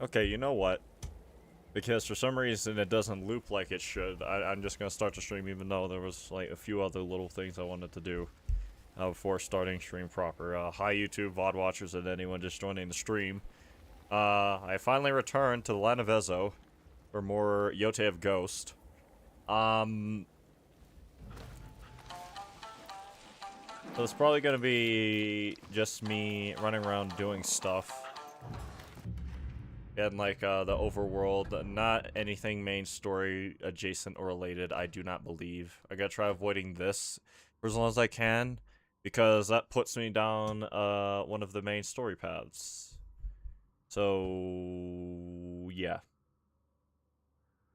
Okay, you know what? Because for some reason it doesn't loop like it should. I'm just gonna start the stream even though there was like a few other little things I wanted to do before starting stream proper. Hi YouTube, VOD watchers, and anyone just joining the stream. I finally returned to the land of Ezo for more Yōtei of Ghost. So it's probably gonna be just me running around doing stuff. And like the overworld, not anything main story adjacent or related, I do not believe. I gotta try avoiding this for as long as I can, because that puts me down one of the main story paths. So yeah.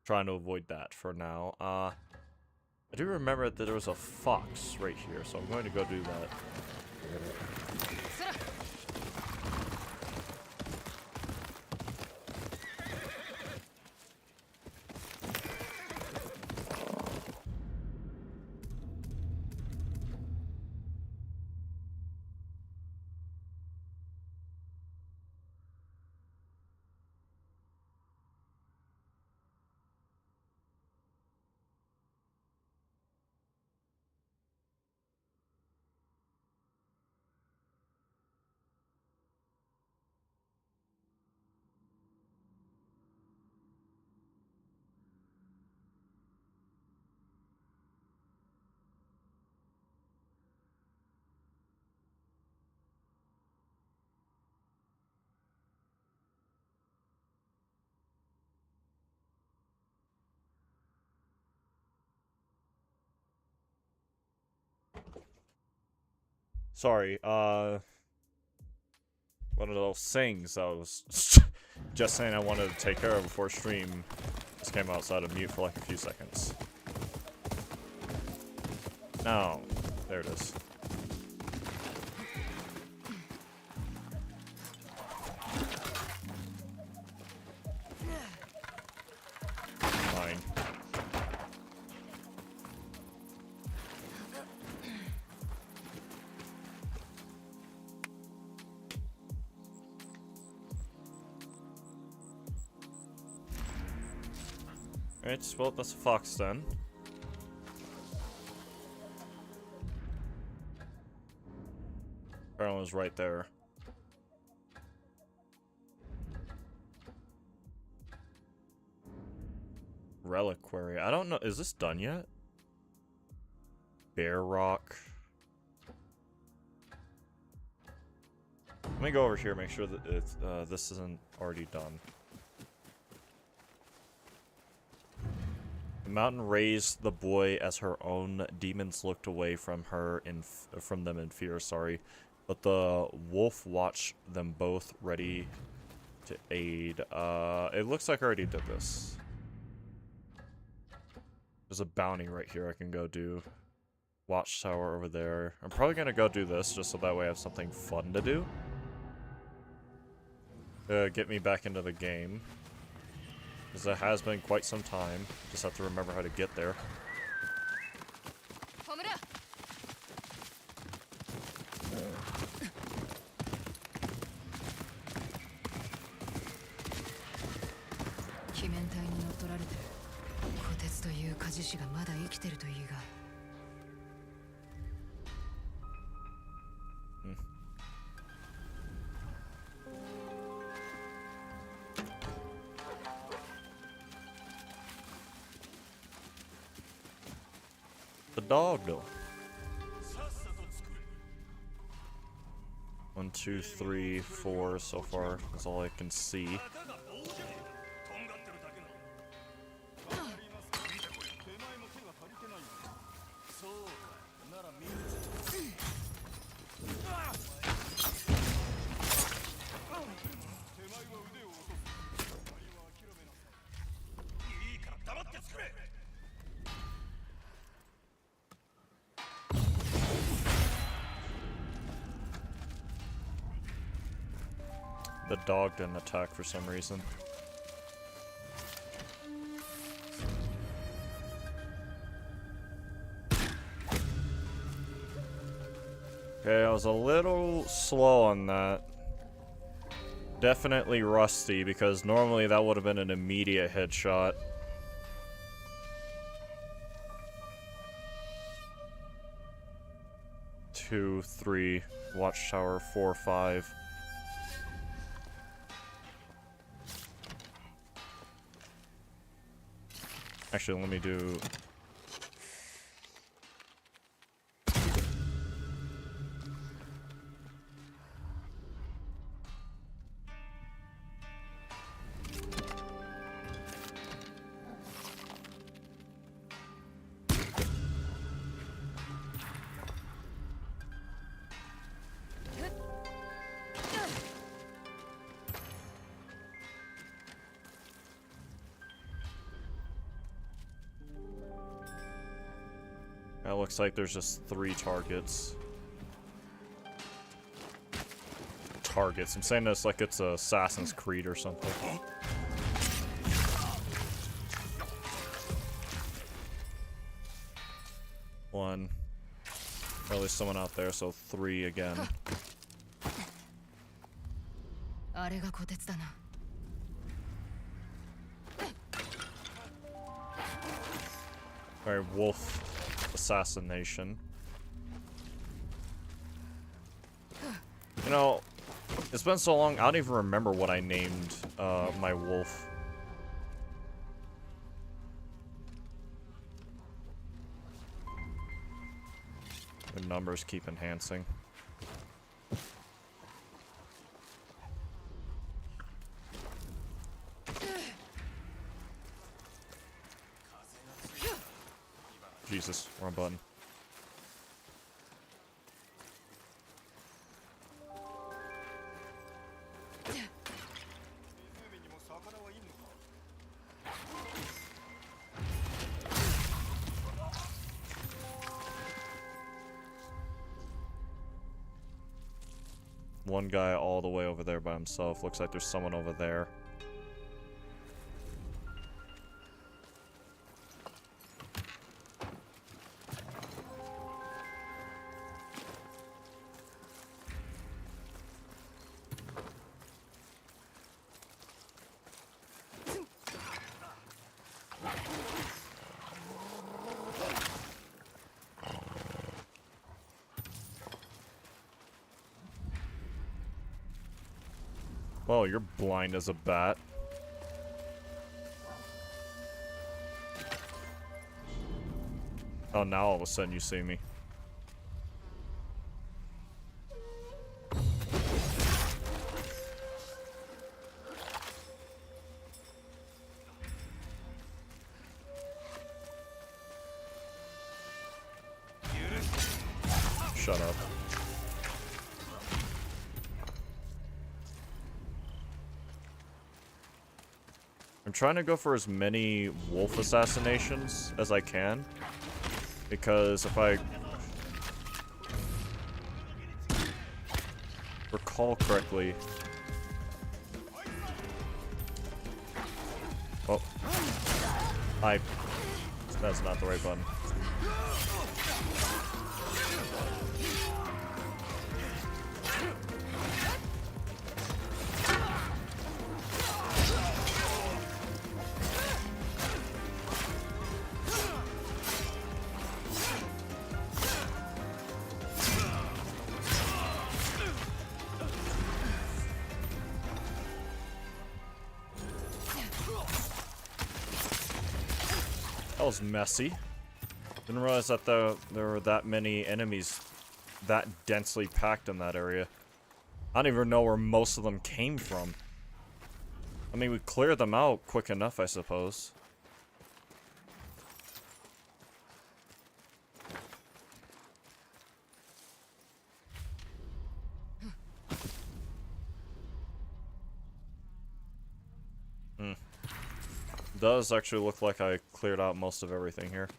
Trying to avoid that for now. I do remember that there was a fox right here, so I'm going to go do that. Sorry, one of those things I was just saying I wanted to take care of before stream just came outside of mute for like a few seconds. No, there it is. Fine. Alright, well, that's a fox then. Apparently it was right there. Reliquary. I don't know. Is this done yet? Bear Rock. Let me go over here, make sure that it's, this isn't already done. The mountain raised the boy as her own. Demons looked away from her from them in fear, sorry. But the wolf watched them both, ready to aid. It looks like I already did this. There's a bounty right here I can go do. Watchtower over there. I'm probably gonna go do this, just so that way I have something fun to do. Get me back into the game. Because it has been quite some time. Just have to remember how to get there. The dog though. 1, 2, 3, 4 so far. That's all I can see. The dog didn't attack for some reason. Okay, I was a little slow on that. Definitely rusty, because normally that would have been an immediate headshot. Two, three, watchtower, 4, 5. Actually, let me do... It looks like there's just 3 targets. I'm saying this like it's Assassin's Creed or something. One. Or at least someone out there, so 3 again. Alright, wolf assassination. You know, it's been so long, I don't even remember what I named my wolf. The numbers keep enhancing. Jesus, wrong button. One guy all the way over there by himself. Looks like there's someone over there. Well, you're blind as a bat. Oh, now all of a sudden you see me. Shut up. I'm trying to go for as many wolf assassinations as I can, because if I recall correctly... Oh. That's not the right button. That was messy. Didn't realize that there were that many enemies that densely packed in that area. I don't even know where most of them came from. I mean, we cleared them out quick enough, I suppose. Does actually look like I cleared out most of everything here.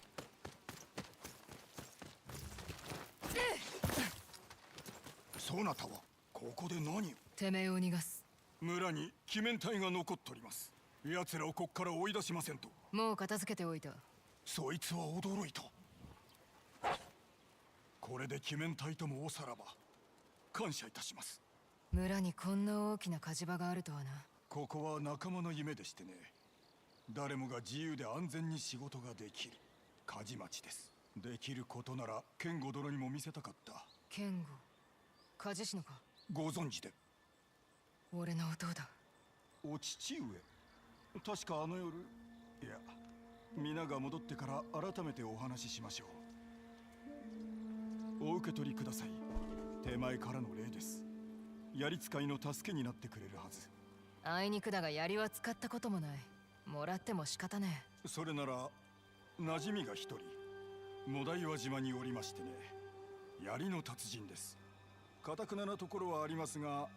村にこんな大きな火事場があるとはな。ここは仲間の夢でしてね。誰もが自由で安全に仕事ができる火事町です。できることなら健吾殿にも見せたかった。健吾、火事師のか。ご存知で。俺の弟だ。お父上。確かあの夜、いや、皆が戻ってから改めてお話ししましょう。お受け取りください。手前からの礼です。槍使いの助けになってくれるはず。あいにくだが槍は使ったこともない。もらっても仕方ねえ。それなら馴染みが一人モダイワ島におりましてね。槍の達人です。堅くななところはありますが、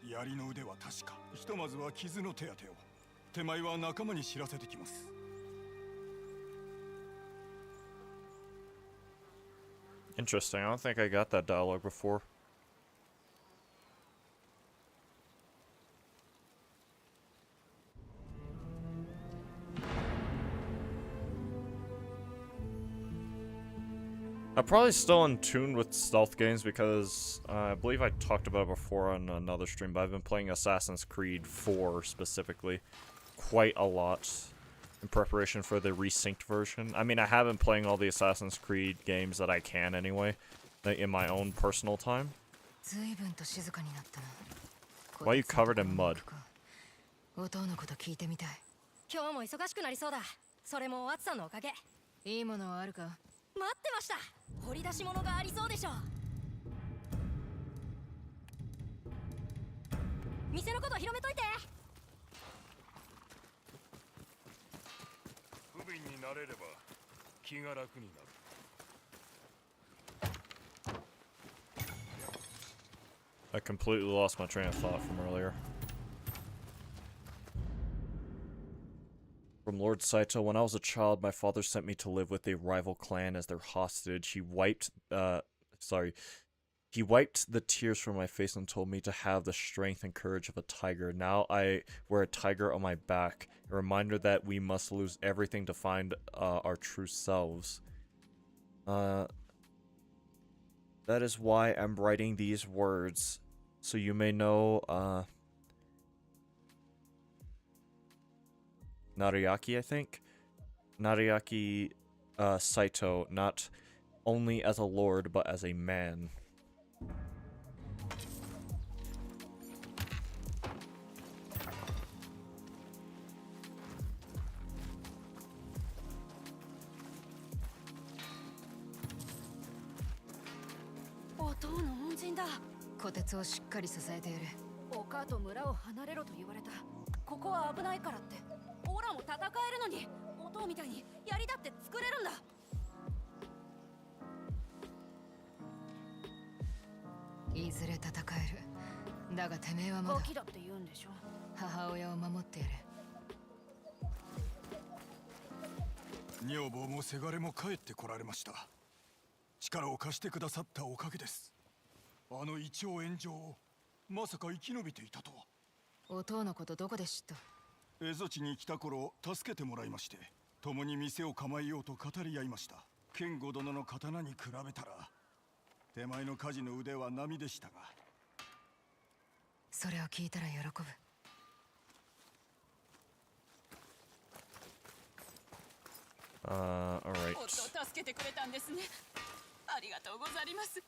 槍の腕は確か。ひとまずは傷の手当てを。手前は仲間に知らせてきます。Interesting. I don't think I got that dialogue before. I'm probably still in tune with stealth games because I believe I talked about it before on another stream, but I've been playing Assassin's Creed 4 specifically quite a lot in preparation for the resynced version. I mean, I have been playing all the Assassin's Creed games that I can anyway, in my own personal time. Why are you covered in mud? 音のこと聞いてみたい。今日も忙しくなりそうだ。それも暑さのおかげ。いいものはあるか。待ってました。掘り出し物がありそうでしょ。店のこと広めといて。不憫になれれば気が楽になる。I completely lost my train of thought from earlier. From Lord Saito, when I was a child, my father sent me to live with a rival clan as their hostage. He wiped the tears from my face and told me to have the strength and courage of a tiger. Now I wear a tiger on my back, a reminder that we must lose everything to find our true selves. That is why I'm writing these words, so you may know, Nariaki, I think? Nariaki Saito, not only as a lord, but as a man. Oh, の恩人だ。虎鉄をしっかり支えてやる。お母と村を離れろと言われた。ここは危ないからって。オラも戦えるのに、音みたいに槍だって作れるんだ。いずれ戦える。だがてめえはまだ。ガキだって言うんでしょ。母親を守ってやれ。女房もせがれも帰ってこられました。力を貸してくださったおかげです。あの一応炎上をまさか生き延びていたとは。音のことどこで知った？蝦夷地に来た頃助けてもらいまして、共に店を構えようと語り合いました。健吾殿の刀に比べたら手前の火事の腕は並でしたが。それを聞いたら喜ぶ。Alright. 夫を助けてくれたんですね。ありがとうございます。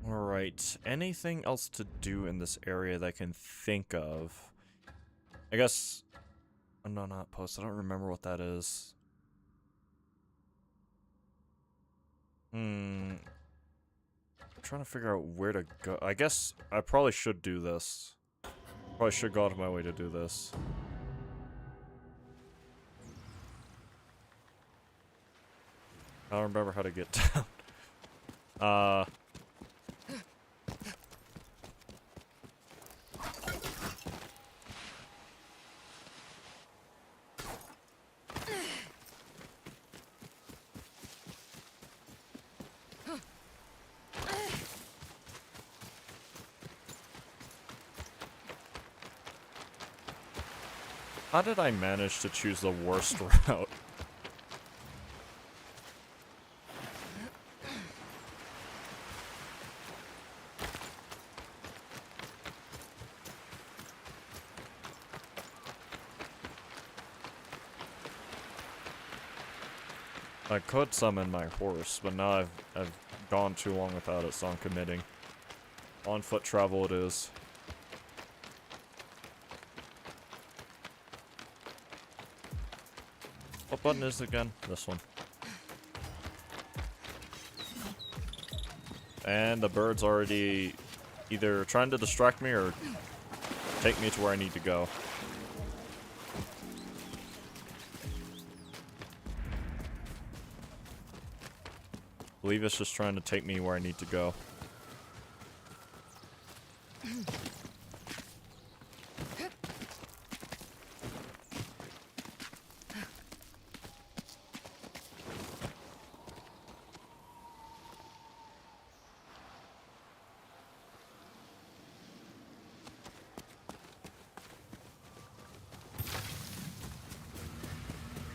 Alright, anything else to do in this area that I can think of? I guess... Oh, no, not post. I don't remember what that is. I'm trying to figure out where to go. I guess I probably should do this. Probably should go out of my way to do this. I don't remember how to get down. How did I manage to choose the worst route? I could summon my horse, but now I've gone too long without it, so I'm committing. On foot travel it is. What button is it again? This one. And the bird's already either trying to distract me or take me to where I need to go. I believe it's just trying to take me where I need to go.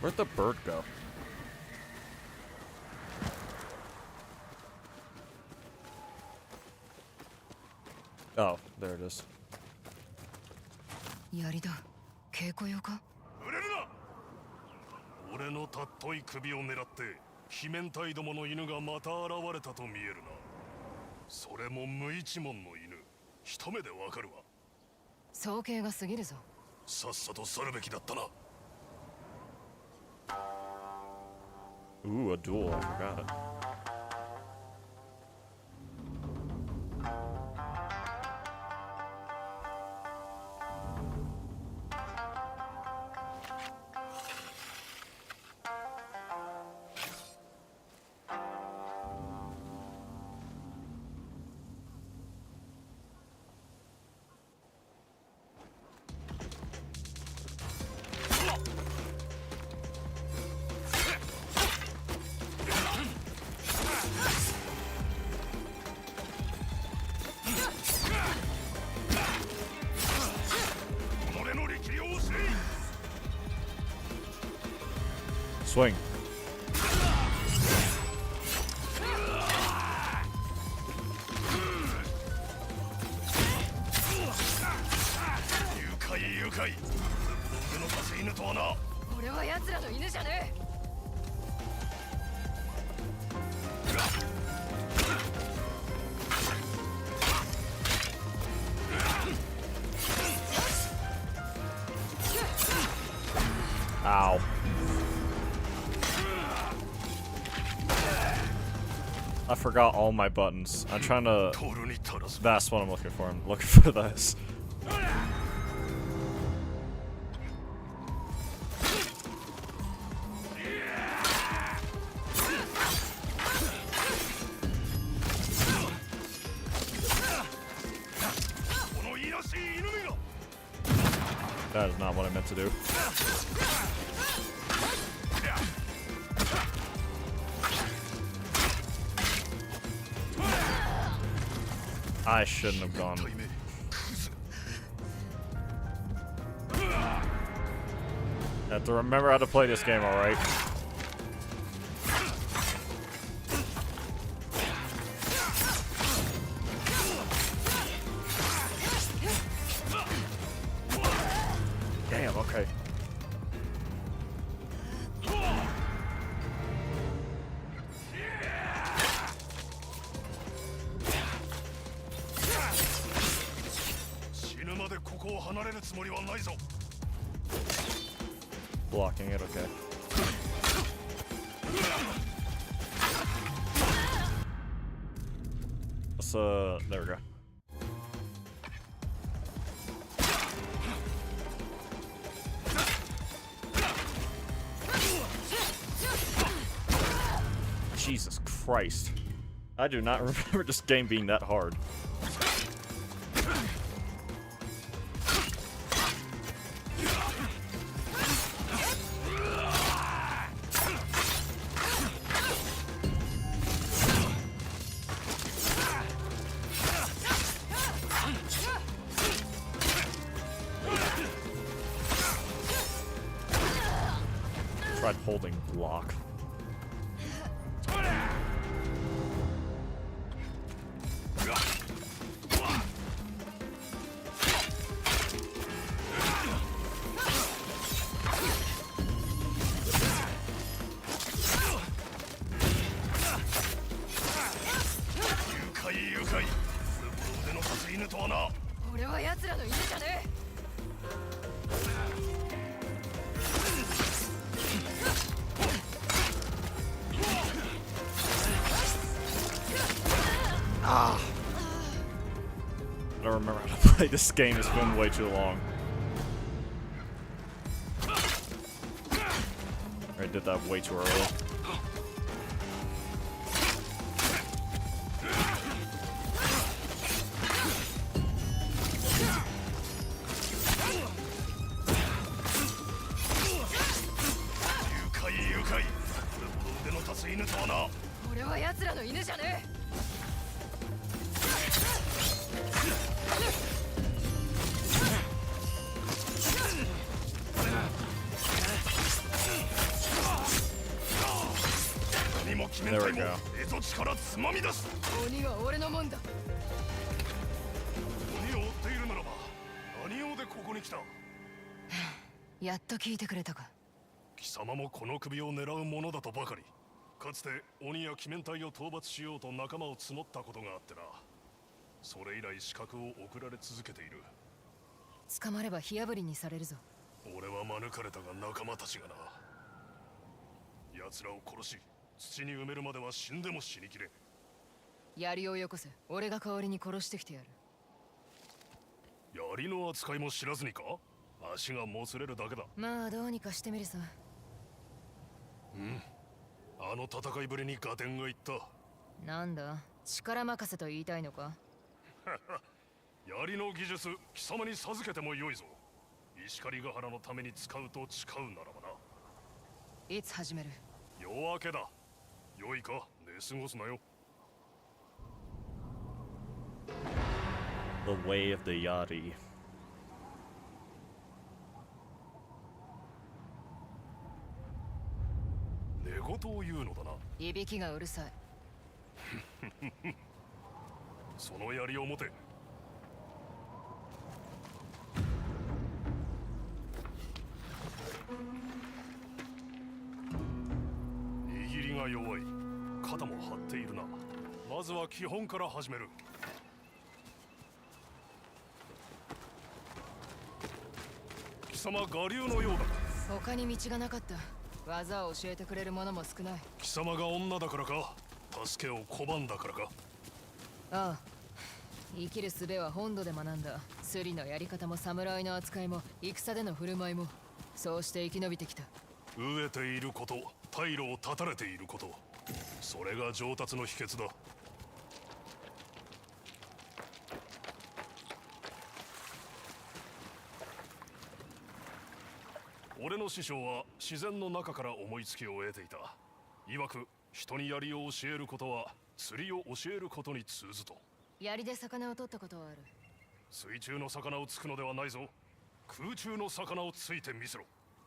Where'd the bird go? Oh, there it is. 槍だ。稽古用か？売れるな。俺のたっとい首を狙って鬼面体どもの犬がまた現れたと見えるな。それも無一文の犬。一目でわかるわ。早計が過ぎるぞ。さっさと去るべきだったな。 Ooh, a duel, I forgot. Swing. Yukai. 俺のパス犬とはな。俺は奴らの犬じゃねえ。 Ow. I forgot all my buttons. I'm trying to... That's what I'm looking for. I'm looking for this. That is not what I meant to do. I shouldn't have gone. I have to remember how to play this game, alright? Damn, okay. Blocking it, okay. Let's, there we go. Jesus Christ. I do not remember this game being that hard. Tried holding block. Like, this game has been way too long. I did that way too early. There we go. 鬼は俺のもんだ。鬼を追っているならば何用でここに来た？やっと聞いてくれたか。貴様もこの首を狙うものだとばかり。かつて鬼や鬼面隊を討伐しようと仲間を募ったことがあってな。それ以来資格を送られ続けている。捕まれば火あぶりにされるぞ。俺は免れたが仲間たちがな。奴らを殺し土に埋めるまでは死んでも死にきれん。槍をよこせ。俺が代わりに殺してきてやる。槍の扱いも知らずにか？足がもつれるだけだ。まあどうにかしてみるさ。あの戦いぶりに合点がいった。なんだ、力任せと言いたいのか？槍の技術貴様に授けてもよいぞ。石狩ヶ原のために使うと誓うならばな。いつ始める？夜明けだ。よいか、寝過ごすなよ。The way of the yōtei. 寝言を言うのだな。いびきがうるさい。その槍を持て。握りが弱い。肩も張っているな。まずは基本から始める。貴様我流のようだ。他に道がなかった。技を教えてくれる者も少ない。貴様が女だからか、助けを拒んだからか。ああ、生きる術は本土で学んだ。スリのやり方も侍の扱いも戦での振る舞いも、そうして生き延びてきた。飢えていること、退路を断たれていること、それが上達の秘訣だ。俺の師匠は自然の中から思いつきを得ていた。曰く人に槍を教えることは釣りを教えることに通ずと。槍で魚を取ったことはある。水中の魚を突くのではないぞ。空中の魚を突いてみせろ。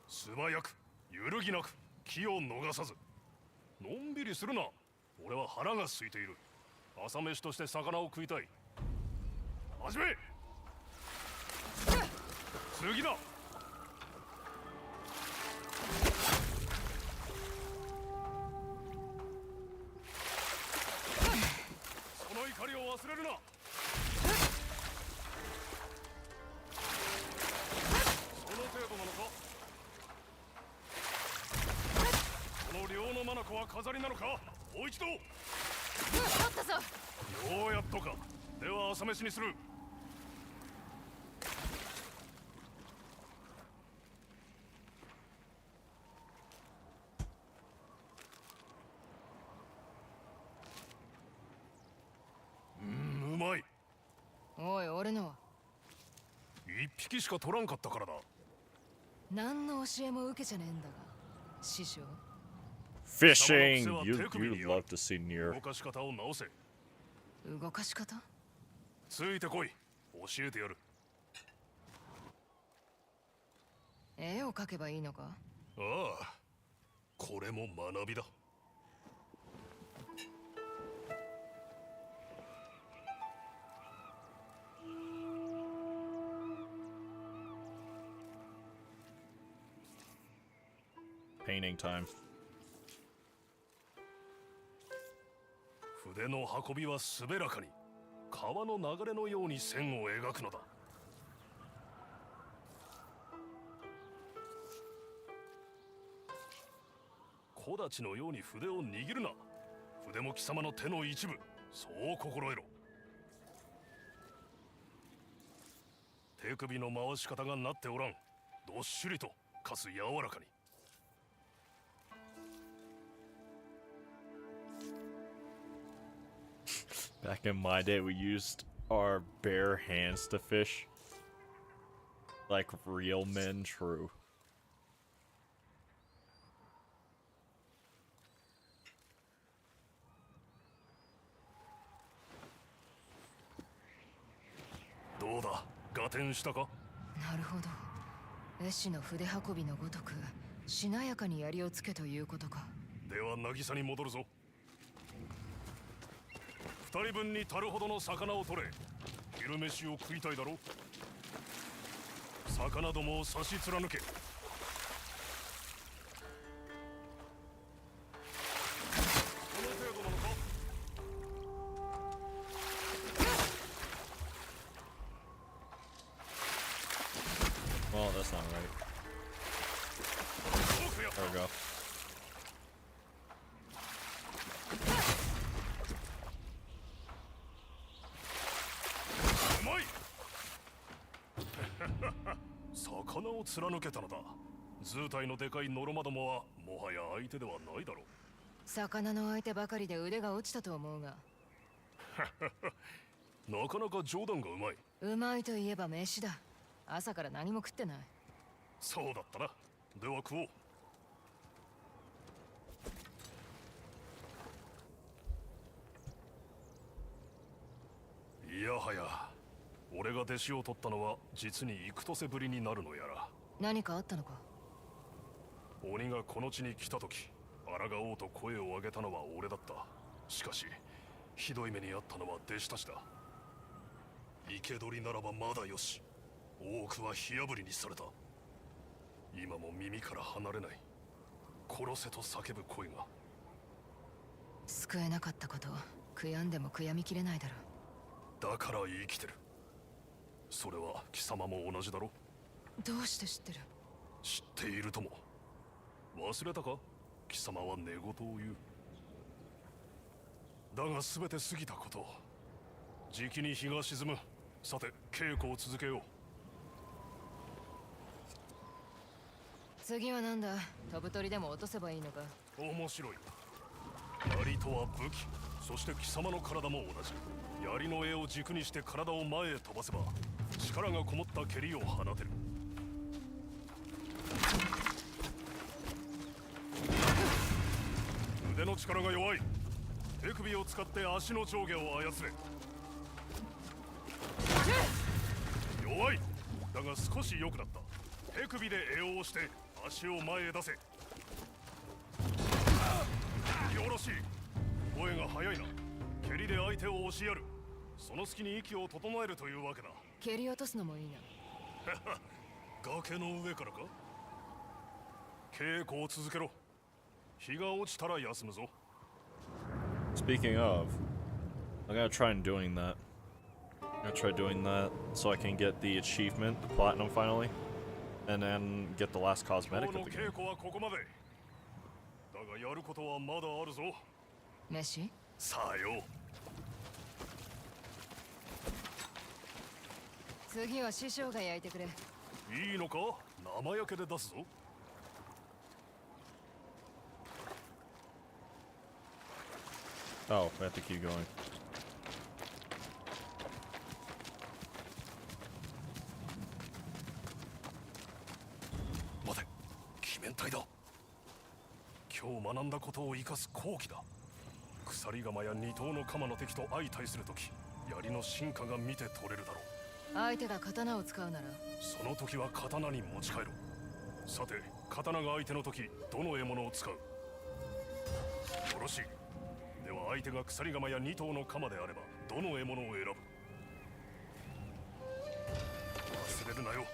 素早く揺るぎなく気を逃さず。のんびりするな。俺は腹が空いている。朝飯として魚を食いたい。始め。次だ。その怒りを忘れるな。その程度なのか。この両の眼は飾りなのか。もう一度。取ったぞ。ようやっとか。では朝飯にする。うまい。おい、俺のは一匹しか取らんかったからだ。何の教えも受けちゃねえんだが、師匠。 Fishing! You'd love to see near. 動かし方を直せ。動かし方？ついてこい。教えてやる。絵を描けばいいのか？ああ、これも学びだ。Painting time. 筆の運びは滑らかに川の流れのように線を描くのだ。木立のように筆を握るな。筆も貴様の手の一部。そう心得ろ。手首の回し方がなっておらん。どっしりとかす柔らかに。Back in my day, we used our bare hands to fish. Like real men, true. Howだ? 合点したか? なるほど。絵師の筆運びのごとくしなやかに槍をつけということか。では渚に戻るぞ。二人分に足るほどの魚を取れ。昼飯を食いたいだろ。魚どもを差し貫け。この程度なのか? Well, that's not right. There we go. Umai! 魚を貫けたのだ。図体のでかいノロマどもはもはや相手ではないだろう。魚の相手ばかりで腕が落ちたと思うが。なかなか冗談がうまい。うまいといえば飯だ。朝から何も食ってない。そうだったな。では食おう。いやはや、俺が弟子を取ったのは実に幾年ぶりになるのやら。何かあったのか？鬼がこの地に来た時、抗おうと声を上げたのは俺だった。しかしひどい目に遭ったのは弟子たちだ。生け捕りならばまだよし、多くは火炙りにされた。今も耳から離れない。殺せと叫ぶ声が。救えなかったこと悔やんでも悔やみきれないだろだから生きてる。それは貴様も同じだろ。う。どうして知ってる？知っているとも。忘れたか？貴様は寝言を言う。だが全て過ぎたこと。じきに日が沈む。さて稽古を続けよう。次はなんだ？飛ぶ鳥でも落とせばいいのか？面白い。槍とは武器、そして貴様の体も同じ。槍の柄を軸にして体を前へ飛ばせば力がこもった蹴りを放てる。腕の力が弱い。手首を使って足の上下を操れ。弱い。だが少し良くなった。手首で柄を押して足を前へ出せ。よろしい。声が速いな。蹴りで相手を押しやる。その隙に息を整えるというわけだ。蹴り落とすのもいいな。崖の上からか？稽古を続けろ。日が落ちたら休むぞ。 Speaking of, I'm gonna try doing that. I'm gonna try doing that so I can get the achievement, the platinum finally, and then get the last 今 cosmetic 日の of the 稽 game. 古はここまで。だがやることはまだあるぞ。飯？さあよ。次は師匠が焼いてくれ。いいのか？生焼けで出すぞ。Oh, I have to keep going. 待て、鬼面体だ。今日学んだことを生かす好機だ。鎖鎌や二頭の鎌の敵と相対するとき、槍の進化が見て取れるだろう。相手が刀を使うなら？その時は刀に持ち帰ろう。さて、刀が相手の時、どの獲物を使う？よろしい。では相手が鎖鎌や二頭の鎌であれば、どの獲物を選ぶ？忘れるなよ。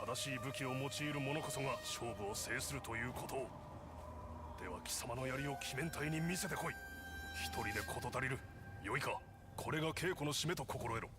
正しい武器を用いる者こそが勝負を制するということを。では貴様の槍を鬼面体に見せてこい。一人で事足りる。よいか。これが稽古の締めと心得ろ。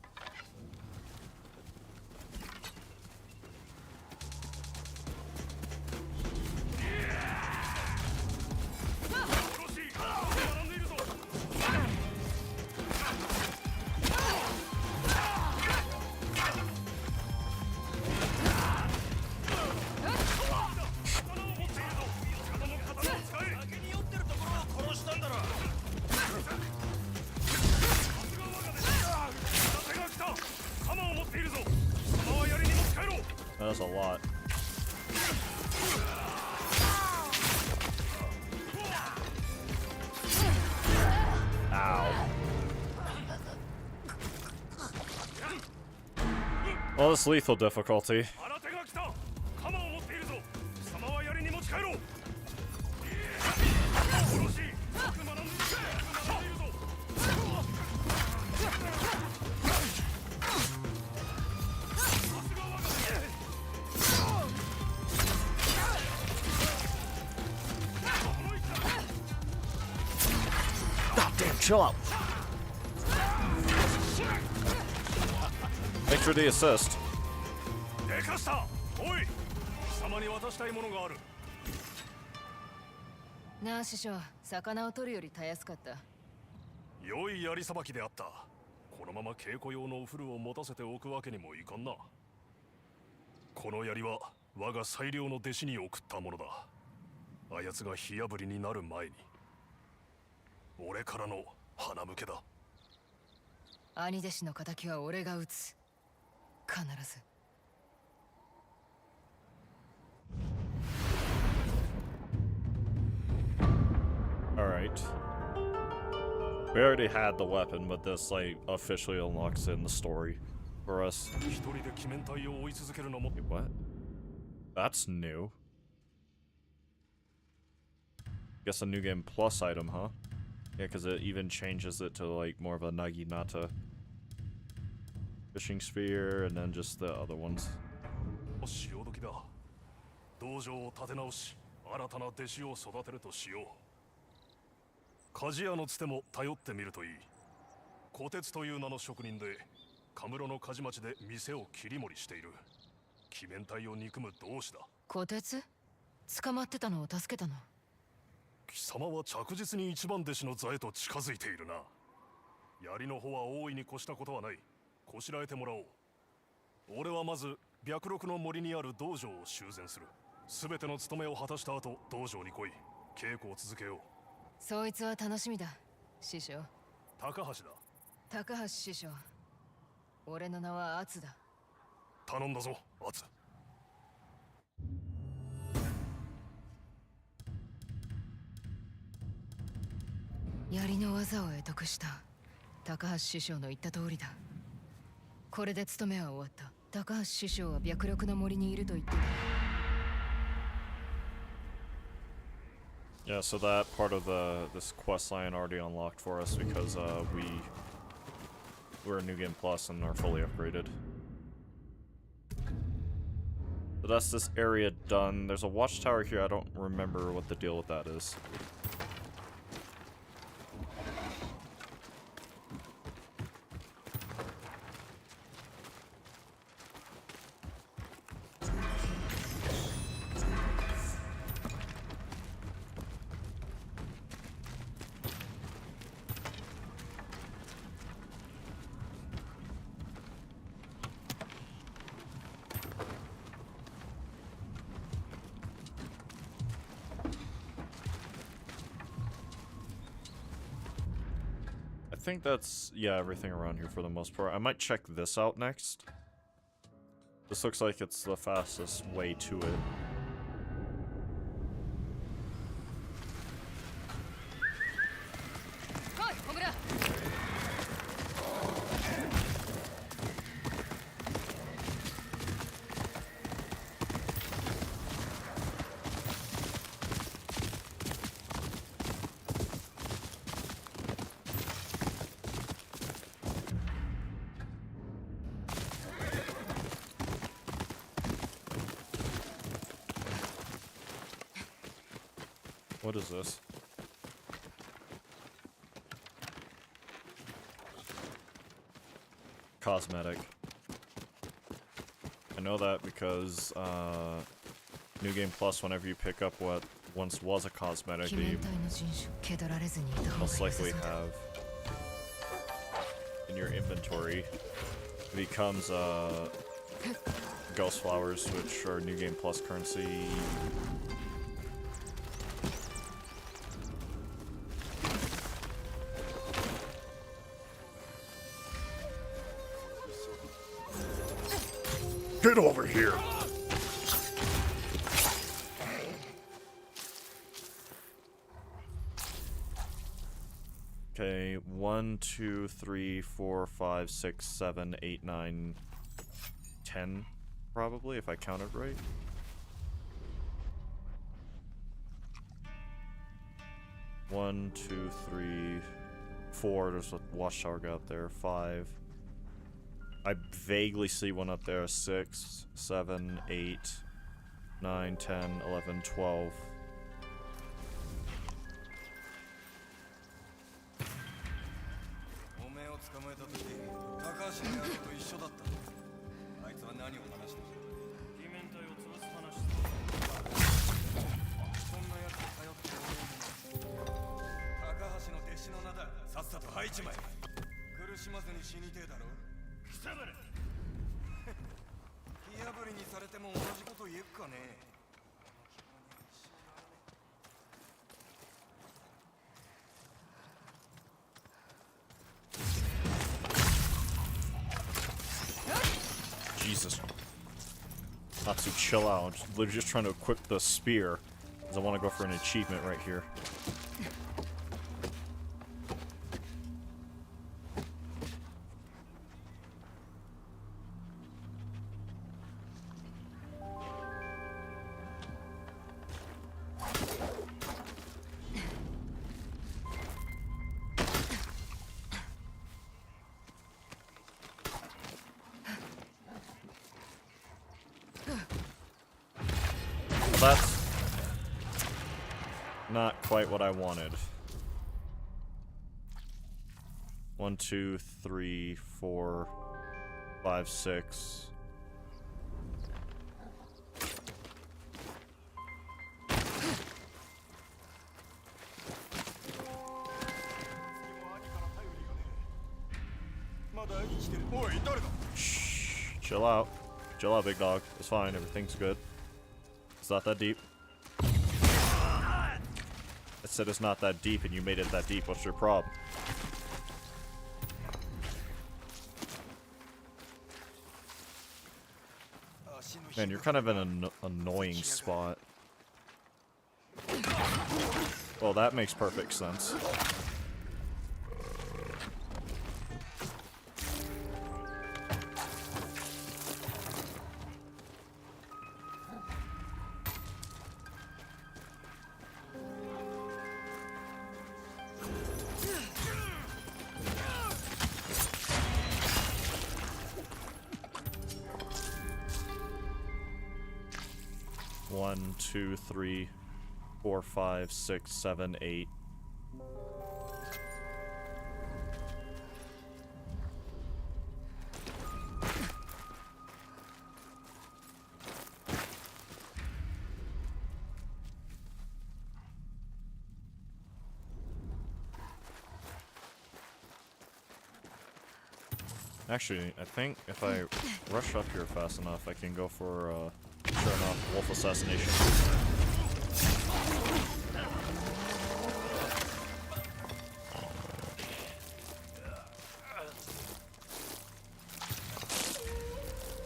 That's a lot. Ow. Well, this lethal difficulty. 新手が来た。鎌を持っているぞ。貴様は槍に持ち帰ろう。よろしい。よく学んでいるぞ。God damn, chill out. Thanks for the assist. でかした。おい。貴様に渡したいものがある。なあ師匠、魚を取るよりたやすかった。良い槍さばきであった。このまま稽古用のお古を持たせておくわけにもいかんな。この槍は我が最良の弟子に送ったものだ。あやつが火炙りになる前に。俺からの花向けだ。兄弟子の仇は俺が撃つ。必ず。Alright. We already had the weapon, but this, like, officially unlocks it in the story for us. 一人で鬼面体を追い続けるのも。 Wait, what? That's new. Guess a new game plus item, huh? Yeah, because it even changes it to, like, more of a Naginata. Fishing sphere, and then just the other ones. 潮時だ。道場を立て直し、新たな弟子を育てるとしよう。鍛冶屋のつても頼ってみるといい。虎鉄という名の職人で、カムロの鍛冶町で店を切り盛りしている。鬼面体を憎む同志だ。虎鉄？捕まってたのを助けたの？貴様は着実に一番弟子の座へと近づいているな。槍の方は大いに越したことはない。こしらえてもらおう。俺はまず白録の森にある道場を修繕する。全ての務めを果たした後、道場に来い。稽古を続けよう。そいつは楽しみだ、師匠。高橋だ。高橋師匠。俺の名はアツだ。頼んだぞ、アツ。槍の技を得得した。高橋師匠の言った通りだ。これで務めは終わった。高橋師匠は白録の森にいると言ってた。Yeah, so that part of this quest line already unlocked for us because we're a new game plus and are fully upgraded. So that's this area done. There's a watchtower here. I don't remember what the deal with that is. I think that's, yeah, everything around here for the most part. I might check this out next. This looks like it's the fastest way to it. What is this? Cosmetic. I know that because New Game Plus, whenever you pick up what once was a cosmetic, you most likely have in your inventory, it becomes ghost flowers, which are New Game Plus currency. Get over here! Okay, 1, 2, 3, 4, 5, 6, 7, 8, 9, 10, probably, if I counted right. One, 2, 3, 4. There's a watchtower guy up there. 5. I vaguely see one up there. 6, 7, 8, 9, 10, 11, 12. Jesus. Natsu, chill out. I'm literally just trying to equip the spear, because I want to go for an achievement right here. That's not quite what I wanted. 1, 2, 3, 4, 5, 6. Shh, chill out. Chill out, big dog. It's fine. Everything's good. It's not that deep. I said it's not that deep, and you made it that deep. What's your problem? Man, you're kind of in an annoying spot. Well, that makes perfect sense. One, 2, 3, 4, 5, 6, 7, 8. Actually, I think if I rush up here fast enough, I can go for, sure enough, wolf assassination.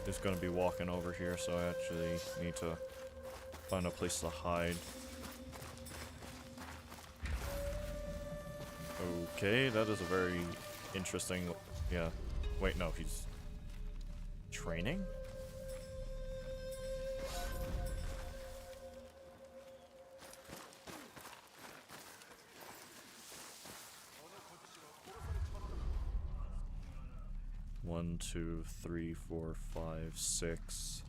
He's gonna be walking over here, so I actually need to find a place to hide. Okay, that is a very interesting... Yeah. Wait, no, he's... training? One, 2, 3, 4, 5, 6.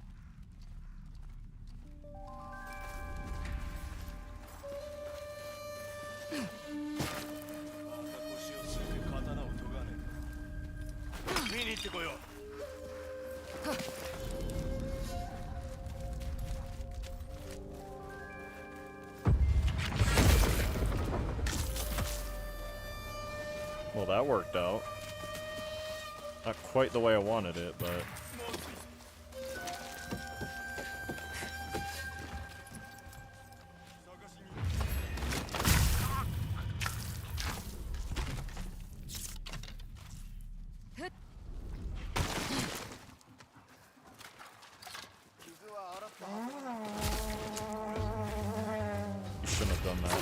Well, that worked out. Not quite the way I wanted it, but... You shouldn't have done that.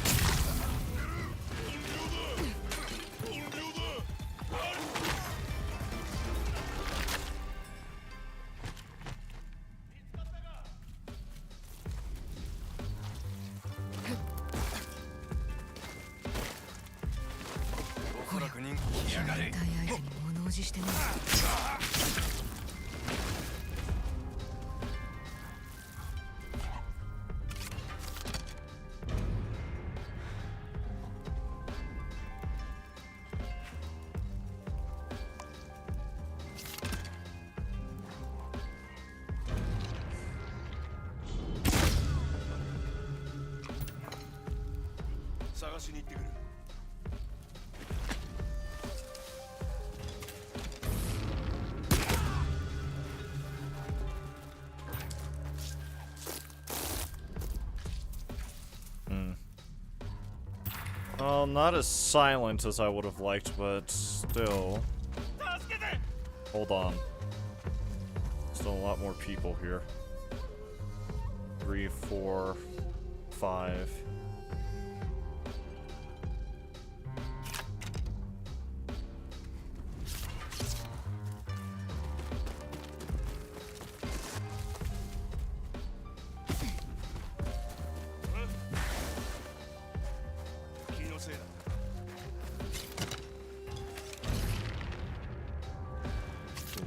示してね。探しに行ってくる。Well, not as silent as I would have liked, but still. Hold on. Still a lot more people here. 3, 4, 5.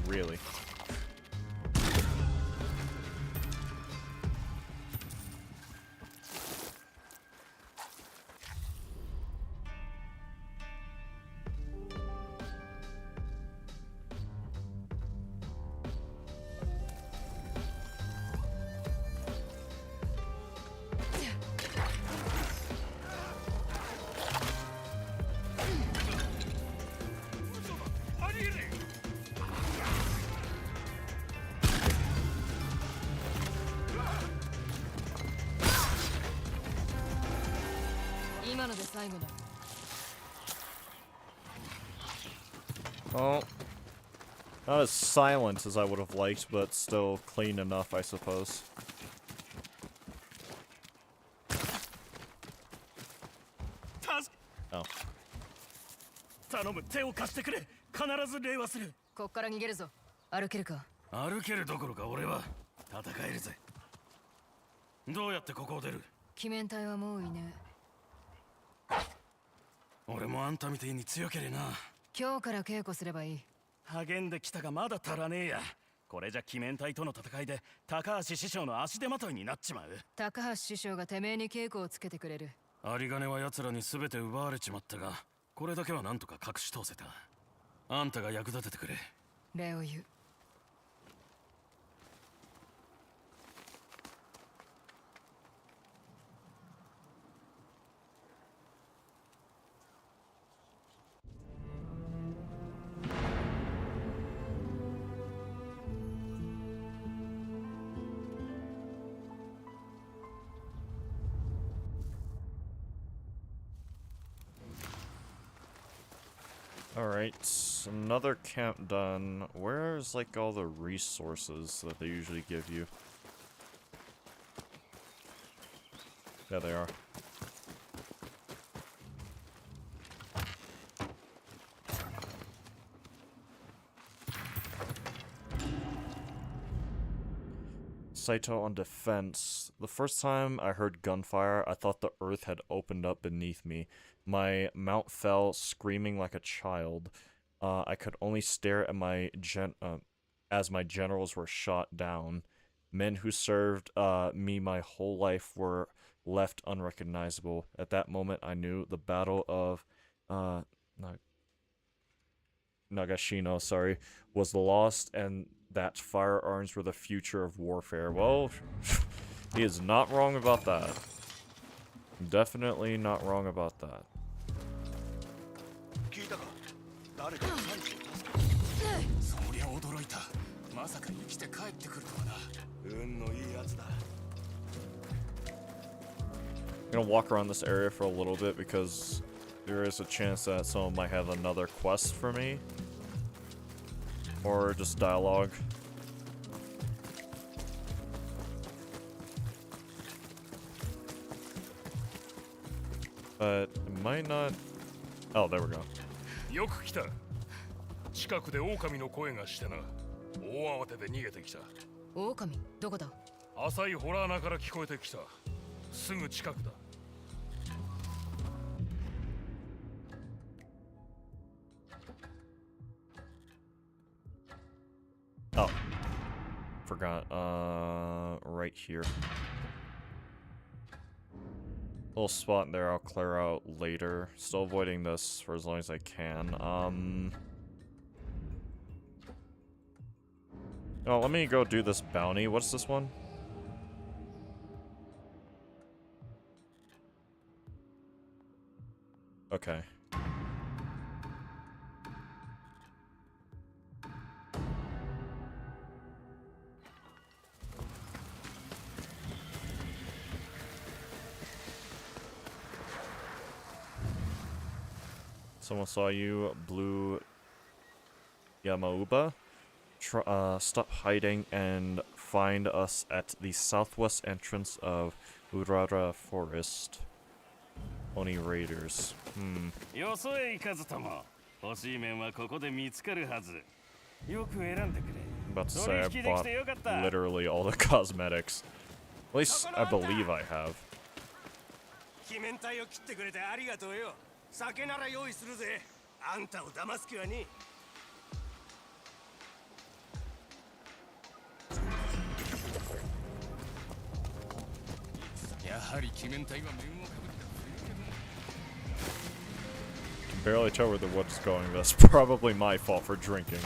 Really? Oh. Not as silent as I would have liked, but still clean enough, I suppose. Oh. 頼む、手を貸してくれ。必ず礼はする。こっから逃げるぞ。歩けるか？歩けるどころか俺は戦えるぜ。どうやってここを出る？鬼面隊はもういねえ。俺もあんたみてえに強けれな。今日から稽古すればいい。励んできたがまだ足らねえや。これじゃ鬼面隊との戦いで高橋師匠の足手まといになっちまう。高橋師匠がてめえに稽古をつけてくれる。有金は奴らに全て奪われちまったが、これだけはなんとか隠し通せた。あんたが役立ててくれ。礼を言う。Alright, another camp done. Where's like all the resources that they usually give you? Yeah, they are. Saito on defense. The first time I heard gunfire, I thought the earth had opened up beneath me. My mount fell, screaming like a child. I could only stare at as my generals were shot down. Men who served me my whole life were left unrecognizable. At that moment, I knew the battle of Nagashino, was lost, and that firearms were the future of warfare. Well, he is not wrong about that. Definitely not wrong about that. I'm gonna walk around this area for a little bit because there is a chance that someone might have another quest for me. Or just dialogue. But it might not. Oh, there we go. よく来た。近くで狼の声がしてな。大慌てで逃げてきた。狼？どこだ？浅いホラー穴から聞こえてきた。すぐ近くだ。forgot. Right here. Little spot there I'll clear out later. Still avoiding this for as long as I can. Oh, let me go do this bounty. What's this one? Okay. Someone saw you, Blue Yamauba. Stop hiding and find us at the southwest entrance of Urara Forest. Oni Raiders. yōtei行かずとも欲しい面はここで見つかるはず。よく選んでくれ。 I'm about to say I bought literally all the cosmetics. At least I believe I have. 鬼面体を切ってくれてありがとうよ。酒なら用意するぜ。あんたを騙す気はねえ。やはり鬼面体は面をかぶった。 Can barely tell where the wood's going. That's probably my fault for drinking.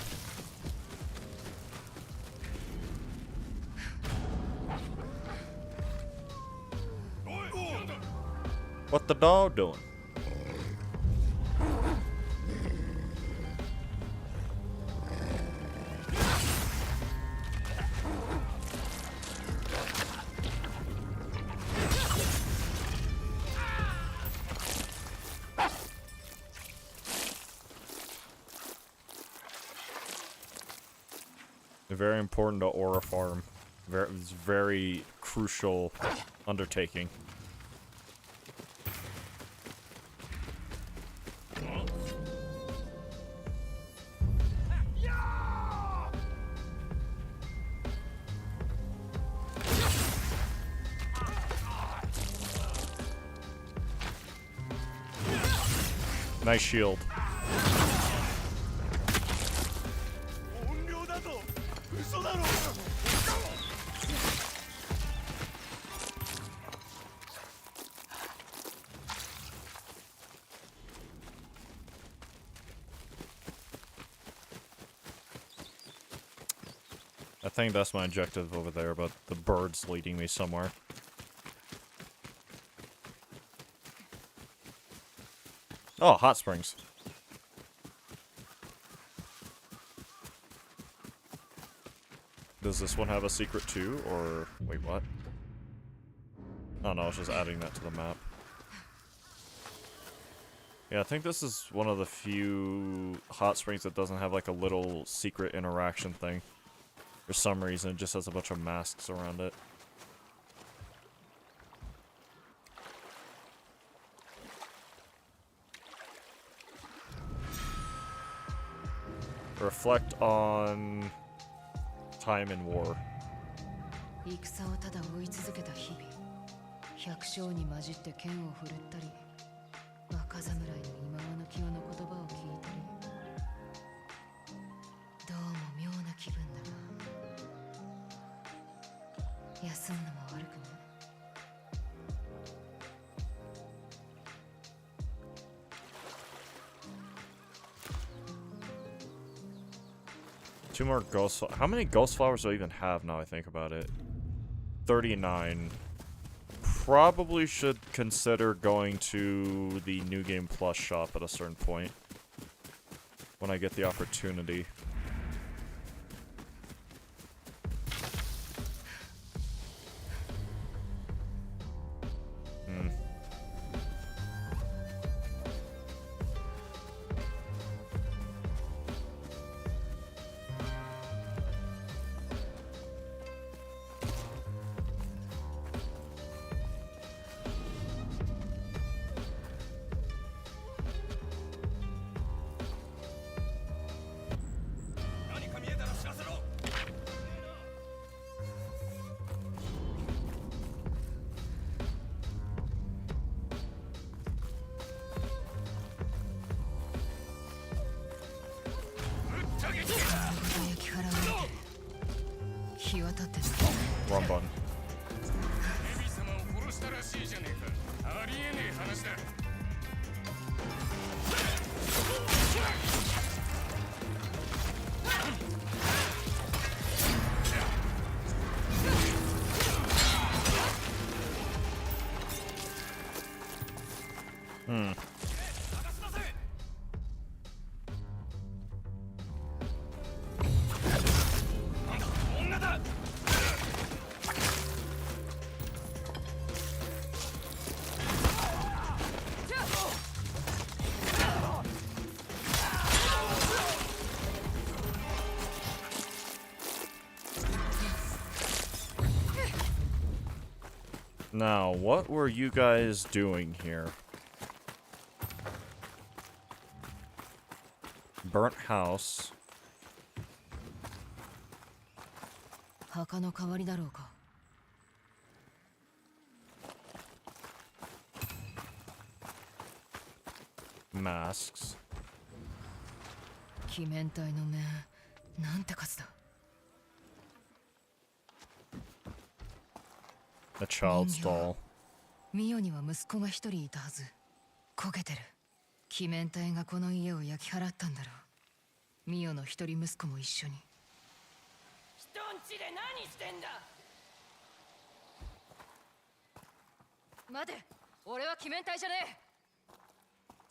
What the dog doing? Very important to Aura Farm. It's very crucial undertaking. Nice shield. I think that's my objective over there, but the bird's leading me somewhere. Oh, hot springs. Does this one have a secret too, or... wait, what? Oh no, I was just adding that to the map. Yeah, I think this is one of the few hot springs that doesn't have like a little secret interaction thing. For some reason, it just has a bunch of masks around it. Reflect on time in war. 戦をただ追い続けた日々、百姓に混じって剣を振るったり、若侍の今は抜きよの言葉を聞いたり、どうも妙な気分だが、休むのも悪くない。 2 more ghost. How many ghost flowers do I even have now I think about it? 39. Probably should consider going to the New Game Plus shop at a certain point. When I get the opportunity. って Wrong button. エビ様を殺したらしいじゃねえか。ありえねえ話だ。Now, what were you guys doing here? Burnt house. 墓の代わりだろうか。 Masks. 鬼面体の面なんて数だ。 A child's doll. ミオには息子が一人いたはず。焦げてる。鬼面体がこの家を焼き払ったんだろう。ミオの一人息子も一緒に。人んちで何してんだ。待て、俺は鬼面体じゃね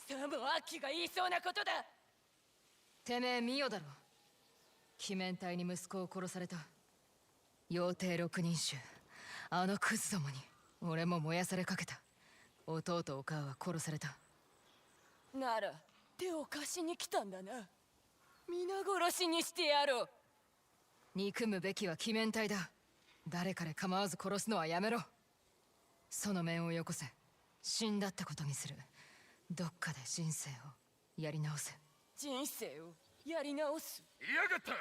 え。さもアッキが言いそうなことだ。てめえミオだろ。鬼面体に息子を殺された。妖帝六人衆。あのクズどもに俺も燃やされかけた。弟お母は殺された。なら手を貸しに来たんだな。皆殺しにしてやろう。憎むべきは鬼面体だ。誰彼構わず殺すのはやめろ。その面をよこせ。死んだってことにする。どっかで人生をやり直せ。人生をやり直す。いやがった。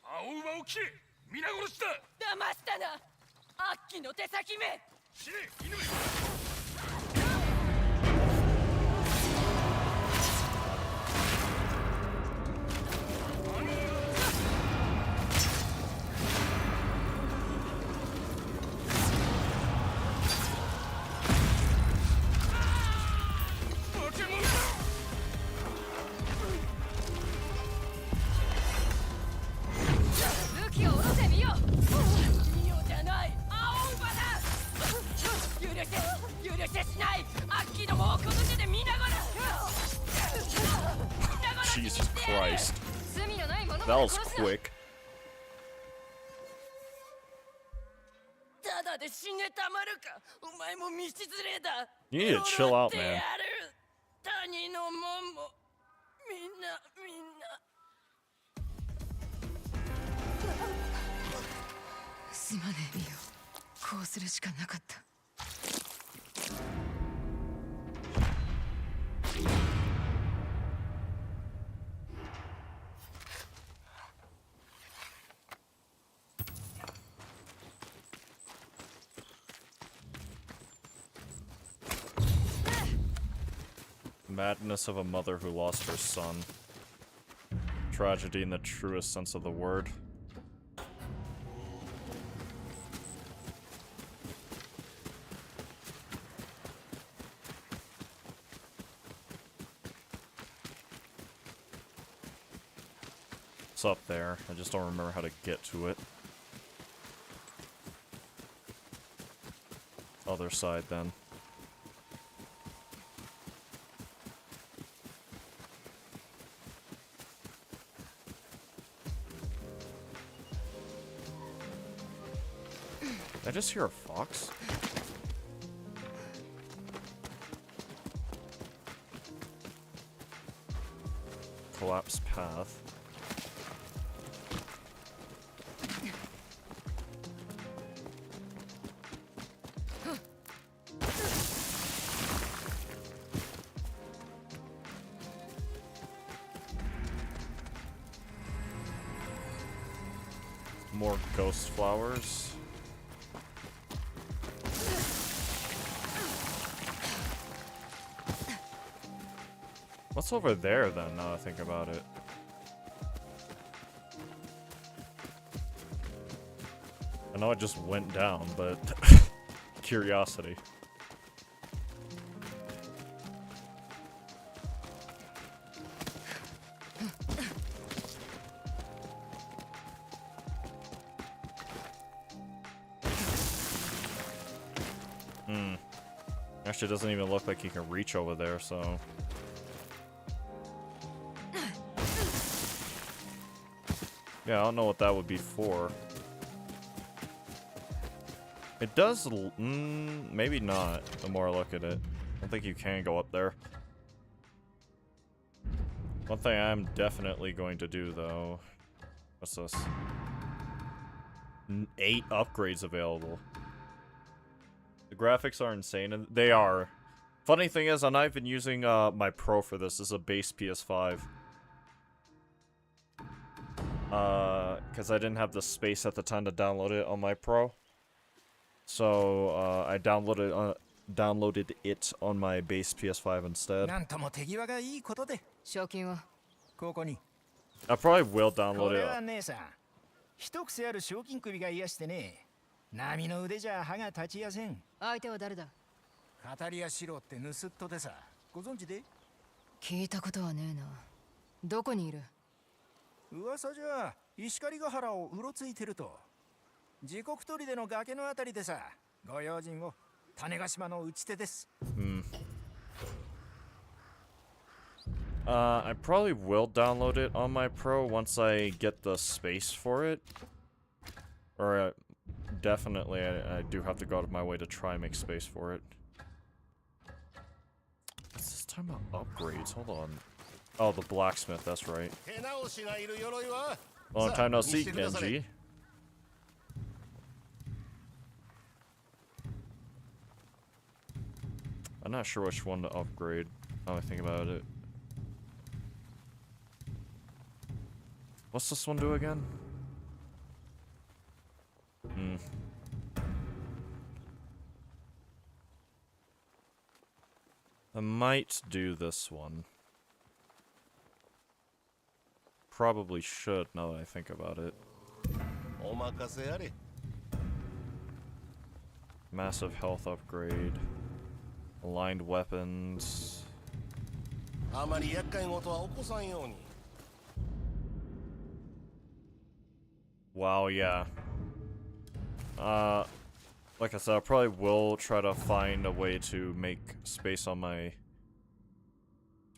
青馬を切れ。皆殺しだ。騙したな。アッキの手先め。死ね犬め。武器を下ろせミオ。ミオじゃない。青馬だ。許せしない。アッキどもをこの手で皆殺し。 Jesus Christ. 罪のない者ま That で was 殺すな。 quick. ただで死ねたまるか。お前も道連れだ。 You need to chill out, 呪ってや man. る。谷の門もみんな。すまねえミオ。こうするしかなかった。Madness of a mother who lost her son. Tragedy in the truest sense of the word. It's up there. I just don't remember how to get to it. Other side then. Did I just hear a fox? Collapsed path. More ghost flowers. What's over there then, now I think about it? know it just went down, but curiosity. Actually, it doesn't even look like you can reach over there, so... Yeah, I don't know what that would be for. It does... maybe not, the more I look at it. I don't think you can go up there. One thing I'm definitely going to do, though... What's this? 8 upgrades available. The graphics are insane, and they are. Funny thing is, I'm not even using my Pro for this. This is a base PS5. Because I didn't have the space at the time to download it on my Pro. So, I downloaded it on my base PS5 instead. なんとも手際がいいことで賞金はここに I probably will こ download れは it. 姉さん一癖ある賞金首が癒してね波の腕じゃ歯が立ちやせん相手は誰だ語りやしろって盗っ人でさご存知で聞いたことはねえなどこにいる噂じゃ石狩ヶ原をうろついてると時刻取りでの崖のあたりでさご用心を種子島の打ち手です I probably will download it on my Pro once I get the space for it. Or, definitely, I do have to go out of my way to try and make space for it. What's this time about upgrades? Hold on. Oh, the blacksmith, that's right. 手直しがいる鎧は Long time no see, Genji. I'm not sure which one to upgrade, now I think about it. What's this one do again? I might do this one. Probably should, now that I think about it. お任せあれ Massive health upgrade. Aligned weapons. あまり厄介事は起こさんように Wow, yeah. Like I said, I probably will try to find a way to make space on my...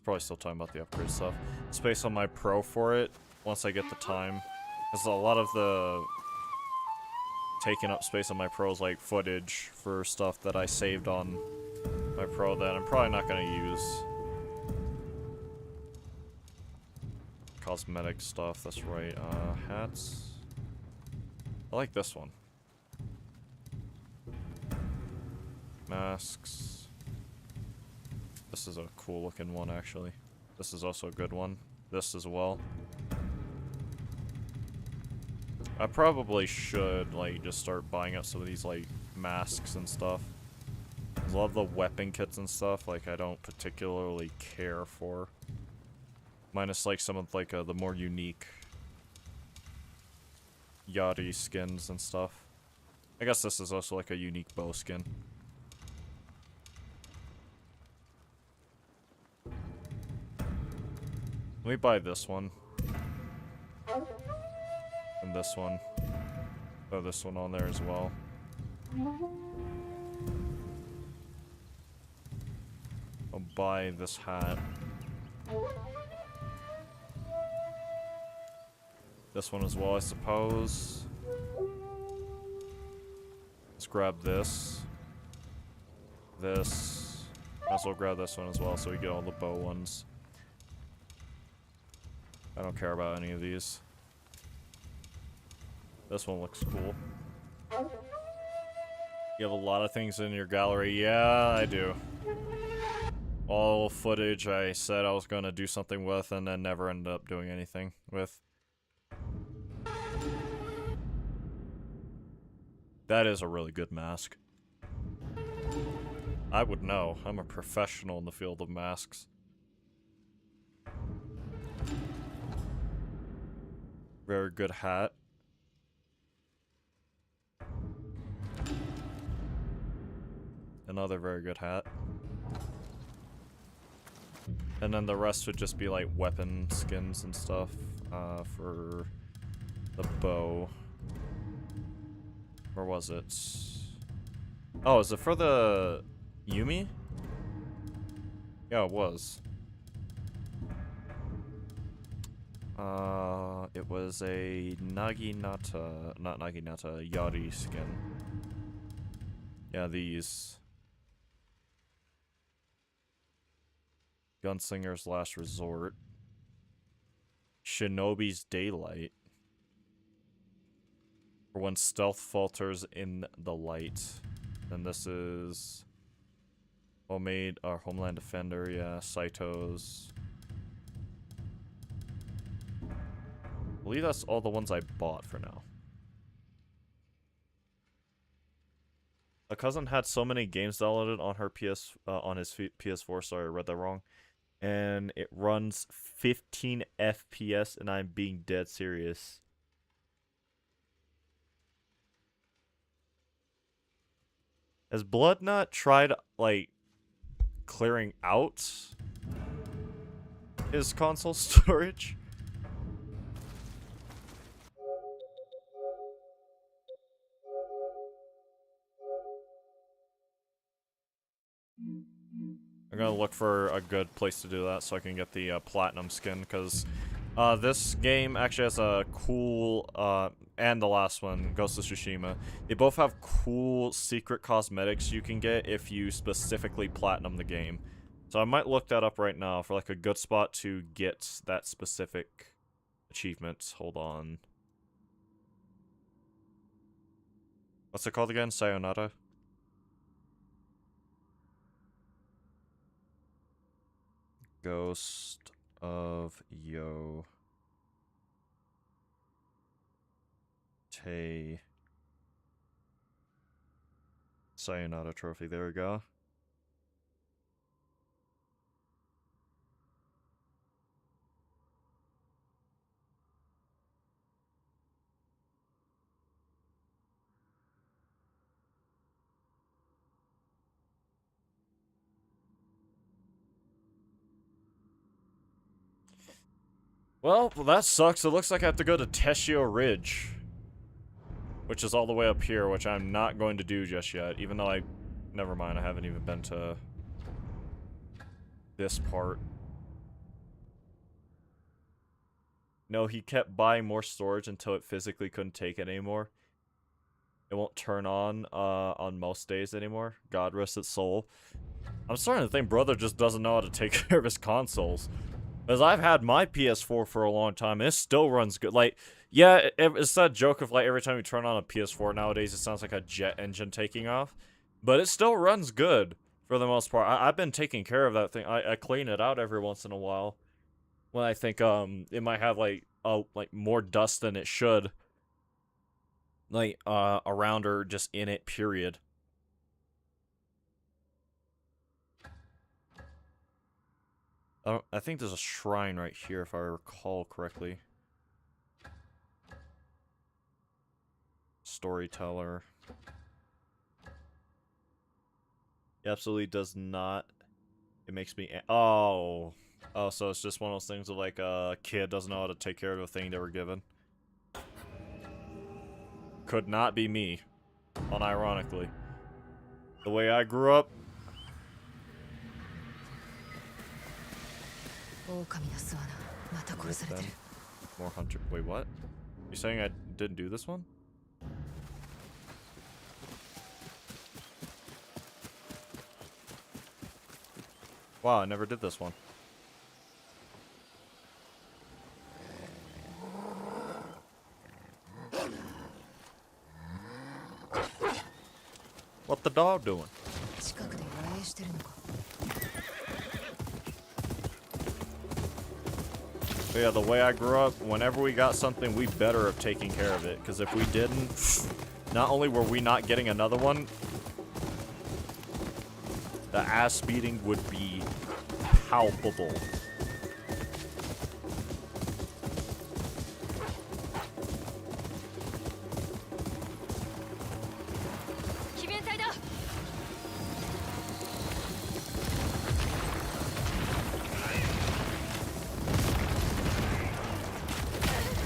Probably still talking about the upgrade stuff. Space on my Pro for it, once I get the time. Because a lot of the... taking up space on my Pro is like footage for stuff that I saved on my Pro that I'm probably not going to use. Cosmetic stuff, that's right. Hats... I like this one. Masks. This is a cool looking one, actually. This is also a good one. This as well. I probably should, like, just start buying up some of these, like, masks and stuff. A lot of the weapon kits and stuff, like, I don't particularly care for. Minus, like, some of, like, the more unique yōtei skins and stuff. I guess this is also like a unique bow skin. Let me buy this one. And this one. Throw this one on there as well. I'll buy this hat. This one as well, I suppose. Let's grab this. This. Might as well grab this one as well so we get all the bow ones. I don't care about any of these. This one looks cool. You have a lot of things in your gallery. Yeah, I do. All footage I said I was going to do something with and then never ended up doing anything with. That is a really good mask. I would know. I'm a professional in the field of masks. Very good hat. another very good hat. And then the rest would just be like weapon skins and stuff for the bow. Or was it? Oh, is it for the Yumi? Yeah, it was. It was a Naginata, not Naginata, Yari skin. Yeah, these. Gunslinger's Last Resort. Shinobi's Daylight. For when stealth falters in the light. Then this is Homemade or Homeland Defender, yeah, Saito's. I believe that's all the ones I bought for now. A cousin had so many games downloaded on her on his PS4. Sorry, I read that wrong. And it runs 15 FPS, and I'm being dead serious. Has Bloodnut tried, like, clearing out his console storage? I'm gonna look for a good place to do that so I can get the platinum skin, because this game actually has a cool, and the last one, Ghost of Tsushima, they both have cool secret cosmetics you can get if you specifically platinum the game. So I might look that up right now for like a good spot to get that specific achievement. Hold on. What's it called again? Sayonara? Ghost of yōtei Sayonara trophy. There we go. Well, that sucks. It looks like I have to go to Teshio Ridge, which is all the way up here, which I'm not going to do just yet, even though never mind, I haven't even been to this part. No, he kept buying more storage until it physically couldn't take it anymore. It won't turn on most days anymore. God rest its soul. I'm starting to think brother just doesn't know how to take care of his consoles. Because I've had my PS4 for a long time, and it still runs good. Like, yeah, it's that joke of, like, every time you turn on a PS4 nowadays, it sounds like a jet engine taking off. But it still runs good, for the most part. I've been taking care of that thing. I clean it out every once in a while. When I think, it might have, like more dust than it should. Like, around or just in it, period. I think there's a shrine right here, if I recall correctly. Storyteller. It absolutely does not. It makes me. Oh, so it's just one of those things of like a kid doesn't know how to take care of the thing they were given. Could not be me, unironically. The way I grew up. More hunter. Wait, what? You're saying I didn't do this one? Wow, I never did this one. What the dog doing? But yeah, the way I grew up, whenever we got something, we better have taken care of it. Because if we didn't, not only were we not getting another one, the ass beating would be palpable.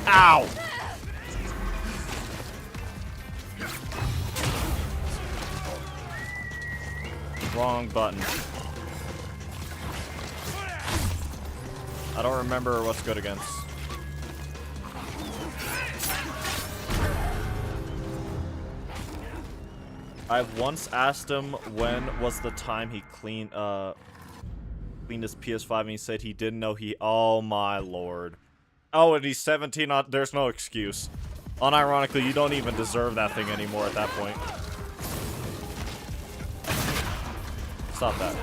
Ow! Wrong button. I don't remember what's good against. I once asked him when was the time he cleaned his PS5 and he said he didn't know he— oh my lord. Oh, and he's 17, there's no excuse. Unironically, you don't even deserve that thing anymore at that point. Stop that.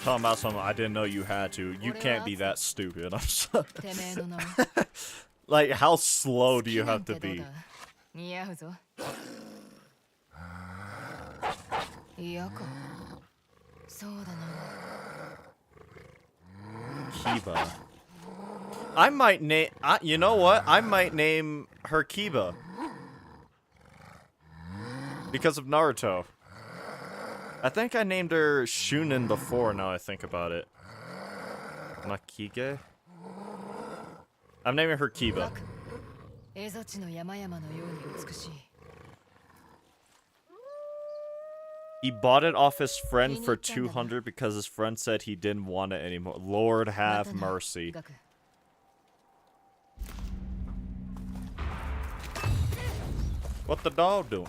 Talking about something I didn't know you had to. You can't be that stupid. I'm sorry. Like, how slow do you have to be? Kiba. I might name— you know what? I might name her Kiba. Because of Naruto. I think I named her Shunin before, now I think about it. Makige? I'm naming her Kiba. He bought it off his friend for 200 because his friend said he didn't want it anymore. Lord have mercy. What the dog doing?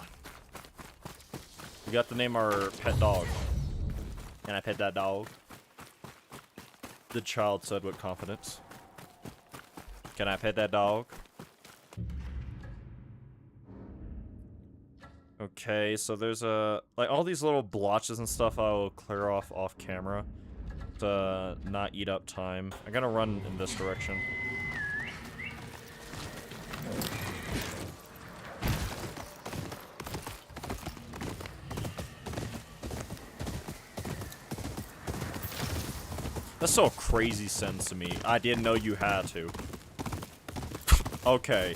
We got to name our pet dog. Can I pet that dog? The child said with confidence. Can I pet that dog? Okay, so there's like all these little blotches and stuff I will clear off camera to not eat up time. I'm gonna run in this direction. That's so crazy sense to me. I didn't know you had to. Okay.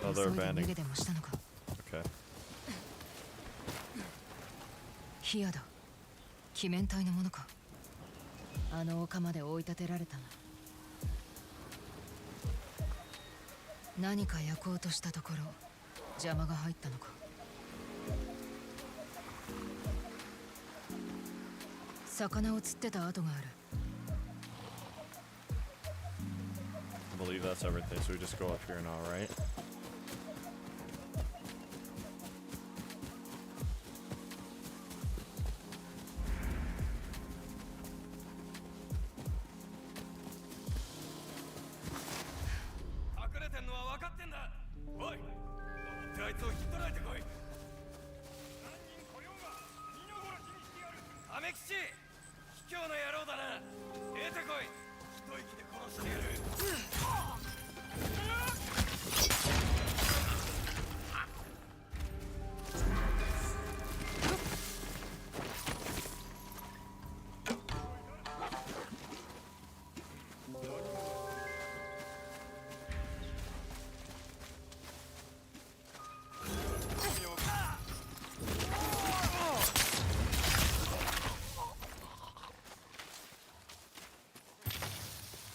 Oh, they're abandoning. Okay. ヒアだ。鬼面体のものか。あの丘まで追い立てられたな。何か焼こうとしたところ、邪魔が入ったのか。魚を釣ってた跡がある。I believe that's everything, so we just go up here now, right?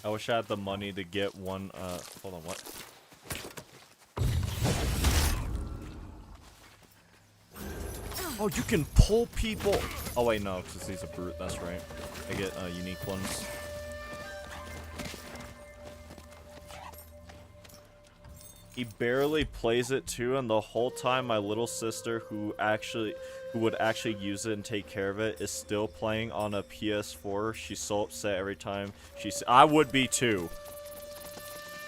I wish I had the money to get one, hold on, what? Oh, you can pull people! Oh wait, no, because he's a brute, that's right. I get, unique ones. He barely plays it too, and the whole time my little sister, who would actually use it and take care of it, is still playing on a PS4. She's so upset every time I would be too.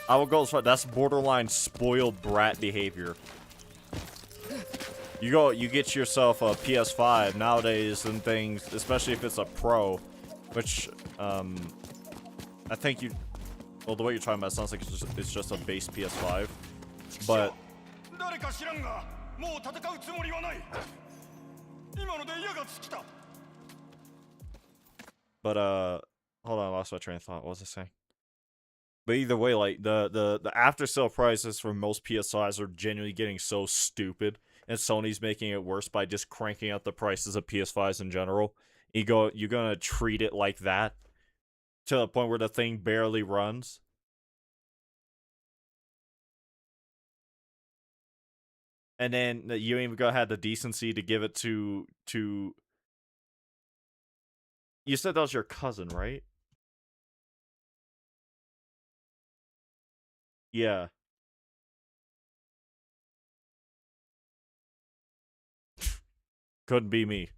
I would go as far. That's borderline spoiled brat behavior. You get yourself a PS5 nowadays and things, especially if it's a Pro, which I think well, the way you're talking about it sounds like it's just a base PS5. But 誰か知らんがもう戦うつもりはない今ので矢が尽きた hold on, I lost my train of thought. What was I saying? But either way, like the after sale prices for most PS5s are genuinely getting so stupid, and Sony's making it worse by just cranking up the prices of PS5s in general. You're gonna treat it like that to the point where the thing barely runs. And then you ain't even gonna have the decency to give it to. You said that was your cousin, right? Yeah. Couldn't be me.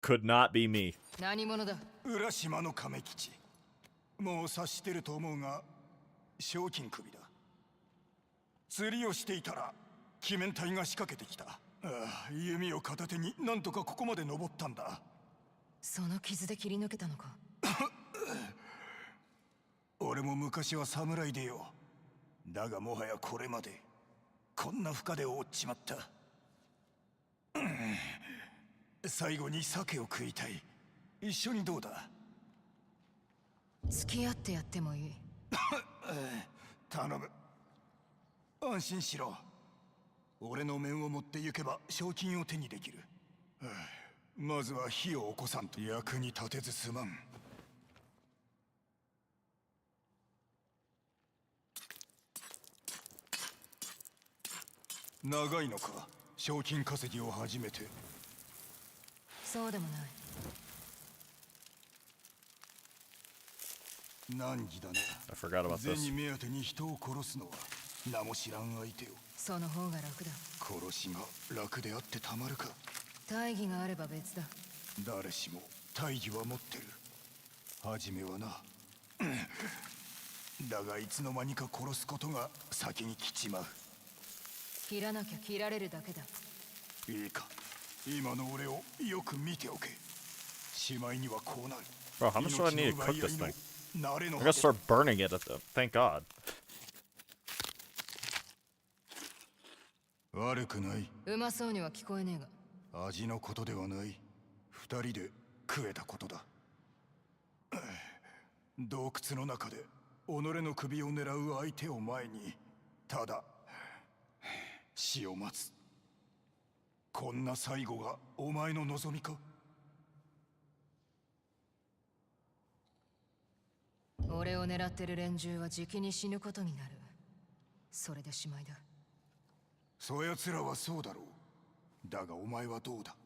Could not be me. 何者だ。浦島の亀吉もう察してると思うが賞金首だ釣りをしていたら鬼面隊が仕掛けてきたああ弓を片手になんとかここまで登ったんだその傷で切り抜けたのか。俺も昔は侍でよだがもはやこれまでこんな負荷で追っちまった最後に鮭を食いたい一緒にどうだ付き合ってやってもいい。頼む安心しろ俺の面を持って行けば賞金を手にできるまずは火を起こさんと役に立てずすまん長いのか賞金稼ぎを始めてそうでもない。難儀だな I forgot about 銭 this. 目当てに人を殺すのは名も知らん相手をその方が楽だ。殺しが楽であってたまるか大義があれば別だ。誰しも大義は持ってる初めはなだがいつの間にか殺すことが先に来ちまう切らなきゃ切られるだけだ。いいか今の俺をよく見ておけしまいにはこうなる Bro, how much do I need to cook this thing? 慣れの I gotta start burning it. Thank God. 悪くないうまそうには聞こえねえが。味のことではない二人で食えたことだ洞窟の中で己の首を狙う相手を前にただ死を待つこんな最後がお前の望みか俺を狙ってる連中はじきに死ぬことになる。それでしまいだ。そやつらはそうだろうだがお前はどうだ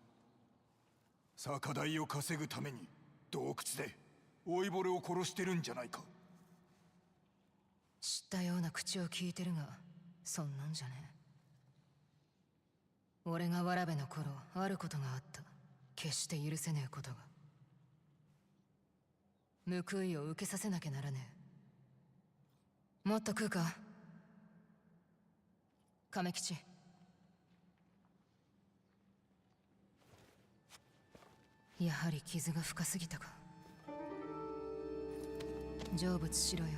酒代を稼ぐために洞窟で老いぼれを殺してるんじゃないか知ったような口を聞いてるがそんなんじゃねえ。俺がわらべの頃あることがあった。決して許せねえことが。報いを受けさせなきゃならねえ。もっと食うか亀吉。やはり傷が深すぎたか。成仏しろよ。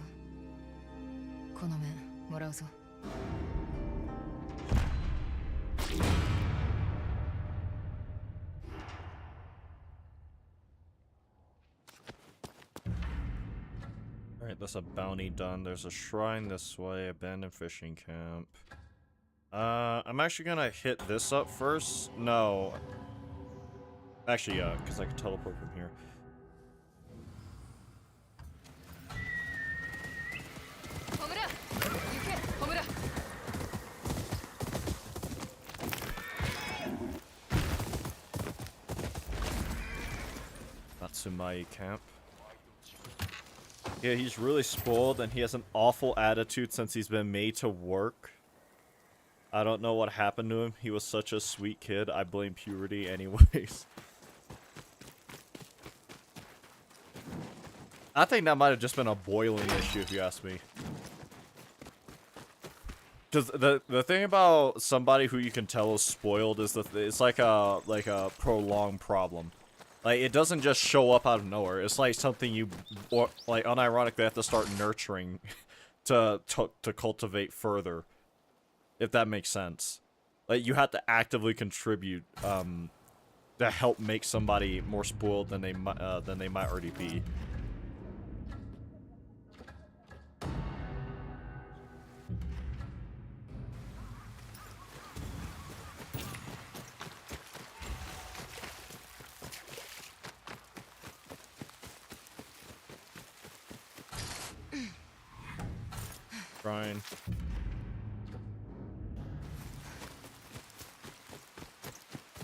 この面もらうぞ。Alright, that's a bounty done. There's a shrine this way, abandoned fishing camp. I'm actually gonna hit this up first. No. Actually, yeah, because I can teleport from here. Natsumai camp. Yeah, he's really spoiled, and he has an awful attitude since he's been made to work. I don't know what happened to him. He was such a sweet kid. I blame puberty anyways. I think that might have just been a boiling issue, if you ask me. Because the thing about somebody who you can tell is spoiled is that it's like a prolonged problem. Like, it doesn't just show up out of nowhere. It's like something you, like, unironically have to start nurturing to cultivate further. If that makes sense. Like, you have to actively contribute to help make somebody more spoiled than they might already be. Brian.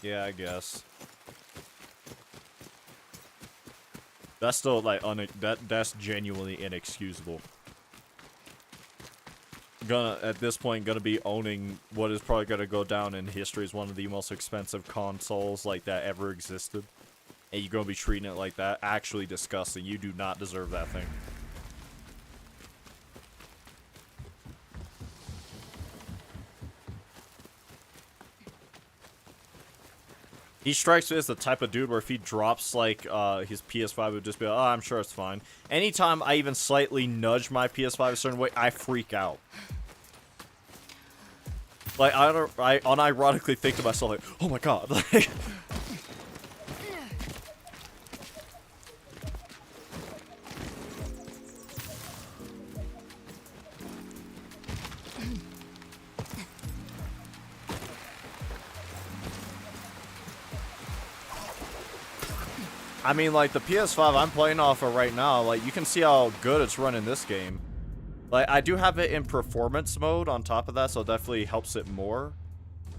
Yeah, I guess. That's still like that's genuinely inexcusable. At this point gonna be owning what is probably gonna go down in history as one of the most expensive consoles like that ever existed. And you're gonna be treating it like that. Actually disgusting. You do not deserve that thing. He strikes me as the type of dude where if he drops, like, his PS5, it would just be like, oh, I'm sure it's fine. Anytime I even slightly nudge my PS5 a certain way, I freak out. Like, I unironically think to myself, like, oh my god, like... I mean, like, the PS5 I'm playing off of right now, like, you can see how good it's running this game. Like, I do have it in performance mode on top of that, so it definitely helps it more.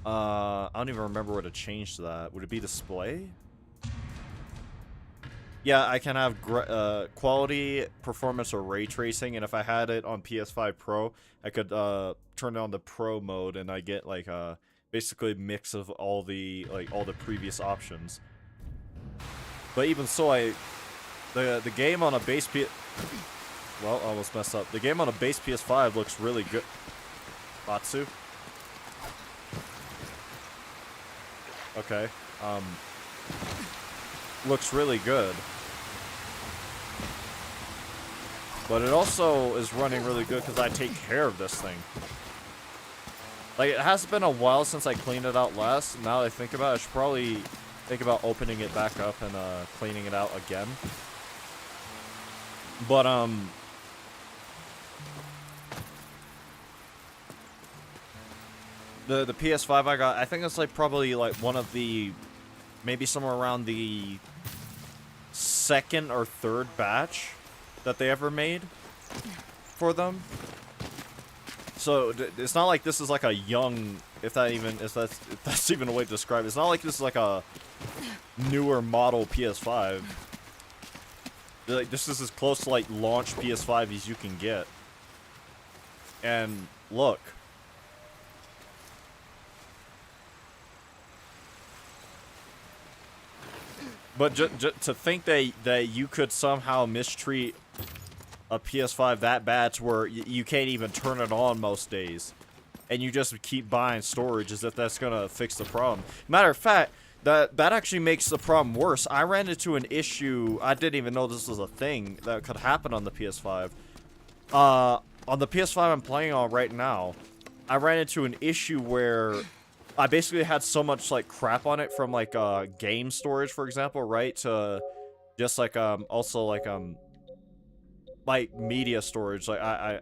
I don't even remember what to change to that. Would it be display? Yeah, I can have quality, performance, or ray tracing, and if I had it on PS5 Pro, I could turn it on the Pro mode, and I get, like, basically a mix of all the previous options. But even so, the game on a base well, I almost messed up. The game on a base PS5 looks really good. Batsu? Okay. Looks really good. But it also is running really good because I take care of this thing. Like, it has been a while since I cleaned it out last. Now that I think about it, I should probably think about opening it back up and cleaning it out again. But the PS5 I got, I think it's like probably like one of the, maybe somewhere around the second or third batch that they ever made for them. So it's not like this is like a young, if that's even a way to describe it. It's not like this is like a newer model PS5. Like, this is as close to like launch PS5 as you can get. And look. But to think that you could somehow mistreat a PS5 that bad to where you can't even turn it on most days, and you just keep buying storage as if that's gonna fix the problem. Matter of fact, that actually makes the problem worse. I ran into an issue. I didn't even know this was a thing that could happen on the PS5. On the PS5 I'm playing on right now, I ran into an issue where I basically had so much like crap on it from like game storage, for example, right, to just like also like media storage. Like I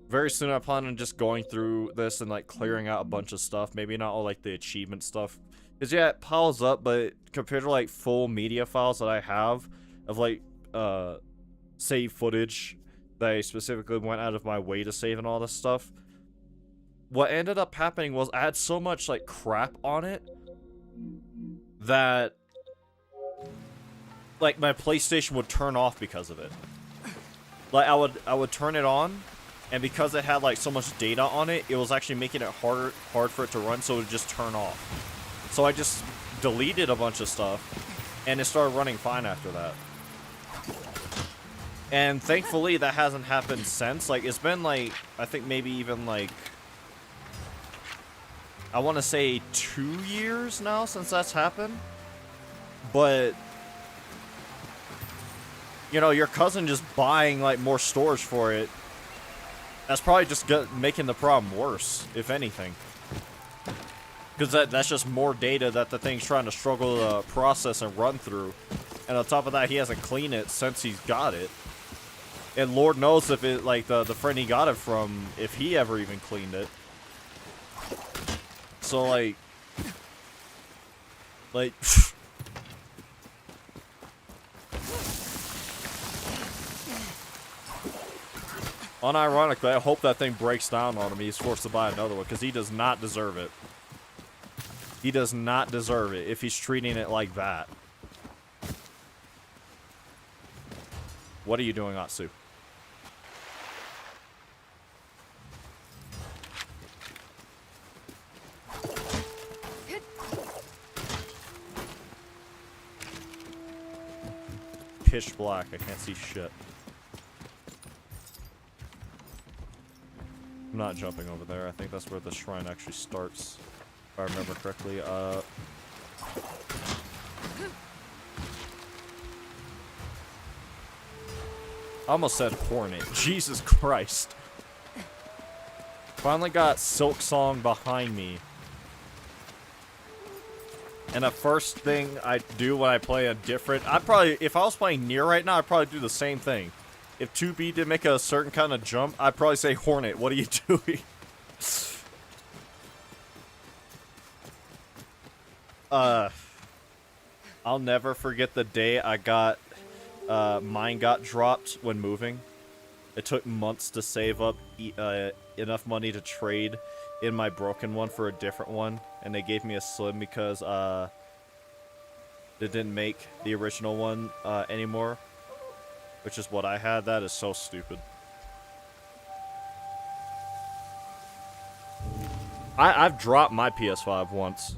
very soon I plan on just going through this and like clearing out a bunch of stuff. Maybe not all like the achievement stuff, because yeah, it piles up, but compared to like full media files that I have of like save footage that I specifically went out of my way to save and all this stuff, what ended up happening was I had so much like crap on it that like my PlayStation would turn off because of it. Like I would turn it on, and because it had like so much data on it, it was actually making it hard for it to run, so it would just turn off. So I just deleted a bunch of stuff, and it started running fine after that. And thankfully that hasn't happened since. Like it's been like, I think maybe even like, I want to say 2 years now since that's happened. But you know, your cousin just buying like more storage for it, that's probably just making the problem worse, if anything. Because that's just more data that the thing's trying to struggle to process and run through. And on top of that, he hasn't cleaned it since he's got it. And Lord knows if it, like, the friend he got it from, if he ever even cleaned it. So, like... Unironically, I hope that thing breaks down on him. He's forced to buy another one, because he does not deserve it. He does not deserve it if he's treating it like that. What are you doing, Atsu? Pitch black. I can't see shit. I'm not jumping over there. I think that's where the shrine actually starts. If I remember correctly. I almost said Hornet. Jesus Christ. Finally got Silk Song behind me. And the first thing I do when I play a different... I'd probably... If I was playing Nier right now, I'd probably do the same thing. If 2B did make a certain kind of jump, I'd probably say, Hornet, what are you doing? I'll never forget the day I got... mine got dropped when moving. It took months to save up enough money to trade in my broken one for a different one. And they gave me a slim because they didn't make the original one anymore. Which is what I had. That is so stupid. I've dropped my PS5 once.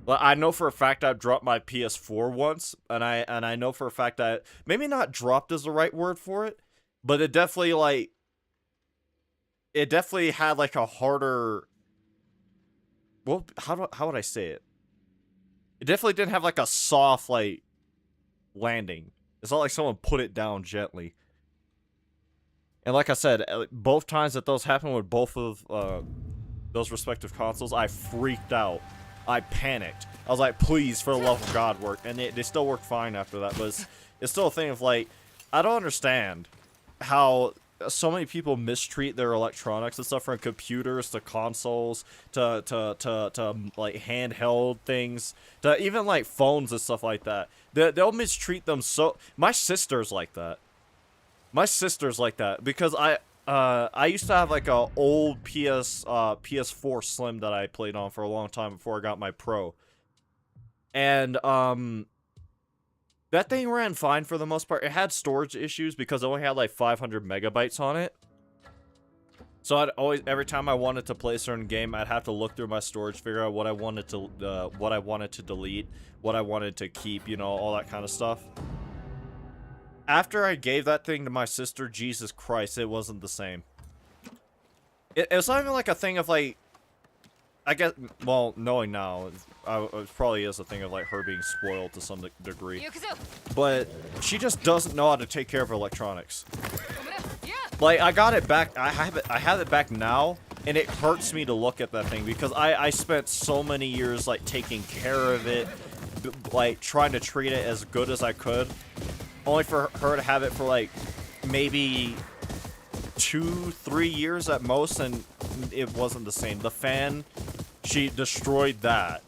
Well, I know for a fact I've dropped my PS4 once, and I know for a fact that maybe not dropped is the right word for it, but it definitely had like a harder. Well, how would I say it? It definitely didn't have like a soft like landing. It's not like someone put it down gently. And like I said, both times that those happened with both of those respective consoles, I freaked out. I panicked. I was like, please, for the love of God, work. And they still worked fine after that. But it's still a thing of like, I don't understand how so many people mistreat their electronics and stuff, from computers to consoles to like handheld things to even like phones and stuff like that. They'll mistreat them so. My sister's like that. My sister's like that because I used to have like a old PS4 Slim that I played on for a long time before I got my Pro, and that thing ran fine for the most part. It had storage issues because it only had like 500 megabytes on it. So I'd always, every time I wanted to play a certain game, I'd have to look through my storage, figure out what I wanted to delete, what I wanted to keep, you know, all that kind of stuff. After I gave that thing to my sister, Jesus Christ, it wasn't the same. It was not even like a thing of like, I guess, well, knowing now, it probably is a thing of like her being spoiled to some degree. But she just doesn't know how to take care of electronics. Like, I got it back, I have it back now, and it hurts me to look at that thing because I spent so many years like taking care of it, like trying to treat it as good as I could, only for her to have it for like maybe 2-3 years at most, and it wasn't the same. The fan, she destroyed that.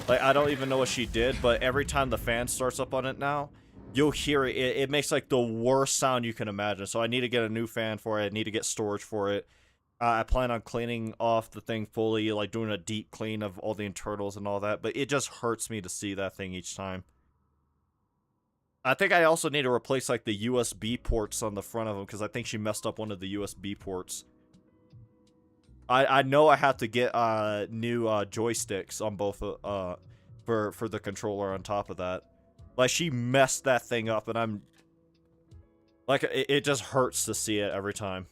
Like, I don't even know what she did, but every time the fan starts up on it now, you'll hear it. It makes like the worst sound you can imagine. So I need to get a new fan for it. I need to get storage for it. I plan on cleaning off the thing fully, like doing a deep clean of all the internals and all that, but it just hurts me to see that thing each time. I think I also need to replace like the USB ports on the front of them because I think she messed up one of the USB ports. I know I have to get new joysticks on both for the controller on top of that. Like she messed that thing up, and I'm like it just hurts to see it every time.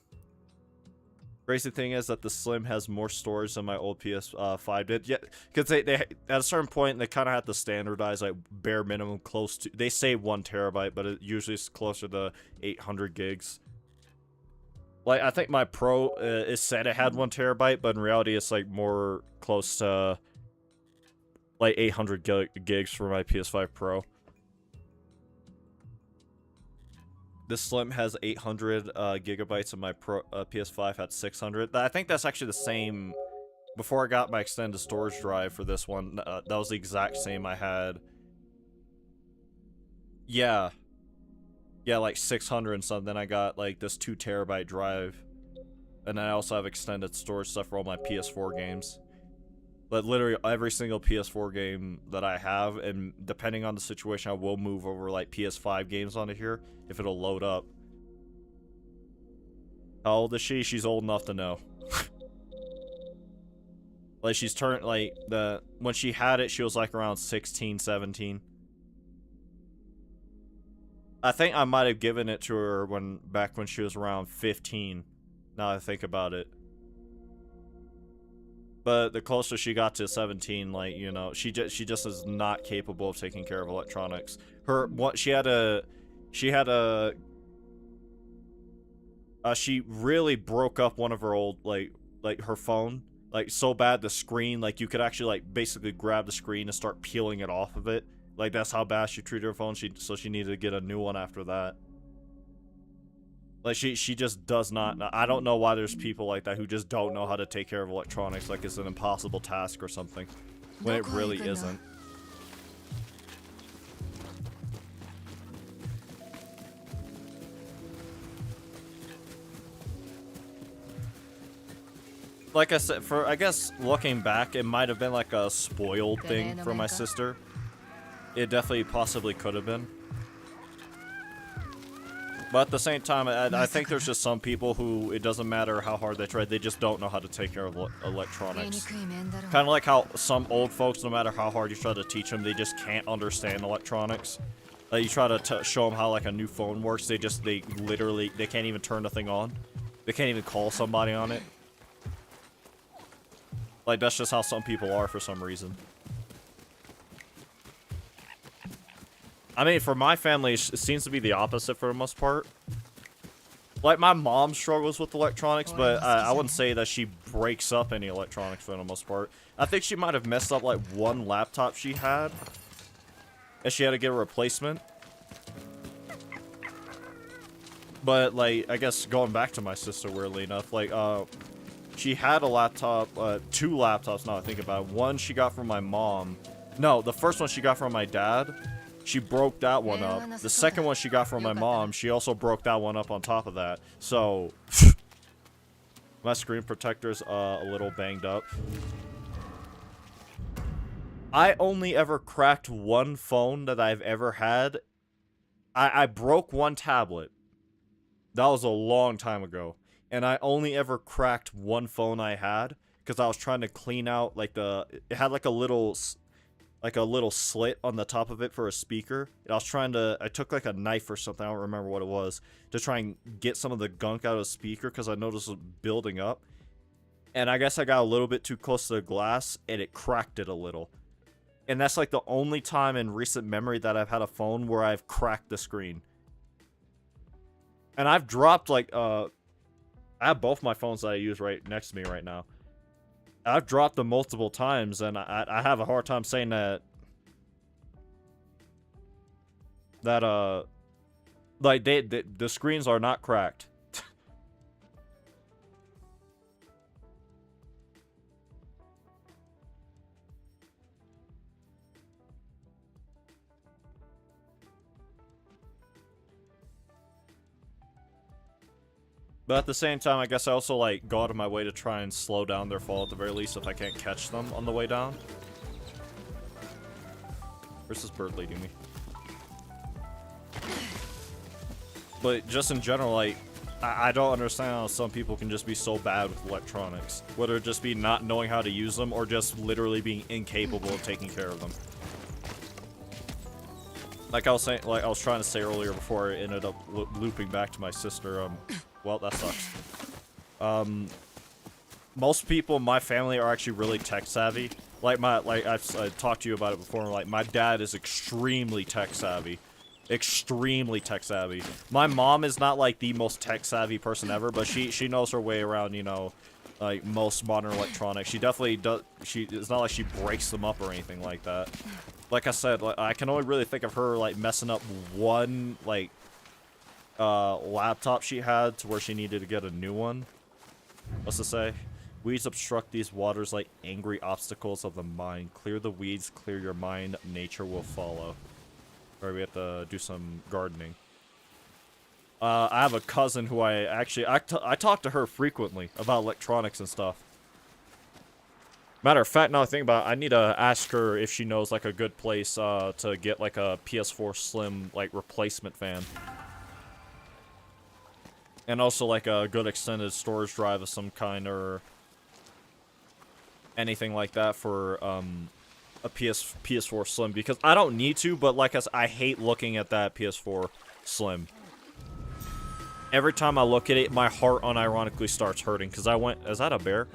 Crazy thing is that the Slim has more storage than my old PS5 did. Yeah, because they at a certain point they kind of have to standardize like bare minimum close to. They say 1 terabyte, but it usually is closer to 800 gigs. Like I think my Pro is said it had 1 terabyte, but in reality it's like more close to like 800 gigs for my PS5 Pro. This Slim has 800 gigabytes, and my PS5 had 600. I think that's actually the same. Before I got my extended storage drive for this one, that was the exact same I had. Yeah. Yeah, like 600 and something. Then I got like this 2 terabyte drive. And then I also have extended storage stuff for all my PS4 games. But literally every single PS4 game that I have, and depending on the situation, I will move over like PS5 games onto here if it'll load up. How old is she? She's old enough to know. Like she's turned like when she had it, she was like around 16, 17. I think I might have given it to her back when she was around 15. Now I think about it. But the closer she got to 17, like, you know, she just is not capable of taking care of electronics. She really broke up one of her old, like her phone, like so bad the screen, like you could actually like basically grab the screen and start peeling it off of it. Like that's how bad she treated her phone. So she needed to get a new one after that. Like, she just does not. I don't know why there's people like that who just don't know how to take care of electronics, like it's an impossible task or something, when it really isn't. Like I said, I guess looking back, it might have been like a spoiled thing for my sister. It definitely possibly could have been. But at the same time, I think there's just some people who, it doesn't matter how hard they try, they just don't know how to take care of electronics. Kind of like how some old folks, no matter how hard you try to teach them, they just can't understand electronics. Like you try to show them how like a new phone works, they literally can't even turn the thing on. They can't even call somebody on it. Like that's just how some people are for some reason. I mean, for my family, it seems to be the opposite for the most part. Like, my mom struggles with electronics, but I wouldn't say that she breaks up any electronics for the most part. I think she might have messed up, like, one laptop she had, and she had to get a replacement. But, like, I guess going back to my sister, weirdly enough, like, she had a laptop, 2 laptops, now I think about it. One she got from my mom. No, the first one she got from my dad. She broke that one up. The second one she got from my mom, she also broke that one up on top of that. So, my screen protector's a little banged up. I only ever cracked one phone that I've ever had. I broke one tablet. That was a long time ago. And I only ever cracked one phone I had because I was trying to clean out, like, it had like a little slit on the top of it for a speaker. And I took like a knife or something, I don't remember what it was, to try and get some of the gunk out of the speaker because I noticed it was building up. And I guess I got a little bit too close to the glass and it cracked it a little. And that's like the only time in recent memory that I've had a phone where I've cracked the screen. And I've dropped like, I have both my phones that I use right next to me right now. I've dropped them multiple times, and I have a hard time saying that like the screens are not cracked. But at the same time, I guess I also, like, go out of my way to try and slow down their fall at the very least if I can't catch them on the way down. Where's this bird leading me? But just in general, like, I don't understand how some people can just be so bad with electronics. Whether it just be not knowing how to use them or just literally being incapable of taking care of them. Like I was saying, like I was trying to say earlier before I ended up looping back to my sister. Well, that sucks. Most people in my family are actually really tech savvy. Like I've talked to you about it before. Like my dad is extremely tech savvy. Extremely tech savvy. My mom is not like the most tech savvy person ever, but she knows her way around, you know, like most modern electronics. She definitely does. It's not like she breaks them up or anything like that. Like I said, like, I can only really think of her like messing up one like laptop she had to where she needed to get a new one. What's to say? Weeds obstruct these waters like angry obstacles of the mind. Clear the weeds, clear your mind, nature will follow. Or we have to do some gardening. I have a cousin who I talk to her frequently about electronics and stuff. Matter of fact, now I think about it, I need to ask her if she knows like a good place to get like a PS4 Slim like replacement fan. And also like a good extended storage drive of some kind or anything like that for a PS4 Slim, because I don't need to, but like I hate looking at that PS4 Slim. Every time I look at it, my heart unironically starts hurting because is that a bear?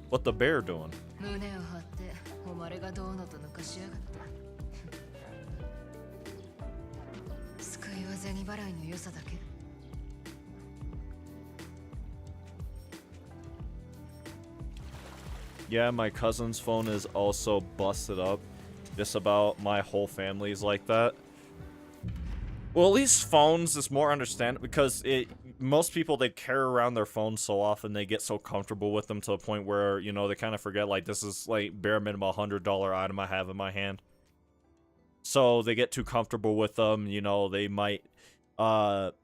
What the bear doing? Yeah, my cousin's phone is also busted up. Just about my whole family's like that. Well, at least phones is more understandable because most people, they carry around their phones so often, they get so comfortable with them to a point where, you know, they kind of forget, like, this is, like, bare minimum $100 item I have in my hand. So they get too comfortable with them, you know, they might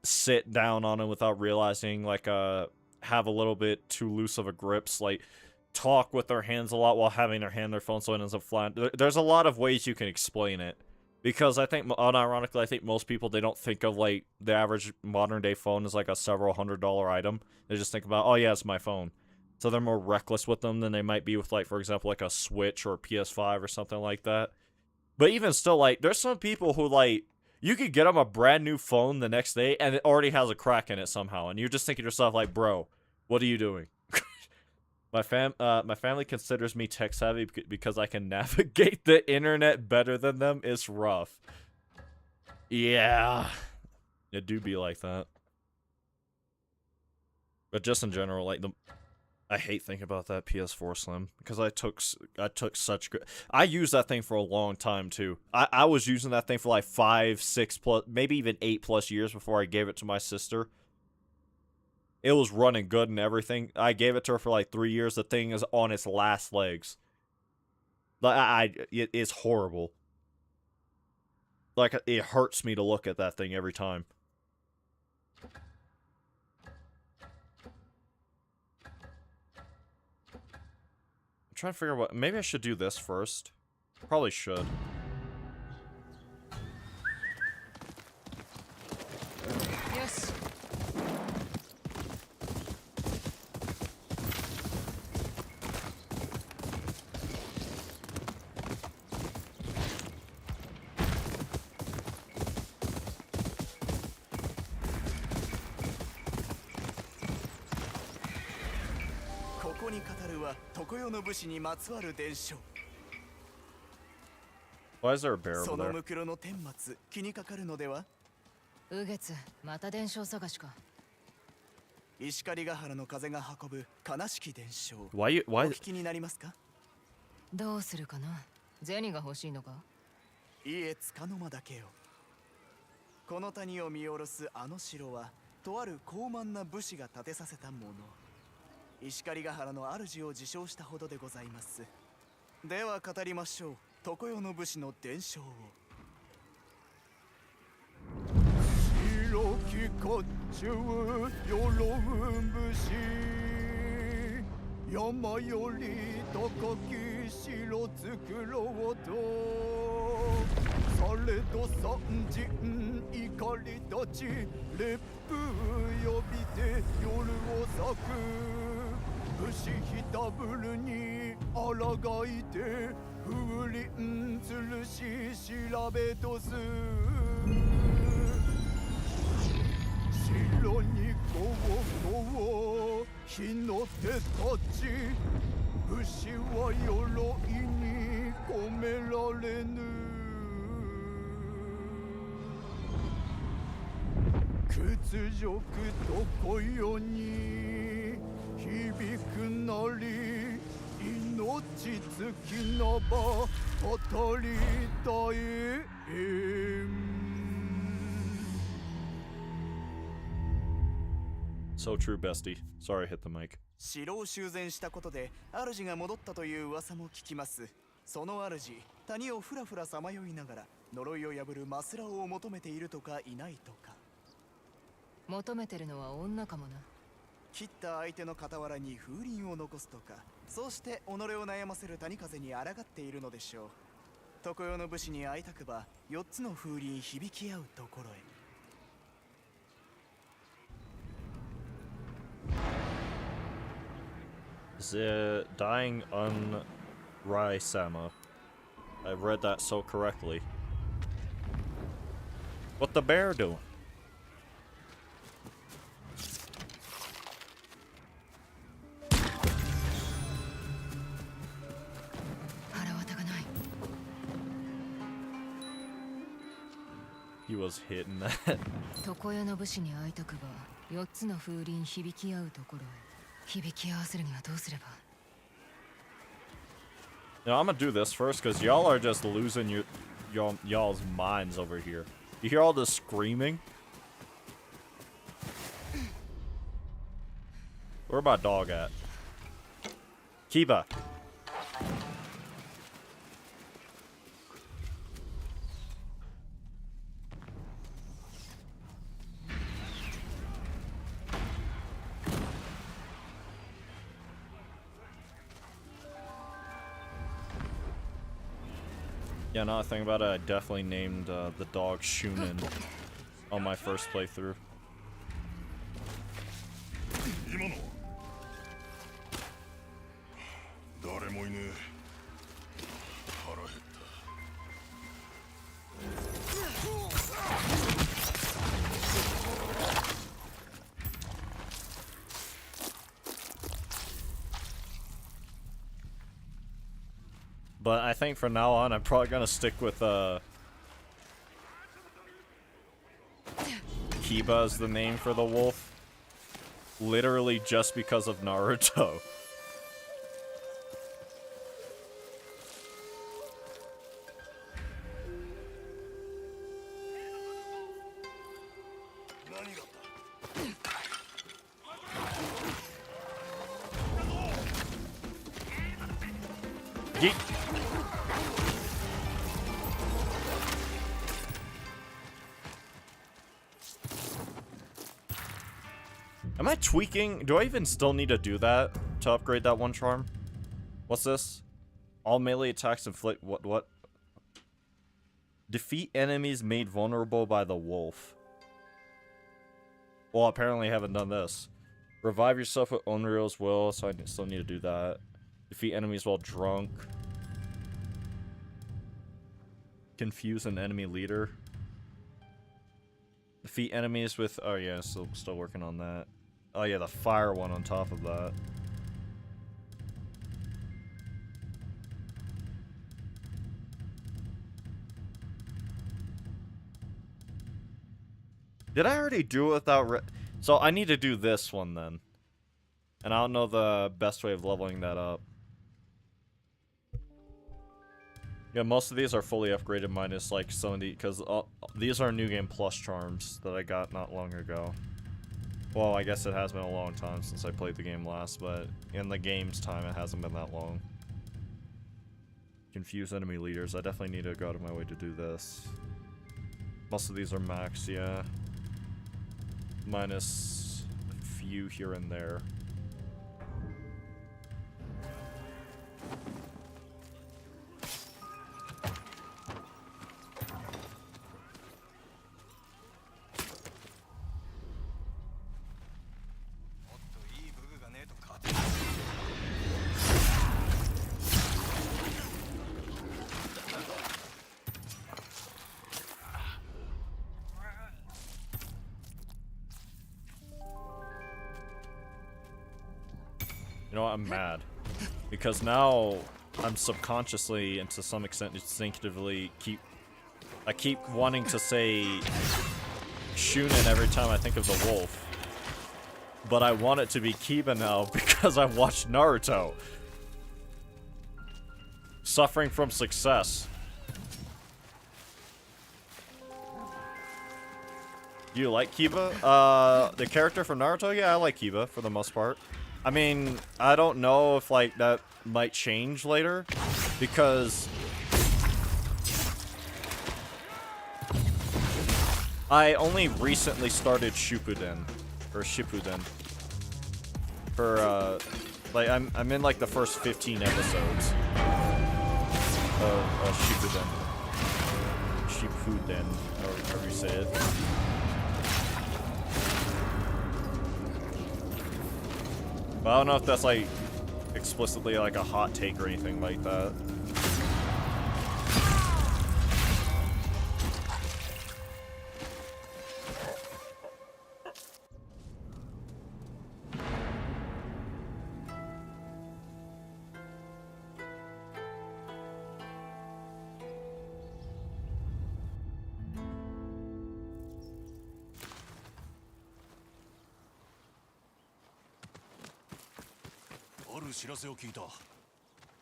sit down on them without realizing, like, have a little bit too loose of a grips, like, talk with their hands a lot while having their hand on their phone so it ends up flying. There's a lot of ways you can explain it. Because I think, unironically, I think most people, they don't think of, like, the average modern-day phone as, like, a several $100 item. They just think about, oh, yeah, it's my phone. So they're more reckless with them than they might be with, like, for example, like a Switch or a PS5 or something like that. But even still, like, there's some people who, like, you could get them a brand new phone the next day, and it already has a crack in it somehow. And you're just thinking to yourself, like, bro, what are you doing? My family considers me tech savvy because I can navigate the internet better than them. It's rough. Yeah. It do be like that. But just in general, like, I hate thinking about that PS4 Slim because I took such good. I used that thing for a long time too. I was using that thing for like 5, 6 plus, maybe even 8+ years before I gave it to my sister. It was running good and everything. I gave it to her for like 3 years. The thing is on its last legs. Like it's horrible. Like it hurts me to look at that thing every time. I'm trying to figure out what. Maybe I should do this first. Probably should. Yes. ここに語るは常世の武士にまつわる伝承。 Why is there a bear そ over の there? ムクロの顛末気にかかるのでは。雨月また伝承探しか。石狩ヶ原の風が運ぶ悲しき伝承。 Why お聞きになりますか。どうするかな。銭が欲しいのか。いいえ束の間だけよ。この谷を見下ろすあの城はとある高慢な武士が建てさせたもの。石狩ヶ原の主を自称したほどでございます。では語りましょう。常世の武士の伝承を。白き甲冑鎧武士山より高き城作ろうとされど三人怒り立ち烈風呼びて夜を咲く武士ひたぶるに抗いて風鈴つるし調べとす城にこう火の手たち武士は鎧に込められぬ屈辱とこよに響くなり命尽きなば語りたいSo true, bestie. Sorry, I hit the mic. 城を修繕したことで主が戻ったという噂も聞きます。その主、谷をふらふらさまよいながら呪いを破るマスラオを求めているとかいないとか。求めてるのは女かもな。切った相手の傍らに風鈴を残すとか、そうして己を悩ませる谷風に抗っているのでしょう。常世の武士に会いたくば4つの風鈴響き合うところへ。The dying Unrai-sama. I read that so correctly. What the bear doing? He was hitting that. 常世の武士に会いたくば4つの風鈴響き合うところへ響き合わせるにはどうすれば Now, I'm gonna do this first because y'all are just losing y'all's minds over here. You hear all this screaming? Where my dog at? Kiba. Yeah, now I think about it, I definitely named the dog Shunin on my first playthrough. 今のは誰もいねえ。腹減った。But I think from now on, I'm probably gonna stick with Kiba as the name for the wolf. Literally just because of Naruto. Yeet. Am I tweaking? Do I even still need to do that to upgrade that one charm? What's this? All melee attacks inflict what? Defeat enemies made vulnerable by the wolf. Well, apparently I haven't done this. Revive yourself with Onryo's will, so I still need to do that. Defeat enemies while drunk. Confuse an enemy leader. Defeat enemies with... Oh yeah, still working on that. Oh yeah, the fire one on top of that. Did I already do it without... So I need to do this one then. And I don't know the best way of leveling that up. Yeah, most of these are fully upgraded minus like some of the... Because these are New Game Plus charms that I got not long ago. Well, I guess it has been a long time since I played the game last, but in the game's time it hasn't been that long. Confuse enemy leaders. I definitely need to go out of my way to do this. Most of these are max, yeah. Minus a few here and there. know what? I'm mad. Because now I'm subconsciously and to some extent instinctively I keep wanting to say Shunin every time I think of the wolf. But I want it to be Kiba now because I watched Naruto. Suffering from success. Do you like Kiba? The character from Naruto? Yeah, I like Kiba for the most part. I mean, I don't know if like that might change later because I only recently started Shippuden or Shippuden. For like I'm in like the first 15 episodes of Shippuden, or however you say it. But I don't know if that's like explicitly like a hot take or anything like that.知らせを聞いた。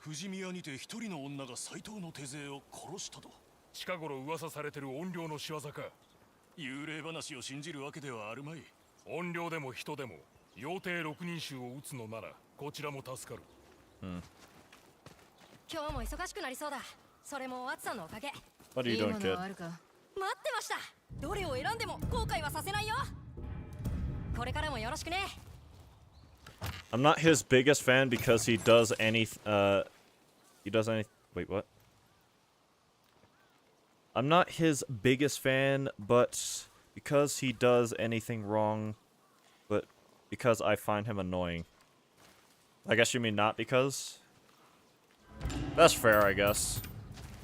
富士宮にて一人の女が斎藤の手勢を殺したと。近頃噂されてる怨霊の仕業か。幽霊話を信じるわけではあるまい。怨霊でも人でも妖帝六人衆を撃つのならこちらも助かる。今日も忙しくなりそうだ。それも暑さのおかげ。What are you doing, kid? 待ってました。どれを選んでも後悔はさせないよ。これからもよろしくね。I'm not his biggest fan because he does wait, what? I'm not his biggest fan, but because he does anything wrong, but because I find him annoying. I guess you mean not because? That's fair, I guess.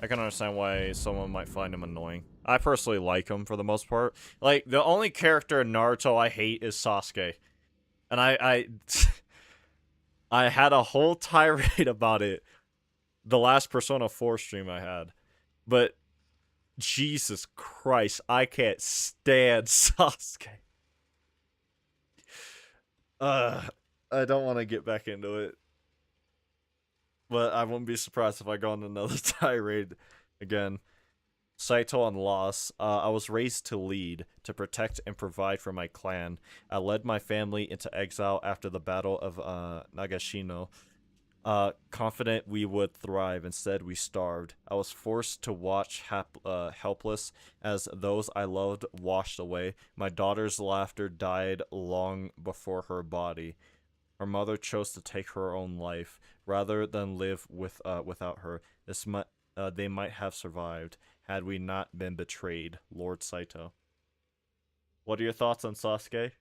I can understand why someone might find him annoying. I personally like him for the most part. Like, the only character in Naruto I hate is Sasuke. And I had a whole tirade about it the last Persona 4 stream I had. But Jesus Christ, I can't stand Sasuke. I don't want to get back into it. But I wouldn't be surprised if I go on another tirade again. Saito on loss. I was raised to lead, to protect and provide for my clan. I led my family into exile after the Battle of Nagashino. Confident we would thrive, instead we starved. I was forced to watch helpless as those I loved washed away. My daughter's laughter died long before her body. Her mother chose to take her own life rather than live without her. They might have survived had we not been betrayed. Lord Saito. What are your thoughts on Sasuke?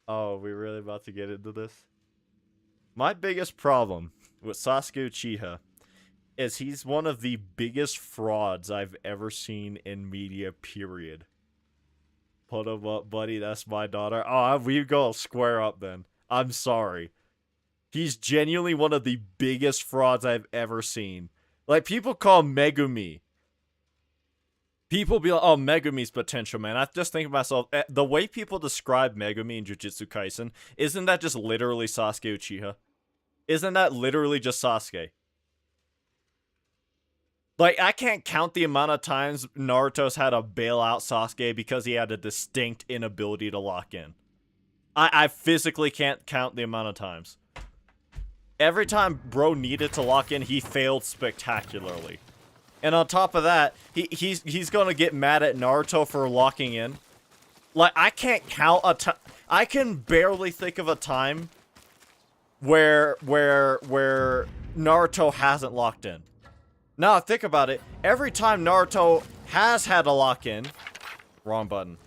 Oh, we're really about to get into this? My biggest problem with Sasuke Uchiha is he's one of the biggest frauds I've ever seen in media, period. Put him up, buddy. That's my daughter. Oh, we go square up then. I'm sorry. He's genuinely one of the biggest frauds I've ever seen. Like, people call Megumi. People be like, oh, Megumi's potential, man. I just think to myself, the way people describe Megumi in Jujutsu Kaisen, isn't that just literally Sasuke Uchiha? Isn't that literally just Sasuke? Like, I can't count the amount of times Naruto's had to bail out Sasuke because he had a distinct inability to lock in. I physically can't count the amount of times. Every time bro needed to lock in, he failed spectacularly. And on top of that, he's gonna get mad at Naruto for locking in. Like, I can't count a time. I can barely think of a time where Naruto hasn't locked in. Now, think about it. Every time Naruto has had to lock in, wrong button.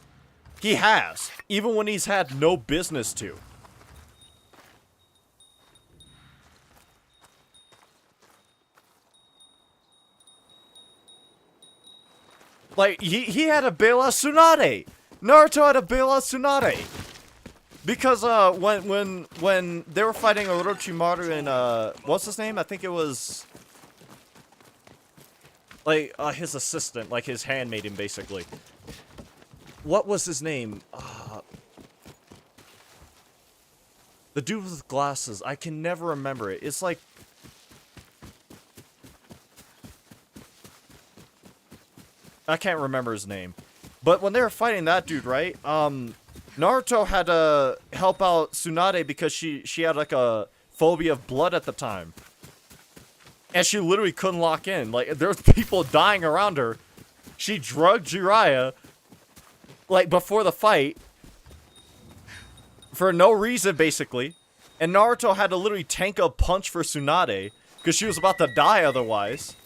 He has, even when he's had no business to. Like, he had to bail out Tsunade. Naruto had to bail out Tsunade. Because when they were fighting Orochimaru and what's his name? I think it was like his assistant, like his handmaiden, basically. What was his name? The dude with glasses. I can never remember it. It's like I can't remember his name. But when they were fighting that dude, right? Naruto had to help out Tsunade because she had like a phobia of blood at the time. And she literally couldn't lock in. Like, there was people dying around her. She drugged Jiraiya, like, before the fight. For no reason, basically. And Naruto had to literally tank a punch for Tsunade. Because she was about to die otherwise.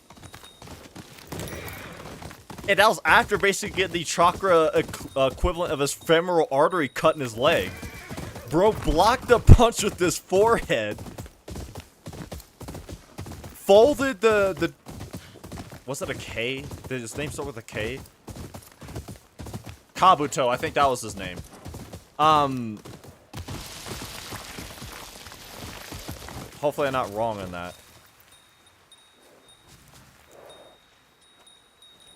And that was after basically getting the chakra equivalent of his femoral artery cut in his leg. Bro blocked the punch with his forehead. Folded the was it a K? Did his name start with a K? Kabuto, I think that was his name. Hopefully I'm not wrong on that.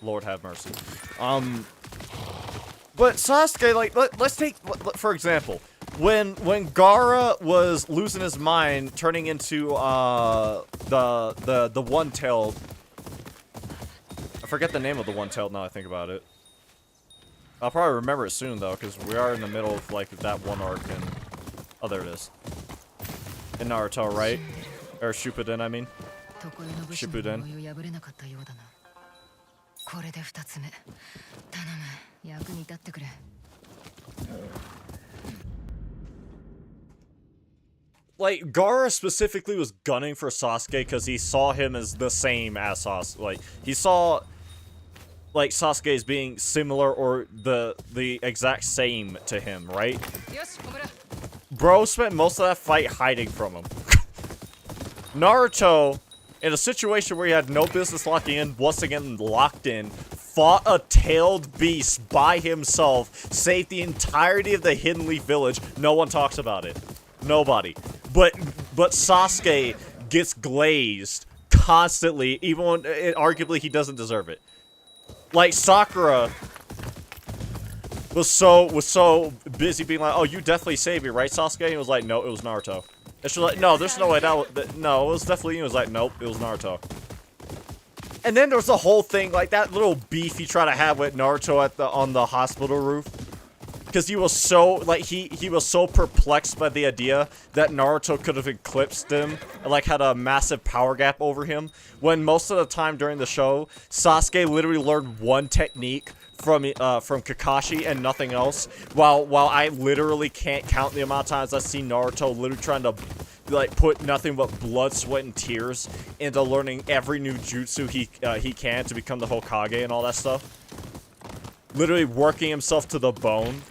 Lord have mercy. But Sasuke, like, let's take, for example, when Gaara was losing his mind, turning into, the one-tailed, I forget the name of the one-tailed now I think about it. I'll probably remember it soon, though, because we are in the middle of, like, that one arc, and, oh, there it is. In Naruto, right? Or Shippuden, I mean. Shippuden. これで2つ目頼む役に立ってくれ Like, Gaara specifically was gunning for Sasuke because he saw him as the same as Sasuke. Like, he saw, like, Sasuke as being similar or the exact same to him, right? Bro spent most of that fight hiding from him. Naruto, in a situation where he had no business locking in, once again locked in, fought a tailed beast by himself, saved the entirety of the Hidden Leaf Village. No one talks about it. Nobody. But Sasuke gets glazed constantly, even when arguably he doesn't deserve it. Like, Sakura was so busy being like, oh, you definitely saved me, right, Sasuke? And he was like, no, it was Naruto. And she's like, no, there's no way no, it was definitely you. It was like, nope, it was Naruto. And then there was the whole thing, like that little beef he tried to have with Naruto on the hospital roof. Because he was so, like, he was so perplexed by the idea that Naruto could have eclipsed him, and, like, had a massive power gap over him. When most of the time during the show, Sasuke literally learned one technique from Kakashi and nothing else, while I literally can't count the amount of times I've seen Naruto literally trying to, like, put nothing but blood, sweat, and tears into learning every new jutsu he can to become the Hokage and all that stuff. Literally working himself to the bone.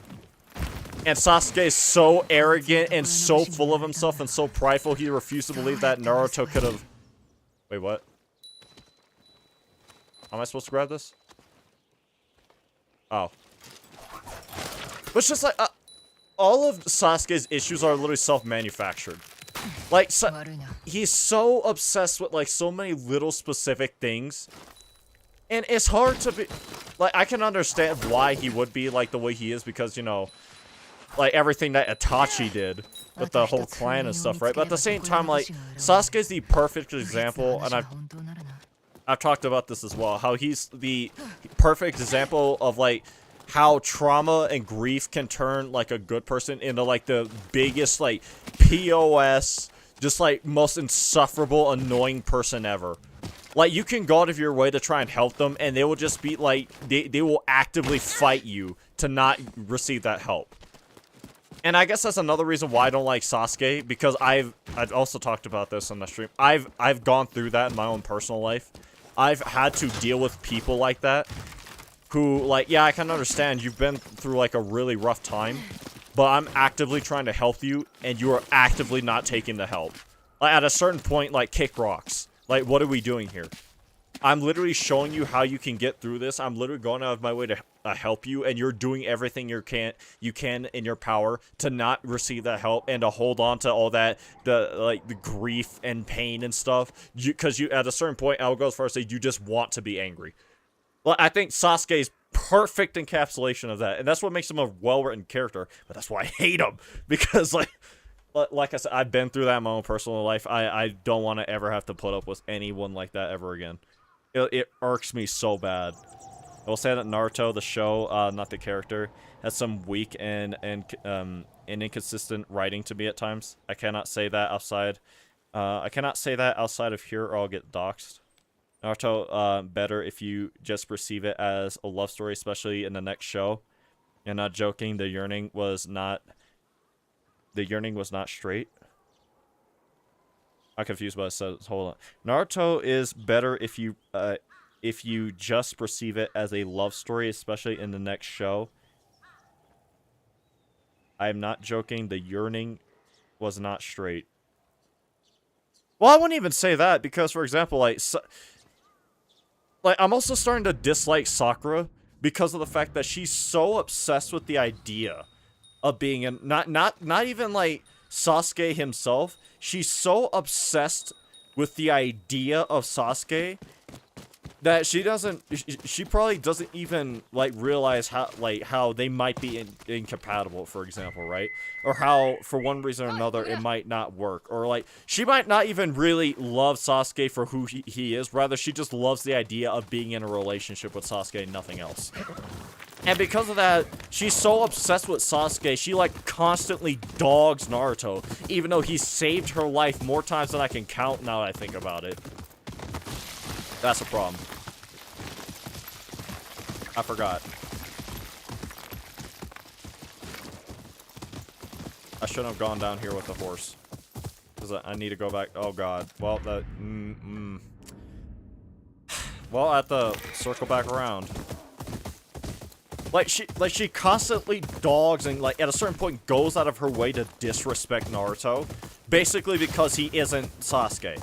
And Sasuke is so arrogant and so full of himself and so prideful he refused to believe that Naruto could have... Wait, what? Am I supposed to grab this? Oh. But it's just like, all of Sasuke's issues are literally self-manufactured. Like, he's so obsessed with, like, so many little specific things. And it's hard to be... Like, I can understand why he would be, like, the way he is, because, you know... Like, everything that Itachi did with the whole clan and stuff, right? But at the same time, like, Sasuke's the perfect example, and I've talked about this as well, how he's the perfect example of, like, how trauma and grief can turn, like, a good person into, like, the biggest, like, POS, just, like, most insufferable, annoying person ever. Like, you can go out of your way to try and help them, and they will just be, like, they will actively fight you to not receive that help. And I guess that's another reason why I don't like Sasuke, because I've also talked about this on the stream. I've gone through that in my own personal life. I've had to deal with people like that, who, like, yeah, I can understand you've been through, like, a really rough time, but I'm actively trying to help you, and you are actively not taking the help. Like, at a certain point, like, kick rocks. Like, what are we doing here? I'm literally showing you how you can get through this. I'm literally going out of my way to help you, and you're doing everything you can in your power to not receive that help and to hold on to all that the grief and pain and stuff, because you at a certain point, I'll go as far as say you just want to be angry. Well, I think Sasuke's perfect encapsulation of that, and that's what makes him a well-written character. But that's why I hate him, because like I said, I've been through that in my own personal life. I don't want to ever have to put up with anyone like that ever again. It irks me so bad. I will say that Naruto, the show, not the character, has some weak and inconsistent writing to me at times. I cannot say that outside. I cannot say that outside of here, or I'll get doxxed. Naruto, better if you just perceive it as a love story, especially in the next show. And not joking, the yearning was not straight. I'm confused what it says. Hold on. Naruto is better if you just perceive it as a love story, especially in the next show. I'm not joking. The yearning was not straight. Well, I wouldn't even say that because, for example, like I'm also starting to dislike Sakura because of the fact that she's so obsessed with the idea of being in not even like Sasuke himself. She's so obsessed with the idea of Sasuke that she probably doesn't even like realize how they might be incompatible, for example, right? Or how for one reason or another it might not work, or like she might not even really love Sasuke for who he is. Rather, she just loves the idea of being in a relationship with Sasuke and nothing else. And because of that, she's so obsessed with Sasuke, she like constantly dogs Naruto, even though he saved her life more times than I can count now that I think about it. That's a problem. I forgot. I shouldn't have gone down here with the horse. Because I need to go back. Oh god. Well, that... Well, I have to circle back around. Like she constantly dogs and, like, at a certain point goes out of her way to disrespect Naruto. Basically because he isn't Sasuke.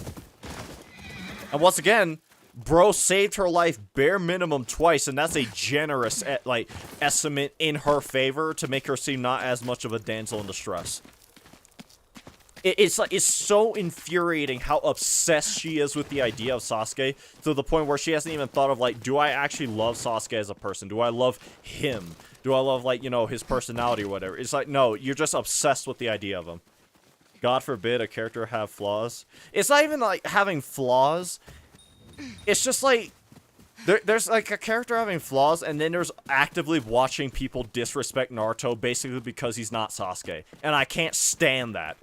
And once again, bro saved her life bare minimum twice, and that's a generous, like, estimate in her favor to make her seem not as much of a damsel in distress. It's like, it's so infuriating how obsessed she is with the idea of Sasuke, to the point where she hasn't even thought of, like, do I actually love Sasuke as a person? Do I love him? Do I love, like, you know, his personality or whatever? It's like, no, you're just obsessed with the idea of him. God forbid a character have flaws. It's not even, like, having flaws. It's just, like, there's, like, a character having flaws, and then there's actively watching people disrespect Naruto basically because he's not Sasuke. And I can't stand that.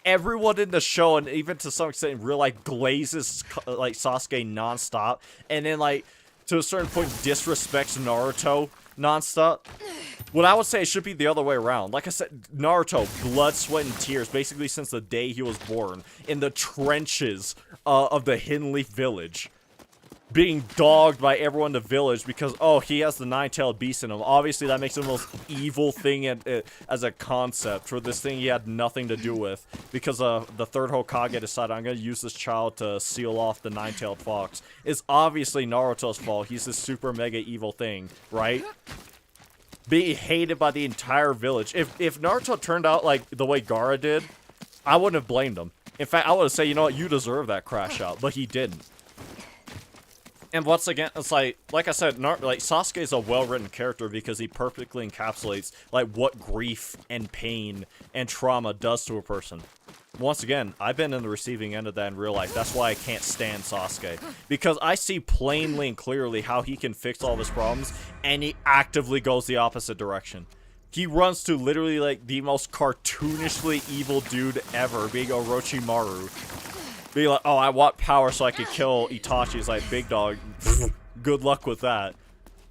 Everyone in the show, and even to some extent in real life, glazes, like, Sasuke nonstop. And then, like, to a certain point, disrespects Naruto nonstop. What I would say it should be the other way around. Like I said, Naruto, blood, sweat, and tears, basically since the day he was born, in the trenches of the Hidden Leaf Village, being dogged by everyone in the village because, oh, he has the nine-tailed beast in him. Obviously, that makes him the most evil thing as a concept for this thing he had nothing to do with, because the third Hokage decided, I'm going to use this child to seal off the nine-tailed fox. It's obviously Naruto's fault. He's this super mega evil thing, right? Being hated by the entire village. If Naruto turned out like the way Gaara did, I wouldn't have blamed him. In fact, I would have said, you know what, you deserve that crash out, but he didn't. And once again, it's like I said, like, Sasuke is a well-written character because he perfectly encapsulates, like, what grief and pain and trauma does to a person. Once again, I've been in the receiving end of that in real life. That's why I can't stand Sasuke. Because I see plainly and clearly how he can fix all of his problems, and he actively goes the opposite direction. He runs to literally, like, the most cartoonishly evil dude ever, being Orochimaru. Be like, oh, I want power so I could kill Itachi. It's like, big dog, good luck with that.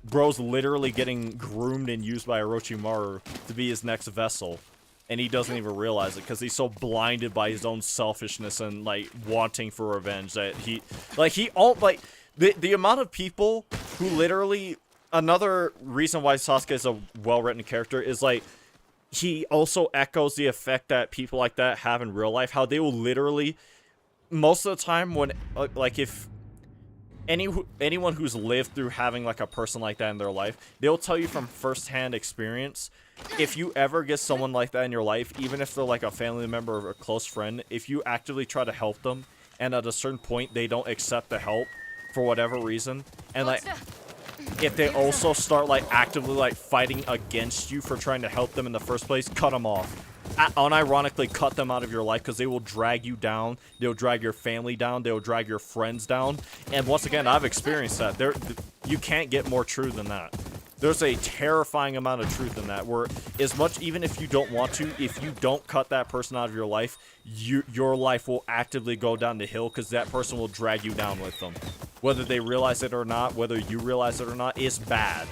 Bro's literally getting groomed and used by Orochimaru to be his next vessel. And he doesn't even realize it because he's so blinded by his own selfishness and, like, wanting for revenge that the amount of people who literally, another reason why Sasuke is a well-written character is, like, he also echoes the effect that people like that have in real life, how they will literally, most of the time when, like, if anyone who's lived through having like a person like that in their life, they'll tell you from firsthand experience, if you ever get someone like that in your life, even if they're like a family member or a close friend, if you actively try to help them and at a certain point they don't accept the help for whatever reason, and like if they also start like actively like fighting against you for trying to help them in the first place, cut them off. Unironically cut them out of your life, because they will drag you down, they'll drag your family down, they'll drag your friends down. And once again, I've experienced that. You can't get more true than that. There's a terrifying amount of truth in that, where as much, even if you don't want to, if you don't cut that person out of your life, your life will actively go down the hill, because that person will drag you down with them. Whether they realize it or not, whether you realize it or not, it's bad.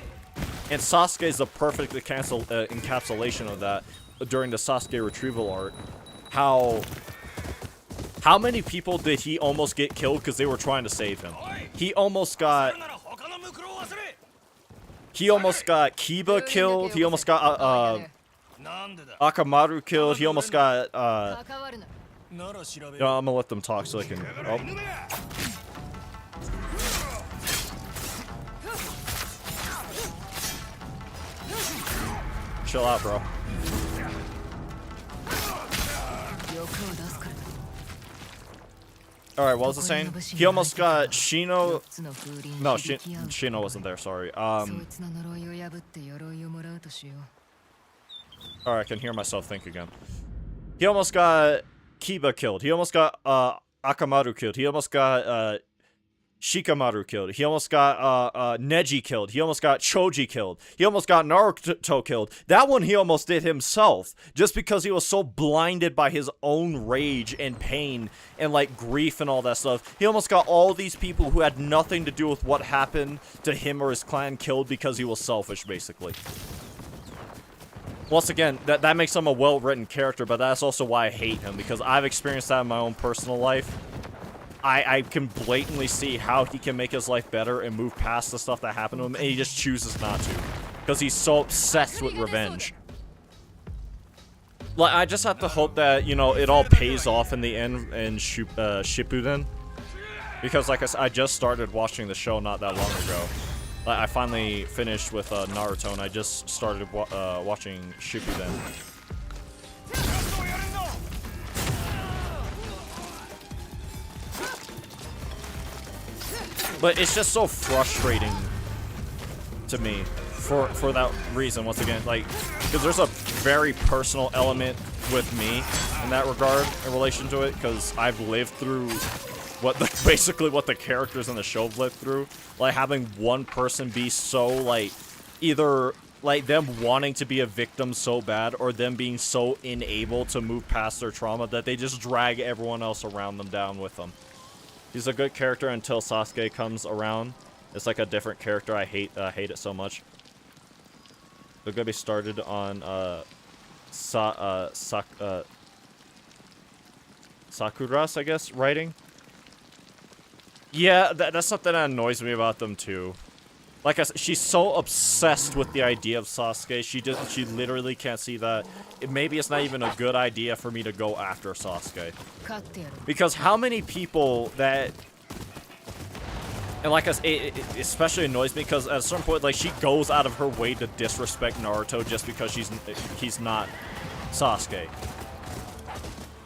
And Sasuke is a perfect encapsulation of that during the Sasuke retrieval arc. How many people did he almost get killed because they were trying to save him? He almost got Kiba killed, he almost got Akamaru killed, he almost got I'm gonna let them talk so they can chill out, bro. Alright, what was it saying? He almost got Shino. No, Shino wasn't there, sorry. Alright, I can hear myself think again. He almost got Kiba killed. He almost got Akamaru killed. He almost got Shikamaru killed. He almost got Neji killed. He almost got Choji killed. He almost got Naruto killed. That one he almost did himself, just because he was so blinded by his own rage and pain and like grief and all that stuff. He almost got all these people who had nothing to do with what happened to him or his clan killed because he was selfish, basically. Once again, that makes him a well-written character, but that's also why I hate him, because I've experienced that in my own personal life. I can blatantly see how he can make his life better and move past the stuff that happened to him, and he just chooses not to, because he's so obsessed with revenge. Like, I just have to hope that, you know, it all pays off in the end in Shippuden, because like I said, I just started watching the show not that long ago. Like, I finally finished with Naruto, and I just started watching Shippuden. But it's just so frustrating to me for that reason, once again, like, because there's a very personal element with me in that regard in relation to it, because I've lived through basically what the characters in the show have lived through. Like, having one person be so, like, either, like, them wanting to be a victim so bad, or them being so unable to move past their trauma that they just drag everyone else around them down with them. He's a good character until Sasuke comes around. It's like a different character. I hate it so much. They're gonna be started on Sakura's, I guess, writing. Yeah, that's something that annoys me about them too. Like I said, she's so obsessed with the idea of Sasuke. She literally can't see that maybe it's not even a good idea for me to go after Sasuke. Because how many people that, and like I said, it especially annoys me because at a certain point, like, she goes out of her way to disrespect Naruto just because he's not Sasuke.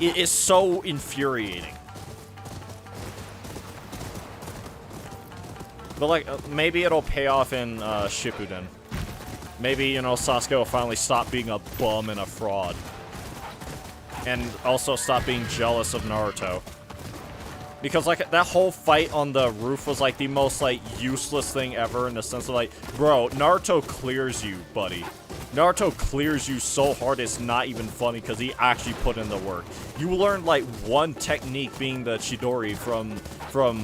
It is so infuriating. But, like, maybe it'll pay off in Shippuden. Maybe, you know, Sasuke will finally stop being a bum and a fraud. And also stop being jealous of Naruto. Because, like, that whole fight on the roof was, like, the most, like, useless thing ever in the sense of, like, bro, Naruto clears you, buddy. Naruto clears you so hard it's not even funny because he actually put in the work. You learned, like, one technique being the Chidori from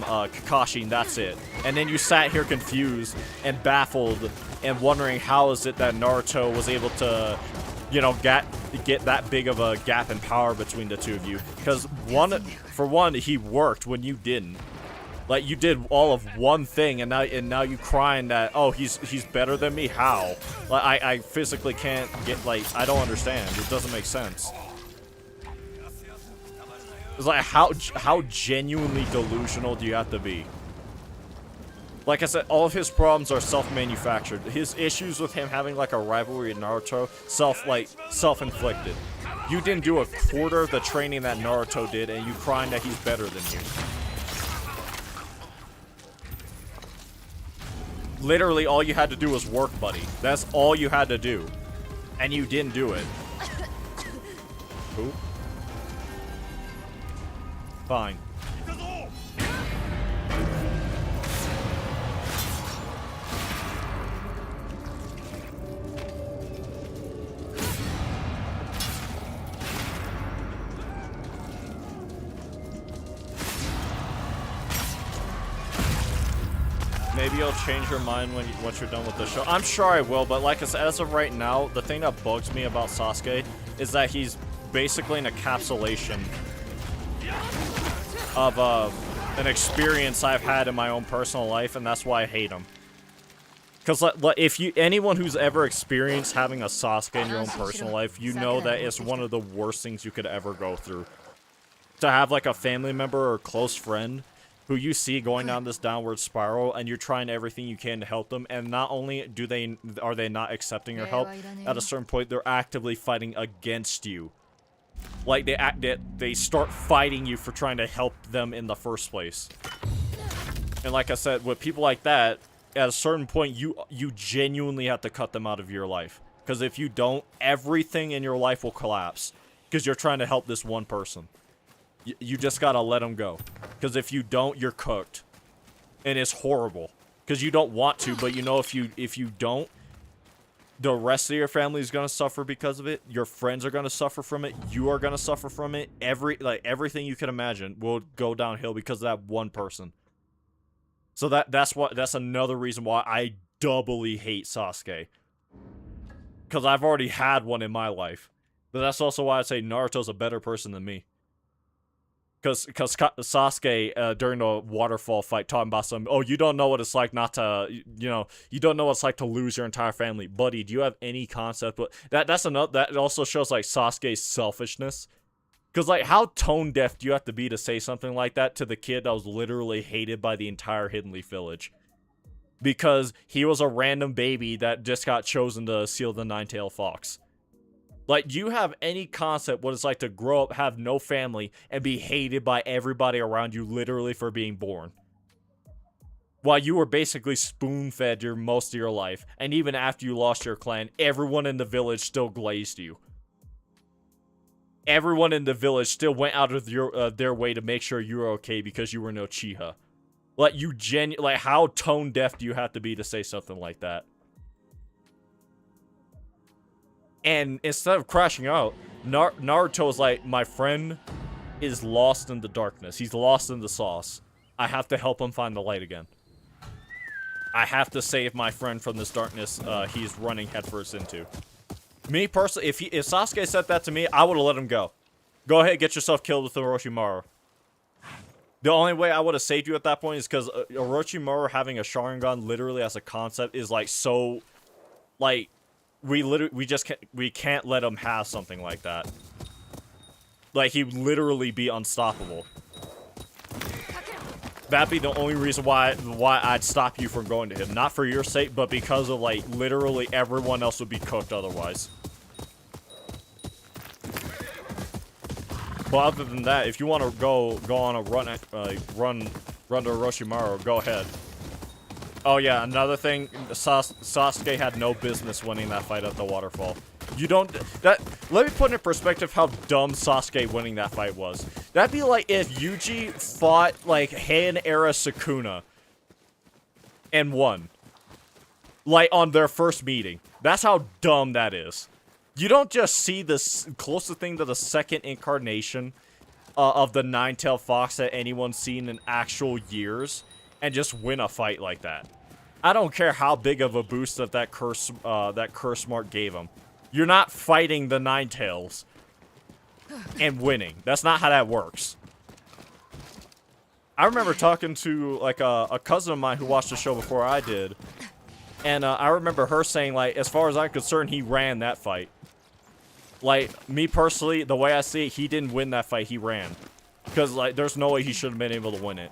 Kakashi, and that's it. And then you sat here confused and baffled and wondering how is it that Naruto was able to, you know, get that big of a gap in power between the two of you. Because for one, he worked when you didn't. Like, you did all of one thing, and now you crying that, oh, he's better than me. How? Like, I physically can't get, like, I don't understand. It doesn't make sense. It's like, how genuinely delusional do you have to be? Like I said, all of his problems are self-manufactured. His issues with him having like a rivalry with Naruto, self-inflicted. You didn't do a quarter of the training that Naruto did, and you crying that he's better than you. Literally, all you had to do was work, buddy. That's all you had to do. And you didn't do it. Who? Fine. Maybe you'll change your mind once you're done with the show. I'm sure I will, but like I said, as of right now, the thing that bugs me about Sasuke is that he's basically an encapsulation of an experience I've had in my own personal life, and that's why I hate him. Because if anyone who's ever experienced having a Sasuke in your own personal life, you know that it's one of the worst things you could ever go through. To have like a family member or close friend who you see going down this downward spiral, and you're trying everything you can to help them, and not only are they not accepting your help, at a certain point they're actively fighting against you. Like they start fighting you for trying to help them in the first place. And like I said, with people like that, at a certain point you genuinely have to cut them out of your life, because if you don't, everything in your life will collapse because you're trying to help this one person. You just gotta let them go. Because if you don't, you're cooked. And it's horrible. Because you don't want to, but you know if you don't, the rest of your family is gonna suffer because of it. Your friends are gonna suffer from it. You are gonna suffer from it. Everything you can imagine will go downhill because of that one person. So that's another reason why I doubly hate Sasuke. Because I've already had one in my life. But that's also why I say Naruto's a better person than me. Because Sasuke, during the waterfall fight, talking about you don't know what it's like not to, you don't know what it's like to lose your entire family. Buddy, do you have any concept? But that also shows, like, Sasuke's selfishness. Because, like, how tone deaf do you have to be to say something like that to the kid that was literally hated by the entire Hidden Leaf Village? Because he was a random baby that just got chosen to seal the Nine-Tailed Fox. Like, do you have any concept what it's like to grow up, have no family, and be hated by everybody around you literally for being born? While you were basically spoon-fed most of your life, and even after you lost your clan, everyone in the village still glazed you. Everyone in the village still went out of their way to make sure you were okay because you were no Uchiha. Like, how tone-deaf do you have to be to say something like that? And instead of crashing out, Naruto's like, my friend is lost in the darkness. He's lost in the sauce. I have to help him find the light again. I have to save my friend from this darkness he's running headfirst into. Me, personally, if Sasuke said that to me, I would have let him go. Go ahead, get yourself killed with Orochimaru. The only way I would have saved you at that point is because Orochimaru having a Sharingan literally as a concept is, like, so, like... We can't let him have something like that. Like, he'd literally be unstoppable. That'd be the only reason why I'd stop you from going to him. Not for your sake, but because of, like, literally everyone else would be cooked otherwise. But other than that, if you want to go on a run to Orochimaru, go ahead. Oh yeah, another thing, Sasuke had no business winning that fight at the waterfall. Let me put in perspective how dumb Sasuke winning that fight was. That'd be like if Yuji fought, like, Heian-era Sukuna and won. Like, on their first meeting. That's how dumb that is. You don't just see this closest thing to the second incarnation of the Nine-Tailed Fox that anyone's seen in actual years, and just win a fight like that. I don't care how big of a boost that curse mark gave him. You're not fighting the Nine-Tails and winning. That's not how that works. I remember talking to, like, a cousin of mine who watched the show before I did, and I remember her saying, like, as far as I'm concerned, he ran that fight. Like, me personally, the way I see it, he didn't win that fight, he ran. Because, like, there's no way he should have been able to win it.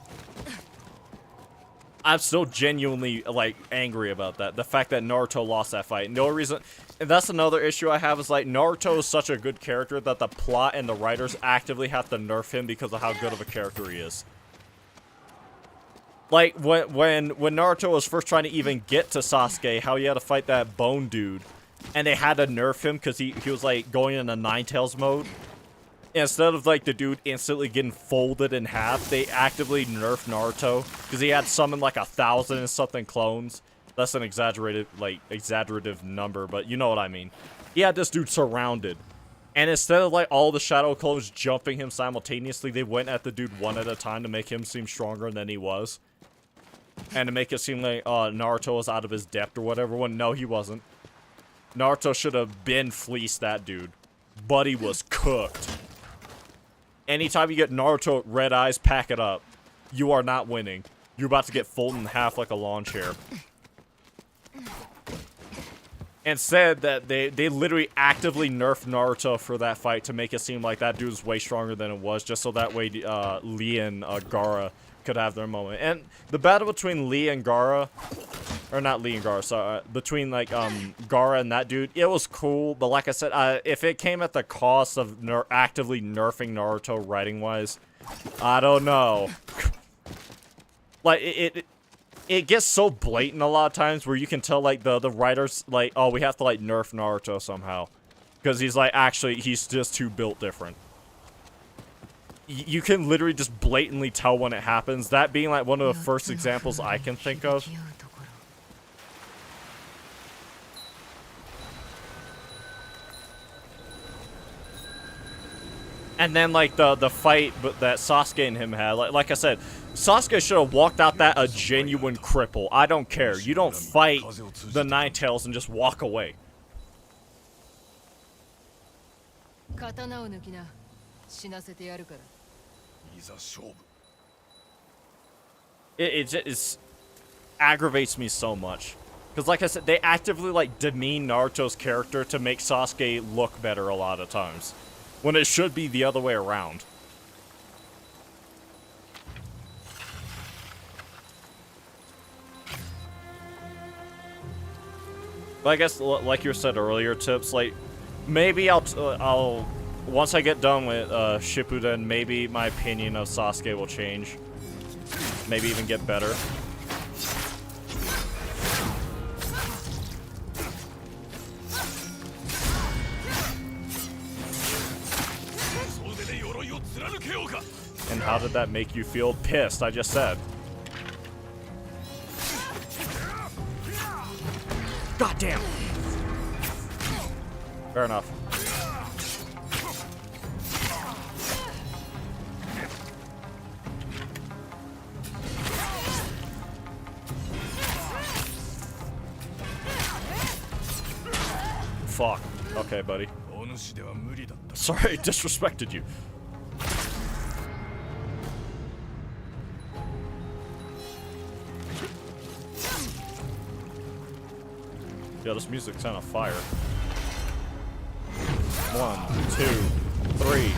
I'm still genuinely, like, angry about that. The fact that Naruto lost that fight. No reason... And that's another issue I have, is, like, Naruto is such a good character that the plot and the writers actively have to nerf him because of how good of a character he is. Like, when Naruto was first trying to even get to Sasuke, how he had to fight that bone dude, and they had to nerf him because he was, like, going into Ninetales mode. Instead of, like, the dude instantly getting folded in half, they actively nerfed Naruto because he had summoned, like, 1,000 and something clones. That's an exaggerative number, but you know what I mean. He had this dude surrounded. And instead of, like, all the shadow clones jumping him simultaneously, they went at the dude one at a time to make him seem stronger than he was. And to make it seem like Naruto was out of his depth or whatever, when no, he wasn't. Naruto should have been fleeced that dude. But he was cooked. Anytime you get Naruto red eyes, pack it up. You are not winning. You're about to get folded in half like a lawn chair. And said that they literally actively nerfed Naruto for that fight to make it seem like that dude was way stronger than it was, just so that way Lee and Gaara could have their moment. And the battle between Lee and Gaara, or not Lee and Gaara, sorry, between like Gaara and that dude, it was cool. But like I said, if it came at the cost of actively nerfing Naruto writing wise, I don't know. Like it gets so blatant a lot of times where you can tell, like, the writers, like, oh, we have to, like, nerf Naruto somehow. Because he's, like, actually, he's just too built different. You can literally just blatantly tell when it happens. That being, like, one of the first examples I can think of. And then, like, the fight that Sasuke and him had, like I said, Sasuke should have walked out that a genuine cripple. I don't care. You don't fight the Ninetales and just walk away. 刀を抜きな。死なせてやるから。いざ勝負。 It just aggravates me so much. Because, like I said, they actively, like, demean Naruto's character to make Sasuke look better a lot of times. When it should be the other way around. But I guess, like you said earlier, Tips, like, maybe I'll once I get done with Shippuden, maybe my opinion of Sasuke will change. Maybe even get better. And how did that make you feel? Pissed, I just said. God damn. Fair enough. Fuck. Okay, buddy. Sorry, I disrespected you. Yeah, this music's on fire. 1, 2, 3.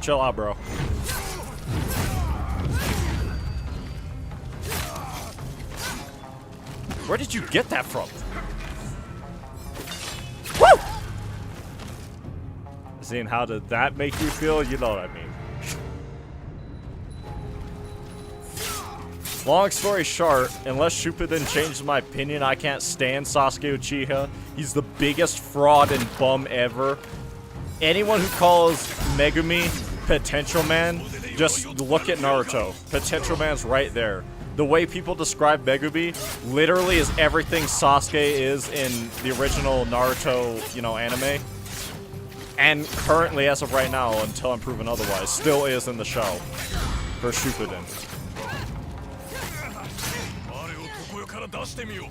Chill out, bro. Where did you get that from? Woo! Seeing how did that make you feel? You know what I mean. Long story short, unless Shippuden changes my opinion, I can't stand Sasuke Uchiha. He's the biggest fraud and bum ever. Anyone who calls Megumi Potential Man, just look at Naruto. Potential Man's right there. The way people describe Megumi literally is everything Sasuke is in the original Naruto, you know, anime. And currently, as of right now, until I'm proven otherwise, still is in the show for Shippuden. 我をここから出してみよう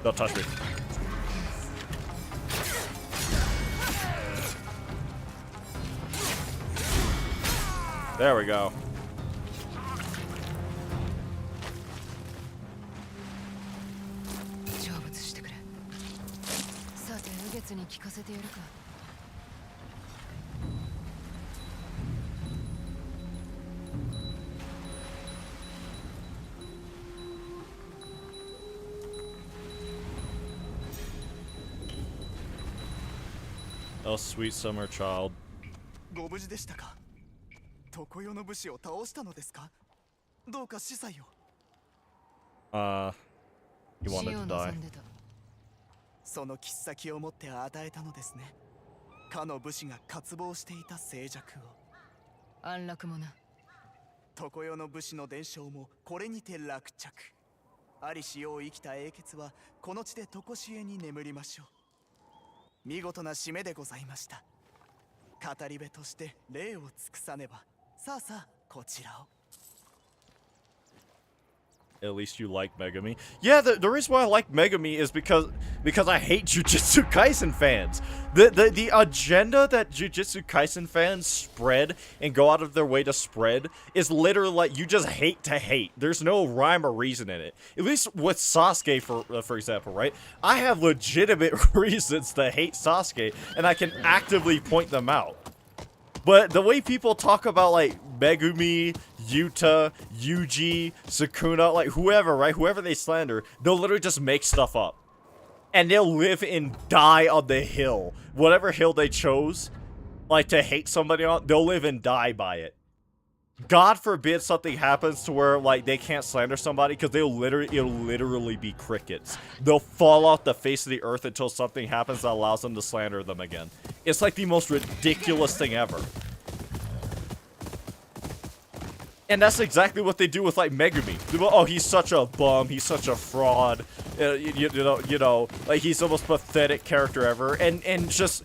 Don't touch me. There we go. 成仏してくれ。さて、右月に聞かせてやるか。Oh, sweet summer child. ご無事でしたか。常世の武士を倒したのですか。どうか司祭を。He 死 wanted を to 望 die. んでた。その切っ先を持って与えたのですね。かの武士が渇望していた静寂を。安楽もな。常世の武士の伝承もこれにて落着。ありしよう生きた英傑はこの地で常しえに眠りましょう。見事な締めでございました。語り部として礼を尽くさねば。さあさあこちらを。 At least you like Megami. Yeah, the reason why I like Megami is because I hate Jujutsu Kaisen fans. The agenda that Jujutsu Kaisen fans spread and go out of their way to spread is literally like you just hate to hate. There's no rhyme or reason in it. At least with Sasuke, for example, right? I have legitimate reasons to hate Sasuke, and I can actively point them out. But the way people talk about, like, Megumi, Yuta, Yuji, Sukuna, like, whoever, right? Whoever they slander, they'll literally just make stuff up. And they'll live and die on the hill. Whatever hill they chose, like, to hate somebody on, they'll live and die by it. God forbid something happens to where, like, they can't slander somebody, because it'll literally be crickets. They'll fall off the face of the earth until something happens that allows them to slander them again. It's like the most ridiculous thing ever. And that's exactly what they do with, like, Megumi. Oh, he's such a bum, he's such a fraud, you know, like, he's the most pathetic character ever, and just...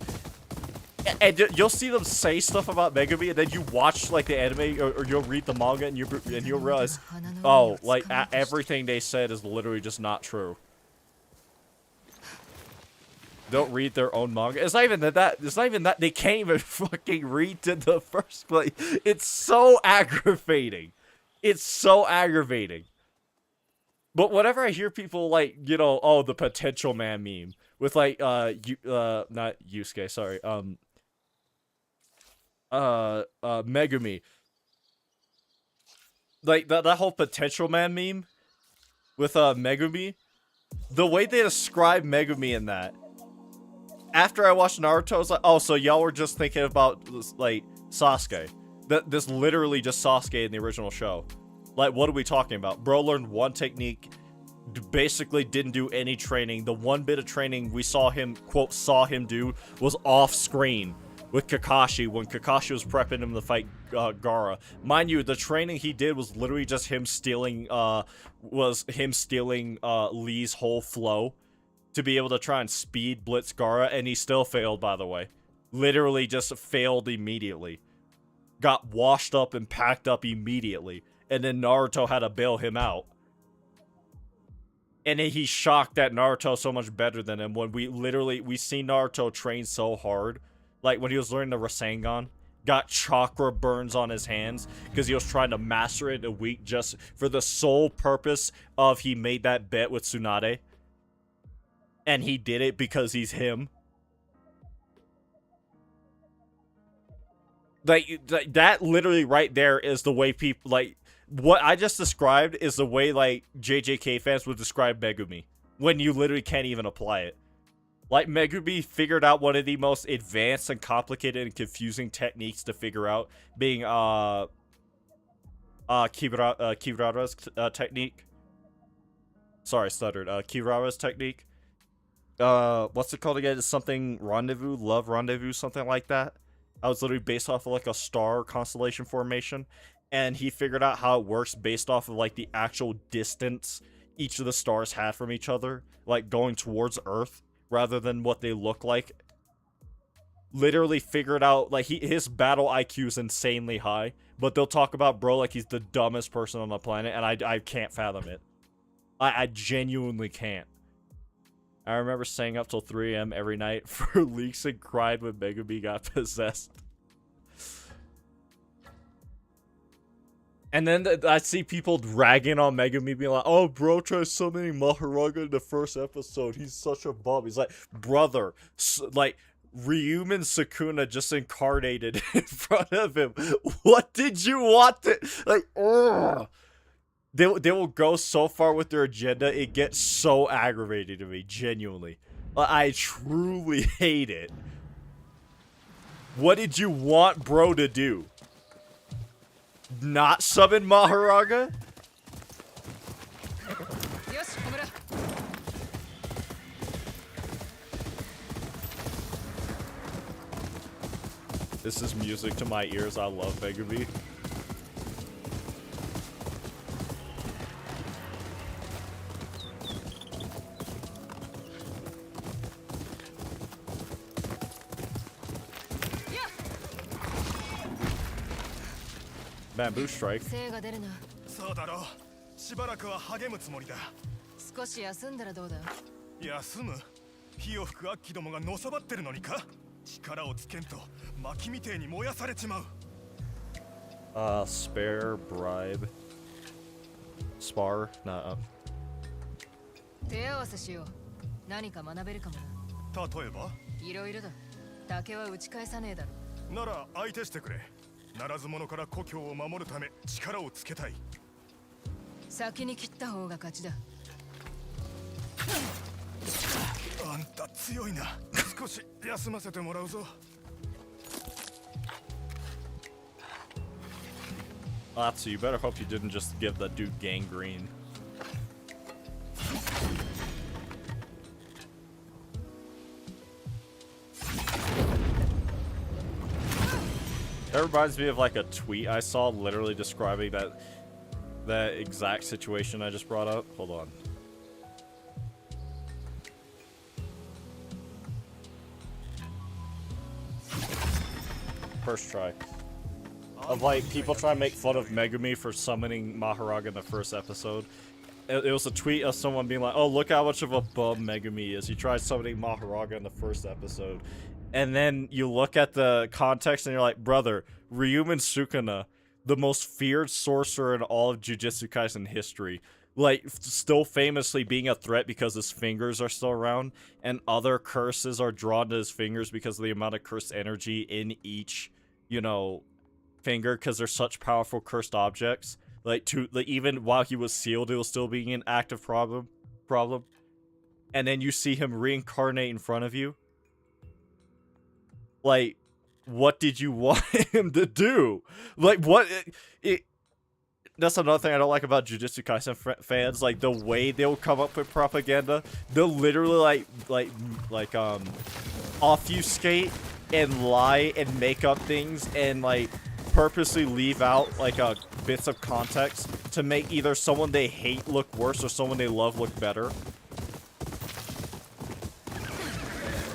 And you'll see them say stuff about Megami, and then you watch, like, the anime, or you'll read the manga, and you'll realize, oh, like, everything they said is literally just not true. Don't read their own manga. It's not even that they can't even fucking read to the first place. It's so aggravating. It's so aggravating. But whenever I hear people, like, you know, oh, the potential man meme, with, like, not Yusuke, sorry, Megumi. Like, that whole potential man meme with, Megumi, the way they describe Megumi in that, after I watched Naruto, I was like, oh, so y'all were just thinking about, like, Sasuke. This literally just Sasuke in the original show. Like, what are we talking about? Bro learned one technique, basically didn't do any training. The one bit of training we saw him, quote, saw him do was off screen with Kakashi when Kakashi was prepping him to fight Gaara. Mind you, the training he did was literally just him stealing Lee's whole flow to be able to try and speed blitz Gaara, and he still failed, by the way. Literally just failed immediately. Got washed up and packed up immediately. And then Naruto had to bail him out. And then he's shocked that Naruto's so much better than him when we seen Naruto train so hard. Like when he was learning the Rasengan. Got chakra burns on his hands because he was trying to master it in a week just for the sole purpose of he made that bet with Tsunade. And he did it because he's him. Like, that literally right there is the way people, like, what I just described is the way, like, JJK fans would describe Megumi. When you literally can't even apply it. Like, Megumi figured out one of the most advanced and complicated and confusing techniques to figure out, being, Kirara's technique. Sorry, I stuttered. Kirara's technique. What's it called again? It's something rendezvous, love rendezvous, something like that. How it's literally based off of like a star constellation formation, and he figured out how it works based off of like the actual distance each of the stars had from each other, like going towards Earth rather than what they look like. Literally figured out, like, his battle IQ is insanely high, but they'll talk about bro like he's the dumbest person on the planet, and I can't fathom it. I genuinely can't. I remember staying up till 3 a.m. every night for leaks and cried when Megumi got possessed. And then I see people dragging on Megumi, being like, oh, bro tried summoning Maharaga in the first episode. He's such a bum. He's like, brother, like, Ryumen Sukuna just incarnated in front of him. What did you want to... Like, ugh. They will go so far with their agenda, it gets so aggravating to me, genuinely. I truly hate it. What did you want bro to do? Not summon Maharaga? This is music to my ears. I love Megumi. Bamboo strike. 精が出るな。そうだろう。しばらくは励むつもりだ。少し休んだらどうだ。休む？火を吹く悪鬼どもがのさばってるのにか？力をつけんと薪みてえに燃やされちまう。Spare, bribe, spar, nah. 手合わせしよう。何か学べるかもな。例えば？いろいろだ。竹は打ち返さねえだろ。なら相手してくれ。ならず者から故郷を守るため力をつけたい。先に切った方が勝ちだ。あんた強いな。少し休ませてもらうぞ。Atsu, you better hope you didn't just give that dude gangrene. That reminds me of like a tweet I saw literally describing that exact situation I just brought up. Hold on. First try. Of like people trying to make fun of Megumi for summoning Maharaga in the first episode. It was a tweet of someone being like, oh, look how much of a bum Megumi is. He tried summoning Maharaga in the first episode. And then you look at the context and you're like, brother, Ryumen Sukuna, the most feared sorcerer in all of Jujutsu Kaisen history, like, still famously being a threat because his fingers are still around, and other curses are drawn to his fingers because of the amount of cursed energy in each, you know, finger, because they're such powerful cursed objects. Like, even while he was sealed, it was still being an active problem. And then you see him reincarnate in front of you. Like, what did you want him to do? Like, what? That's another thing I don't like about Jujutsu Kaisen fans. Like, the way they'll come up with propaganda, they'll literally obfuscate and lie and make up things and like purposely leave out like bits of context to make either someone they hate look worse or someone they love look better.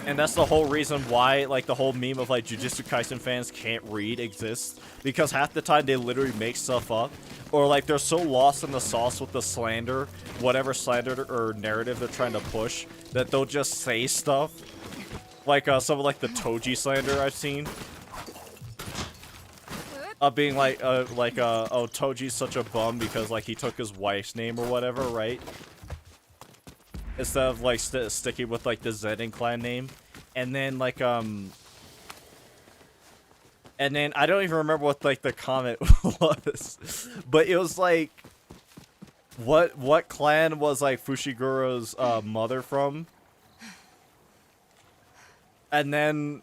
And that's the whole reason why, like, the whole meme of, like, Jujutsu Kaisen fans can't read exists. Because half the time they literally make stuff up. Or, like, they're so lost in the sauce with the slander, whatever slander or narrative they're trying to push, that they'll just say stuff. Like, some of, like, the Toji slander I've seen. Being like, oh, Toji's such a bum because, like, he took his wife's name or whatever, right? Instead of, like, sticking with, like, the Zenin clan name. And then, like, and then, I don't even remember what, like, the comment was. But it was, like, what clan was, like, Fushiguro's, mother from? And then,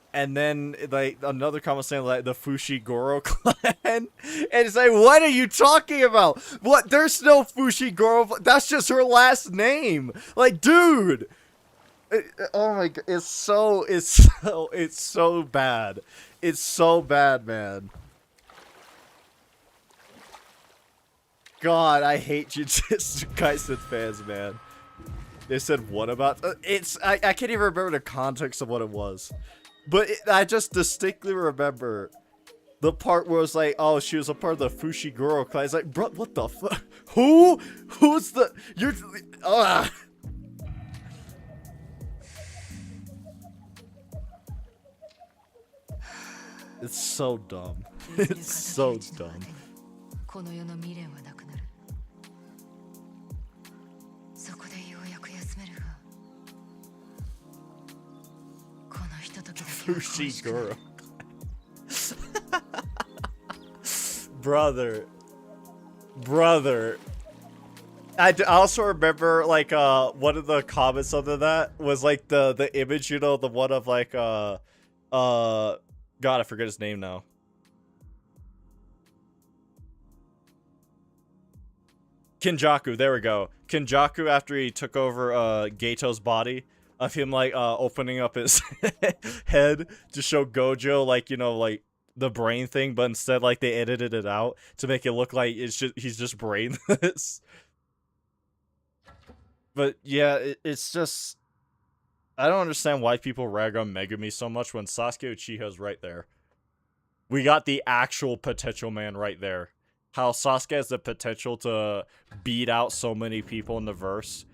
like, another comment saying, like, the Fushiguro clan. And it's like, what are you talking about? What? There's no Fushiguro. That's just her last name. Like, dude. Oh my god. It's so bad. It's so bad, man. God, I hate Jujutsu Kaisen fans, man. They said, what about... I can't even remember the context of what it was. But I just distinctly remember the part where it was like, oh, she was a part of the Fushiguro class. Like, bro, what the fuck? Who? Who's the... You're... Ugh. It's so dumb. It's so dumb. この世の未練はなくなる。そこでようやく休めるが、このひとときだけは恋しくなる。 Brother. I also remember, like, one of the comments under that was, like, the image, you know, the one of, like, God, I forget his name now. Kinjaku, there we go. Kinjaku, after he took over, Geito's body, of him, like, opening up his head to show Gojo, like, you know, like, the brain thing, but instead, like, they edited it out to make it look like he's just brainless. But yeah, it's just, I don't understand why people rag on Megumi so much when Sasuke Uchiha's right there. We got the actual potential man right there. How Sasuke has the potential to beat out so many people in the verse,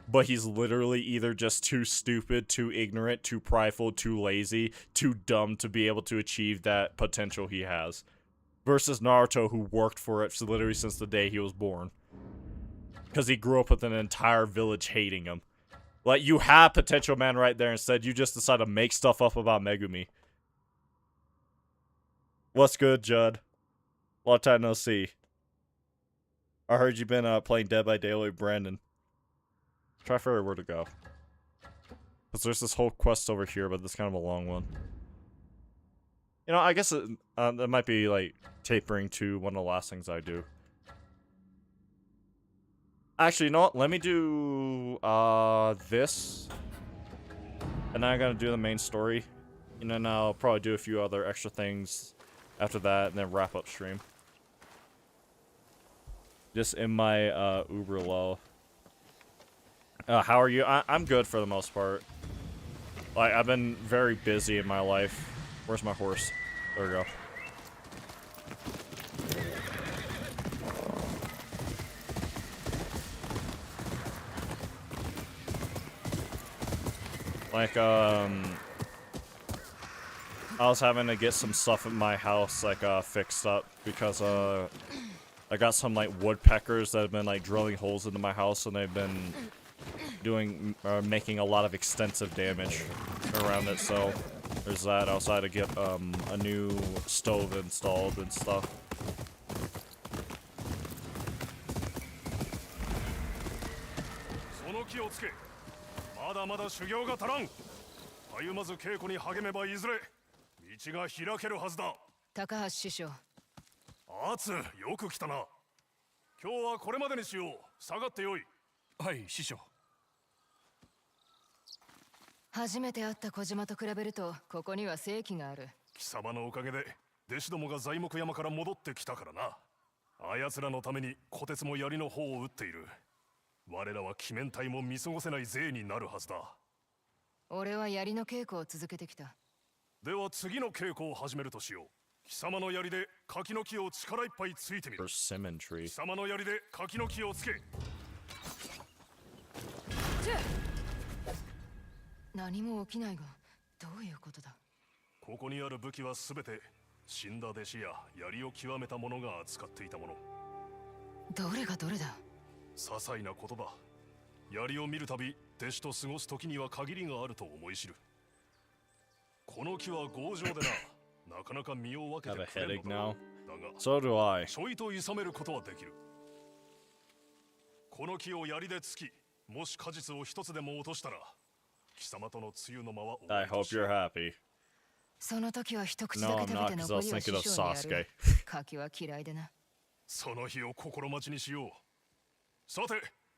but he's literally either just too stupid, too ignorant, too prideful, too lazy, too dumb to be able to achieve that potential he has. Versus Naruto, who worked for it literally since the day he was born. Because he grew up with an entire village hating him. Like, you have potential man right there, instead you just decide to make stuff up about Megumi. What's good, Judd? Long time no see. I heard you've been playing Dead by Daylight with Brandon. Try to figure out where to go. Because there's this whole quest over here, but it's kind of a long one. You know, I guess it might be, like, tapering to one of the last things I do. Actually, you know what? Let me do, this. And then I'm gonna do the main story. And then I'll probably do a few other extra things after that, and then wrap up stream. Just in my, uber low. How are you? I'm good for the most part. Like, I've been very busy in my life. Where's my horse? There we go. Like, I was having to get some stuff in my house, like, fixed up, because, I got some, like, woodpeckers that have been, like, drilling holes into my house, and they've been making a lot of extensive damage around it, so there's that. I also had to get, a new stove installed and stuff.高橋師匠。アツ、よく来たな。今日はこれまでにしよう。下がってよい。はい、師匠。初めて会った小島と比べると、ここには正気がある。貴様のおかげで、弟子どもが材木山から戻ってきたからな。あやつらのために、虎鉄も槍の方を打っている。我らは鬼面隊も見過ごせない勢になるはずだ。俺は槍の稽古を続けてきた。では次の稽古を始めるとしよう。貴様の槍で柿の木を力いっぱいついてみる。貴様の槍で柿の木をつけ。何も起きないが、どういうことだ。ここにある武器はすべて死んだ弟子や槍を極めた者が扱っていたもの。どれがどれだ。些細なことだ。槍を見るたび弟子と過ごす時には限りがあると思い知る。この木は強情でな。なかなか身を分けてくれるのだが、So do I. ちょいと諌めることはできる。この木を槍で突き、もし果実を一つでも落としたら、貴様との梅雨の間は終わ I hope you're happy. その時は一口だけ食べて残りを師匠にやる。柿は嫌いでな。その日を心待ちにしよう。さて、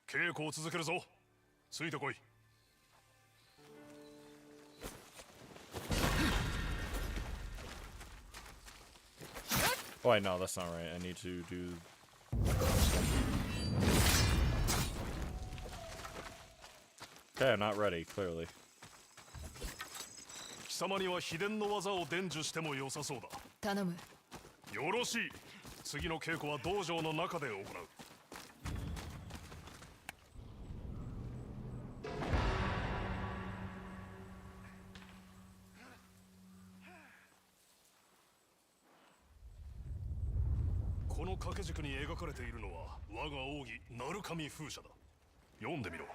稽古を続けるぞ。ついてこい。Oh, wait, no, that's not right. I need to do. Okay, I'm not ready, clearly. 貴様には秘伝の技を伝授しても良さそうだ。頼む。よろしい。次の稽古は道場の中で行う。この掛け軸に描かれているのは我が奥義鳴神風車だ。読んでみろ。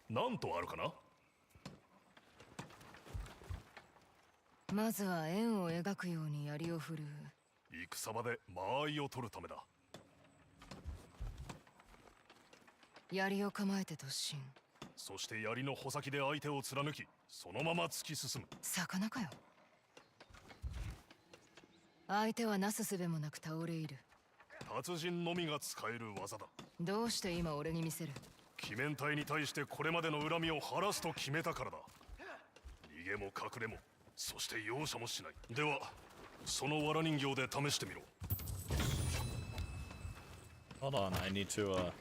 何とあるかな。まずは円を描くように槍を振るう。戦場で間合いを取るためだ。槍を構えて突進。そして槍の穂先で相手を貫き、そのまま突き進む。魚かよ。相手はなすすべもなく倒れ入る。達人のみが使える技だ。どうして今俺に見せる。鬼面隊に対してこれまでの恨みを晴らすと決めたからだ。逃げも隠れも、そして容赦もしない。ではその藁人形で試してみろ。 Hold on, I need to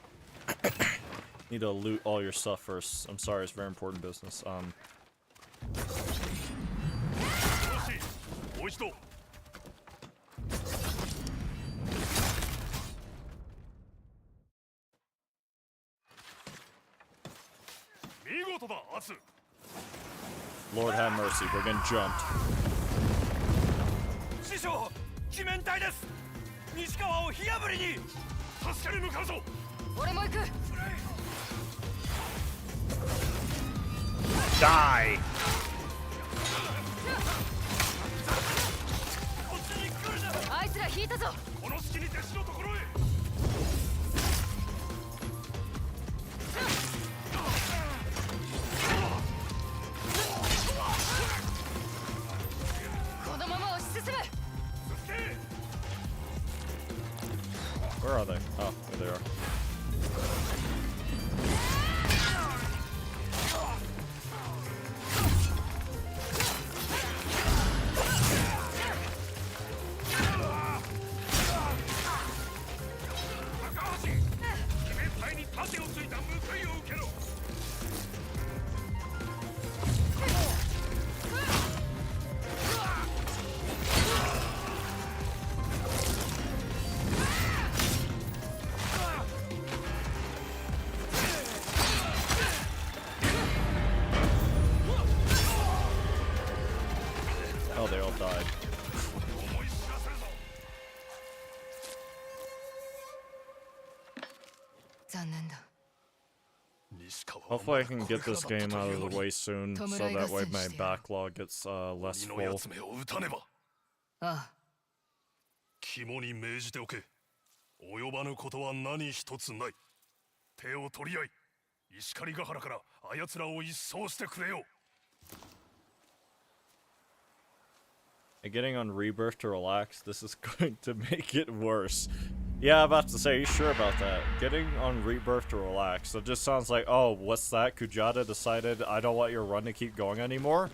need to loot all your stuff first. I'm sorry, it's very important business. よし、もう一度。見事だ、アツ。 Lord have mercy, we're getting jumped. 師匠、鬼面隊です。西川を火あぶりに。助けに向かうぞ。俺も行く。 Die! こっちに来るな。あいつら引いたぞ。この隙に弟子のところへ。このまま押し進む。 Where are they? Oh, there they are. Oh, they all died. Hopefully I can get this game out of the way soon, so that way my backlog gets less full. ああ。肝に銘じておけ。及ばぬことは何一つない。手を取り合い、石狩ヶ原からあやつらを一掃してくれよ。 Getting on Rebirth to relax, this is going to make it worse. Yeah, I'm about to say, are you sure about that? Getting on Rebirth to relax, it just sounds like, oh, what's that? Kujata decided I don't want your run to keep going anymore?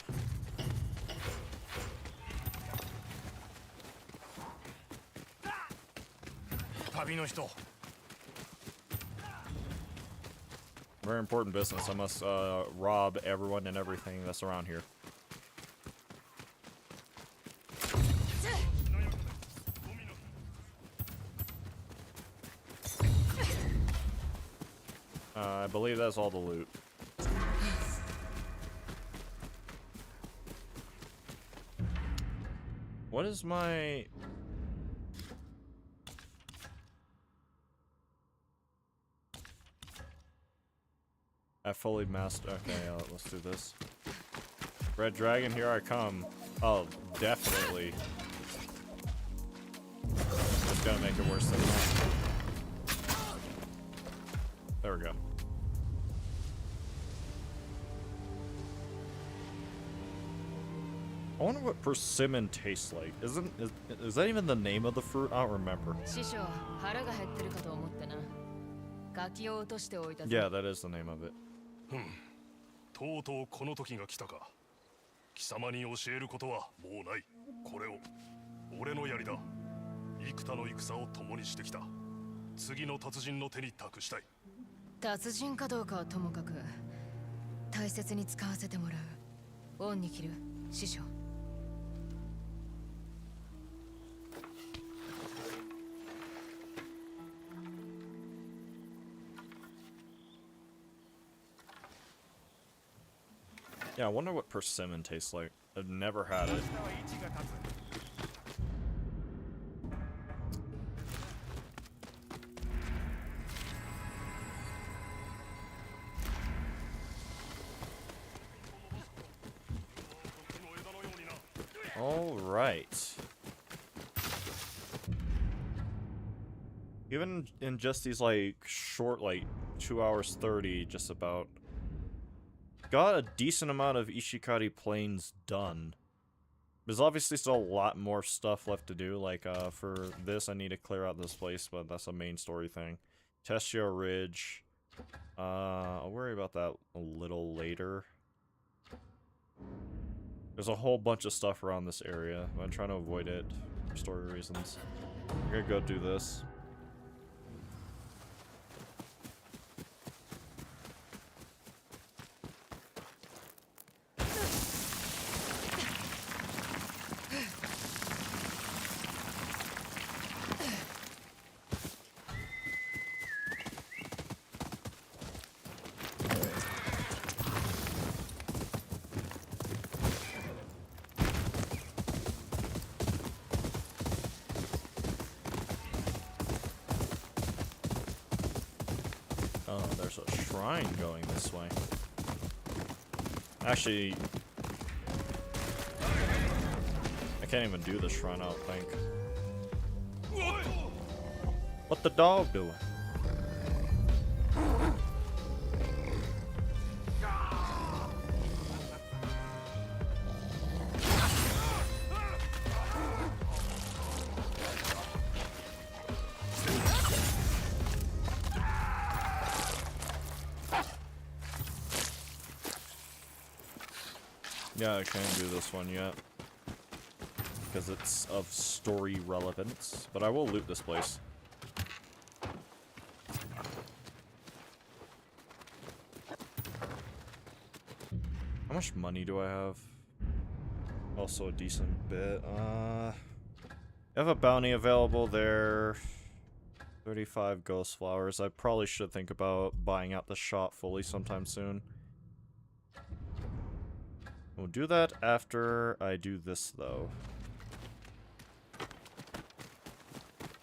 Very important business. I must rob everyone and everything that's around here. I believe that's all the loot. What is my... I fully mastered... Okay, let's do this. Red Dragon, here I come. Oh, definitely. Just gotta make it worse than that. There we go. I wonder what persimmon tastes like. Is that even the name of the fruit? I don't remember. Yeah, that is the name of it. とうとうこの時が来たか。貴様に教えることはもうない。これを俺の槍だ。幾多の戦を共にしてきた。次の達人の手に託したい。達人かどうかはともかく大切に使わせてもらう。恩に着る師匠。Yeah, I wonder what persimmon tastes like. I've never had it. All right. Even in just these like short, like 2 hours 30, just about. Got a decent amount of Ishikari Plains done. There's obviously still a lot more stuff left to do. Like, for this, I need to clear out this place, but that's a main story thing. Teshio Ridge. I'll worry about that a little later. There's a whole bunch of stuff around this area, but I'm trying to avoid it for story reasons. I'm gonna go do this. Oh, there's a shrine going this way. Actually, I can't even do the shrine, I don't think. What the dog doing? Yeah, I can't do this one yet. Because it's of story relevance. But I will loot this place. How much money do I have? Also a decent bit. I have a bounty available there. 35 ghost flowers. I probably should think about buying out the shop fully sometime soon. We'll do that after I do this, though.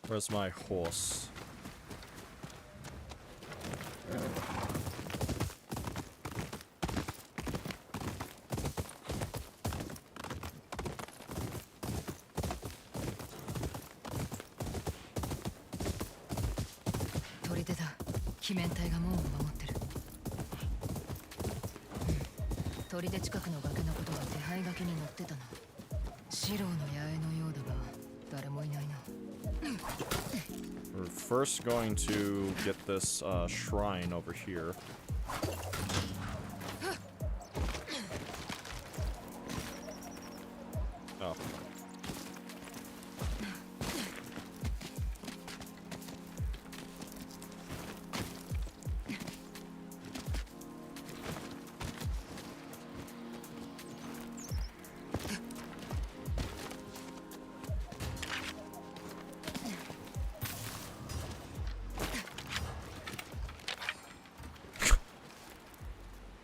Where's my horse? We're first going to get this shrine over here. Oh.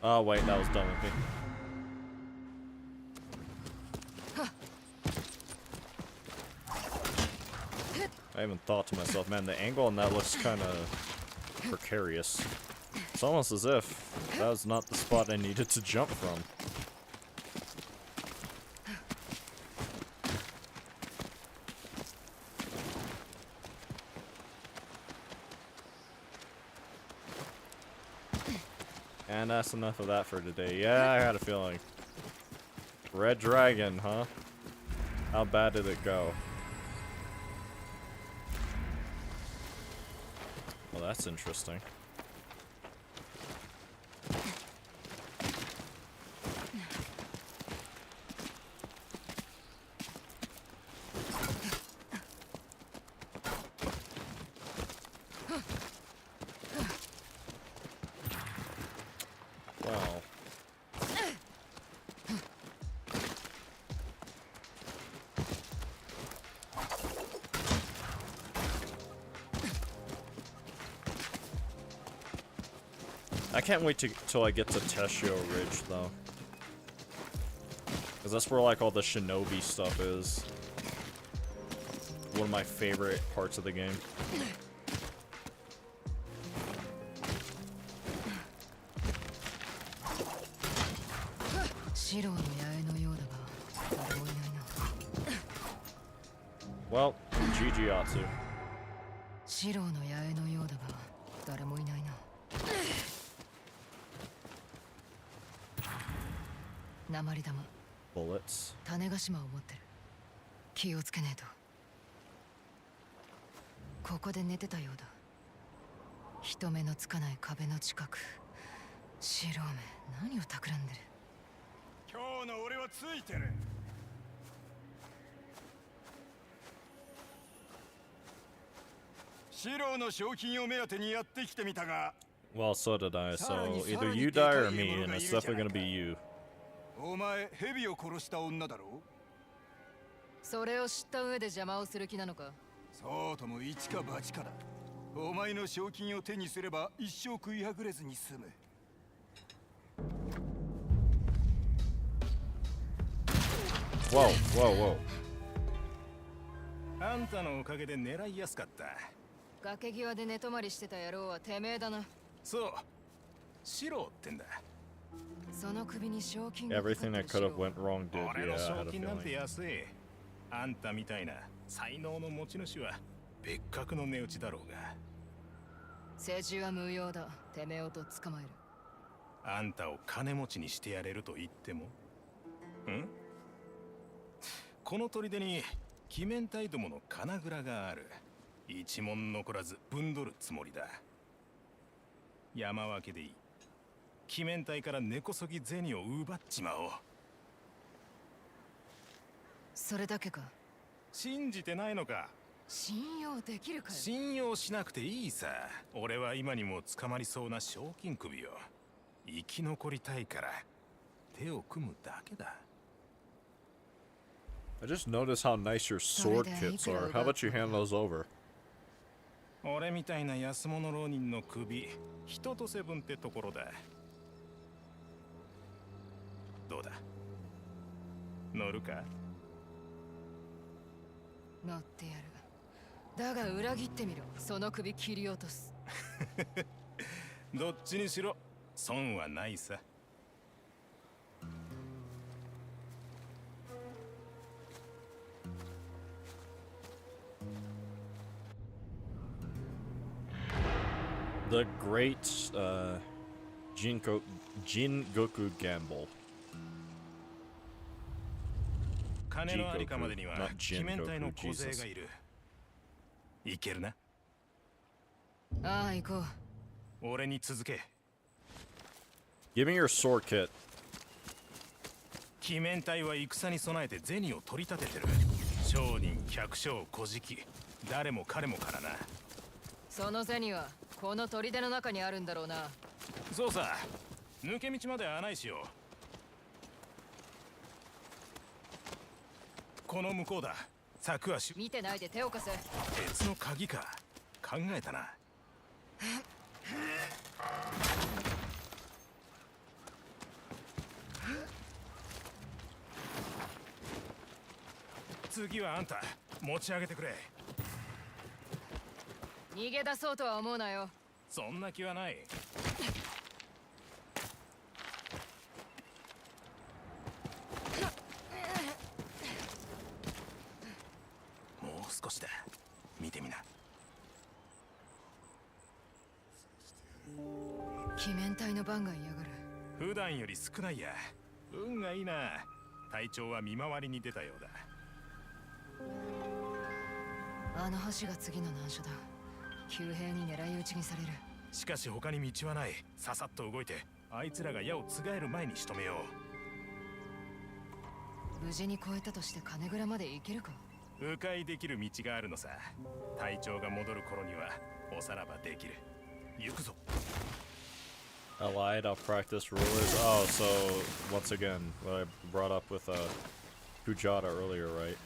Oh wait, that was done with me. I even thought to myself, man, the angle on that looks kind of precarious. It's almost as if that was not the spot I needed to jump from. And that's enough of that for today. Yeah, I had a feeling. Red Dragon, huh? How bad did it go? Well, that's interesting. Wow. I can't wait till I get to Teshio Ridge, though. Because that's where, like, all the shinobi stuff is. One of my favorite parts of the game. シロの八重のようだが誰もいないな。 Well, GG Atsu. シロの八重のようだが誰もいないな。鉛玉 Bullets. 種子島を持ってる。気をつけねえと。ここで寝てたようだ。人目のつかない壁の近く。白目何を企んでる。今日の俺はついてる。シロの賞金を目当てにやってきてみたが。 Well, so did I, so either you die or me, and it's definitely gonna be you. お前蛇を殺した女だろう。それを知った上で邪魔をする気なのか。そうとも一か八かだ。お前の賞金を手にすれば一生食いはぐれずに済む。 Whoa, whoa, whoa. あんたのおかげで狙いやすかった。崖際で寝泊まりしてた野郎はてめえだな。そう、シロってんだ。その首に賞金がかかって Everything る that could have went wrong did. 俺 Yeah, の I 賞 had a 金なんて feeling. 安い。あんたみたいな才能の持ち主は別格の値打ちだろうが。政治は無用だ。てめえをと捕まえる。あんたを金持ちにしてやれると言っても。ん？この砦に鬼面隊どもの金蔵がある。一文残らず分取るつもりだ。山分けでいい。鬼面隊から根こそぎ銭を奪っちまおう。それだけか。信じてないのか。信用できるかよ。信用しなくていいさ。俺は今にも捕まりそうな賞金首を。生き残りたいから手を組むだけだ。 I just noticed how nice your sword kits are. How about you hand those over? 俺みたいな安物浪人の首、一とセブンってところだ。どうだ？乗るか？乗ってやる。だが裏切ってみろ。その首切り落とす。どっちにしろ損はないさ。The Great Jingoku Gamble. 金のありかまでには not 鬼面隊の Jingoku, 小勢 Jesus. がいる。いけるな。ああ、行こう。俺に続け。 Give me your sword kit. 鬼面隊は戦に備えて銭を取り立ててる。商人、百姓、小敷、誰も彼もからな。その銭はこの砦の中にあるんだろうな。そうさ、抜け道まで案内しよう。この向こうだ。柵足。見てないで手を貸せ。鉄の鍵か。考えたな。次はあんた持ち上げてくれ。逃げ出そうとは思うなよ。そんな気はない。もう少しだ。見てみな。鬼面隊の番が嫌がる。普段より少ないや。運がいいな。隊長は見回りに出たようだ。あの橋が次の難所だ。急兵に狙い撃ちにされる。しかし他に道はない。ささっと動いてあいつらが矢をつがえる前に仕留めよ無事に越えたとして金蔵まで行けるか。う。迂回できる道があるのさ。隊長が戻る頃にはおさらばできる。行くぞ。 I lied, I'll practice rulers. Oh, so once again, what I brought up with Pujata earlier, right?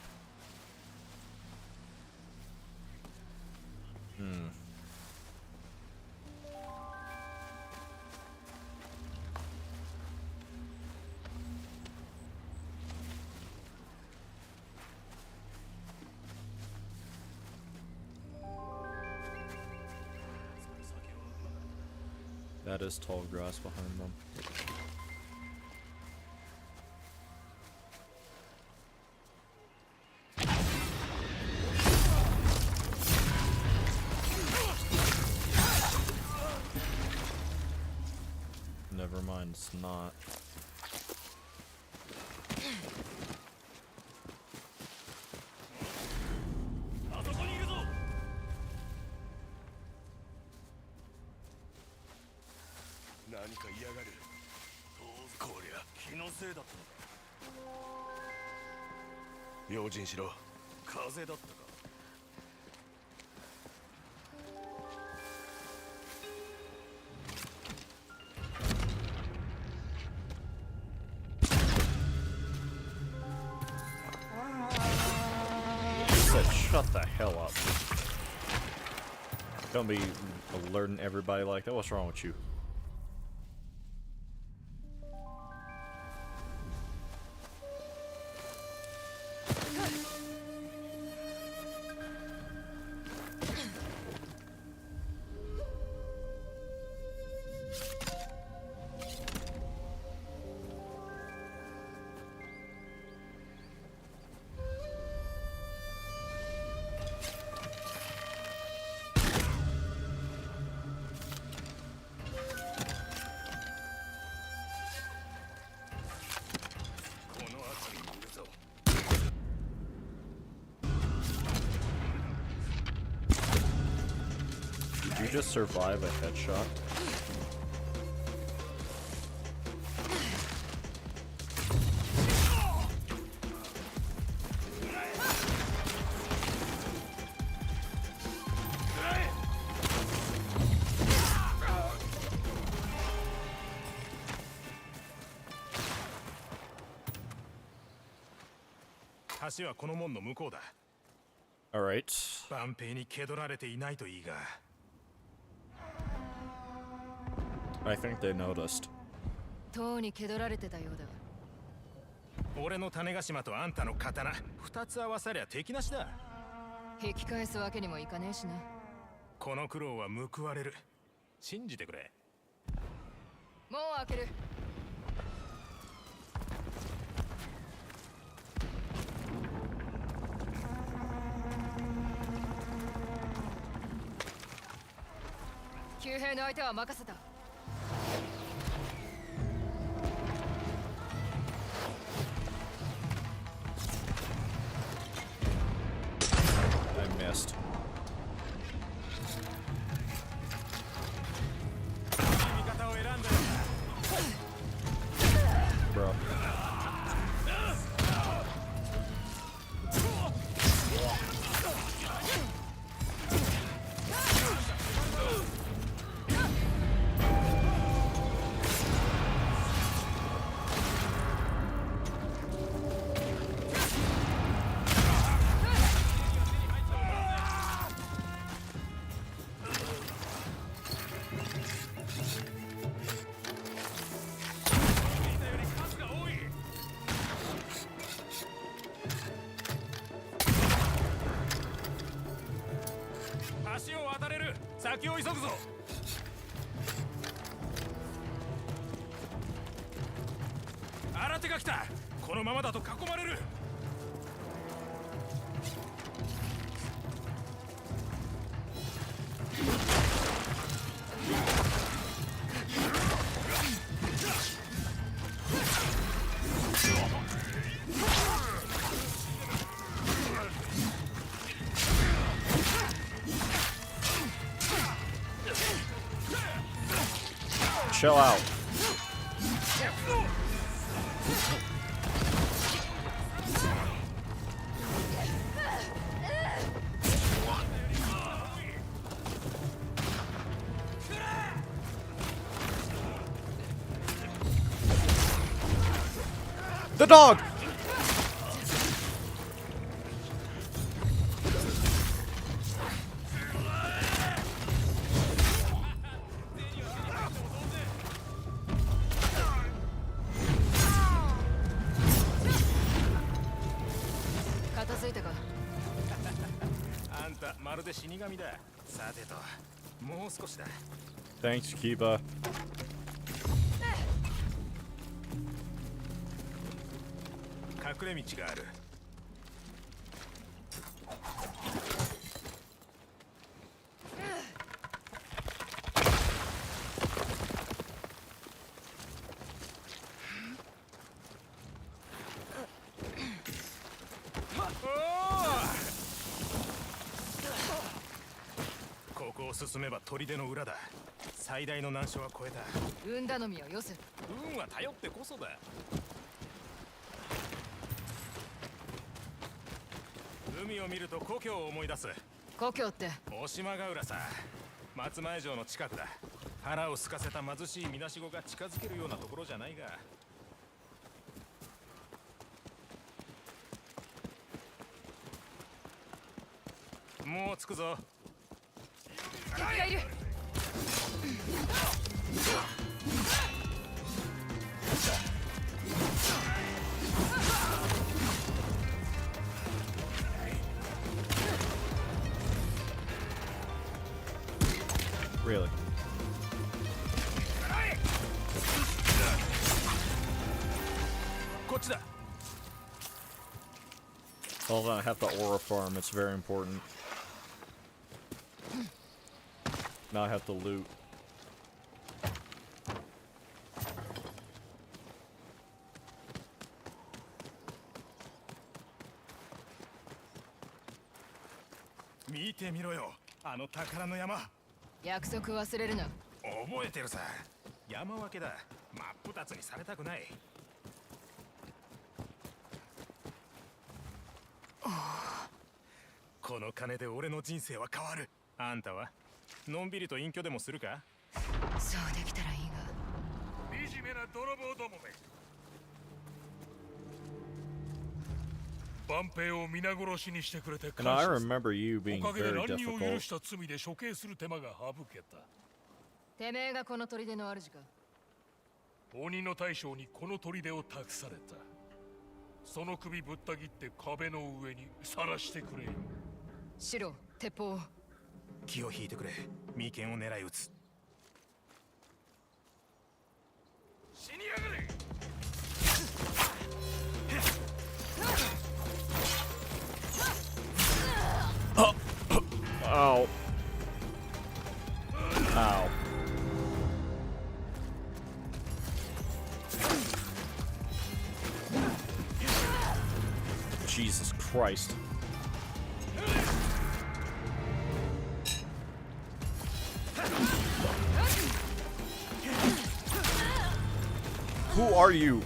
That is tall grass behind them. Never mind, it's not. Shut the hell up. Don't be alerting everybody like that. What's wrong with you? Did you just survive a headshot? All right. 万平に蹴取られていないといいが。 I think they noticed. 塔に蹴取られてたようだ。俺の種子島とあんたの刀、二つ合わさりゃ敵なしだ。引き返すわけにもいかねえしな。この苦労は報われる。信じてくれ。もう開ける。騎兵の相手は任せた。I missed. Bro. Chill out. dog! Thanks, Kiba. 隠れ道がある。ここを進めば砦の裏だ。最大の難所は越えた。運頼みをよせ。運は頼ってこそだ。海を見ると故郷を思い出す。故郷って大島ヶ浦さ。松前城の近くだ。腹を空かせた貧しいみなしごが近づけるようなところじゃないが。もう着くぞ。敵がいる。Really? Hold on, I have the aura farm, it's very important. Now I have to loot. Mite miro yo, ano takara no yama. 約束忘れるな。覚えてるさ。山分けだ。真っ二つにされたくない。この金で俺の人生は変わる。あんたはのんびりと隠居でもするか？そうできたらいいが。惨めな泥棒どもめ。万平を皆殺しにしてくれて感 And I 謝する。 remember you being おかげで very 乱入を許 difficult. した罪で処刑する手間が省けた。てめえがこの砦の主か。鬼の大将にこの砦を託された。その首ぶった切って壁の上に晒してくれよ。白、鉄砲。気を引いてくれ。眉間を狙い撃つ。死にやがれ。 Ow. Ow. Jesus Christ. Who are you?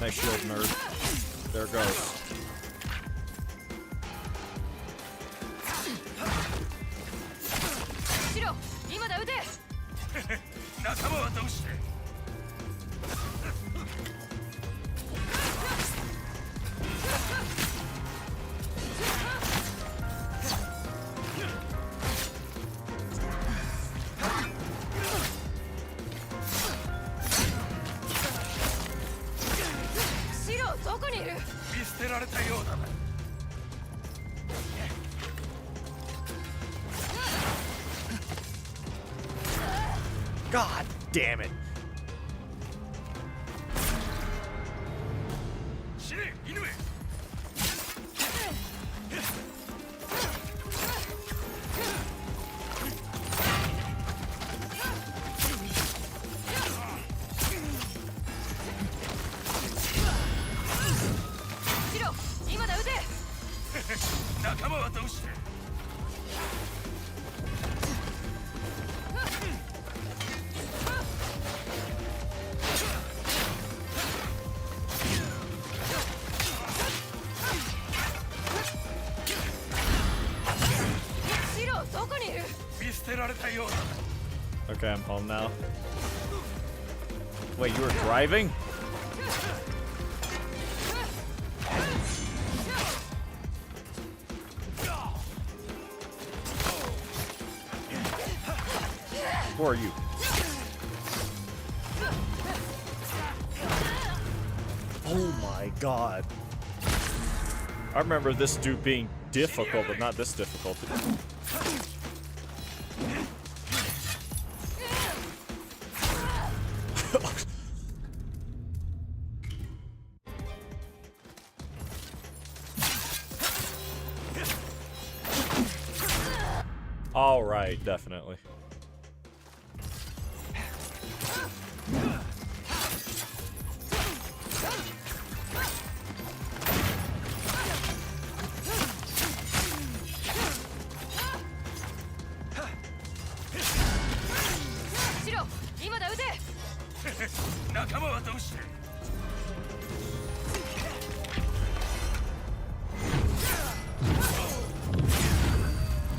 Nice shield, nerd. There it goes. Shiro, 今だ撃て。仲間はどうして？どこにいる？見捨てられたようだな。God damn it. 死ね、犬め。仲間はどうして？ Okay, I'm home now. Wait, you were driving? Who are you? Oh my god. I remember this dude being difficult, but not this difficult. All right, definitely.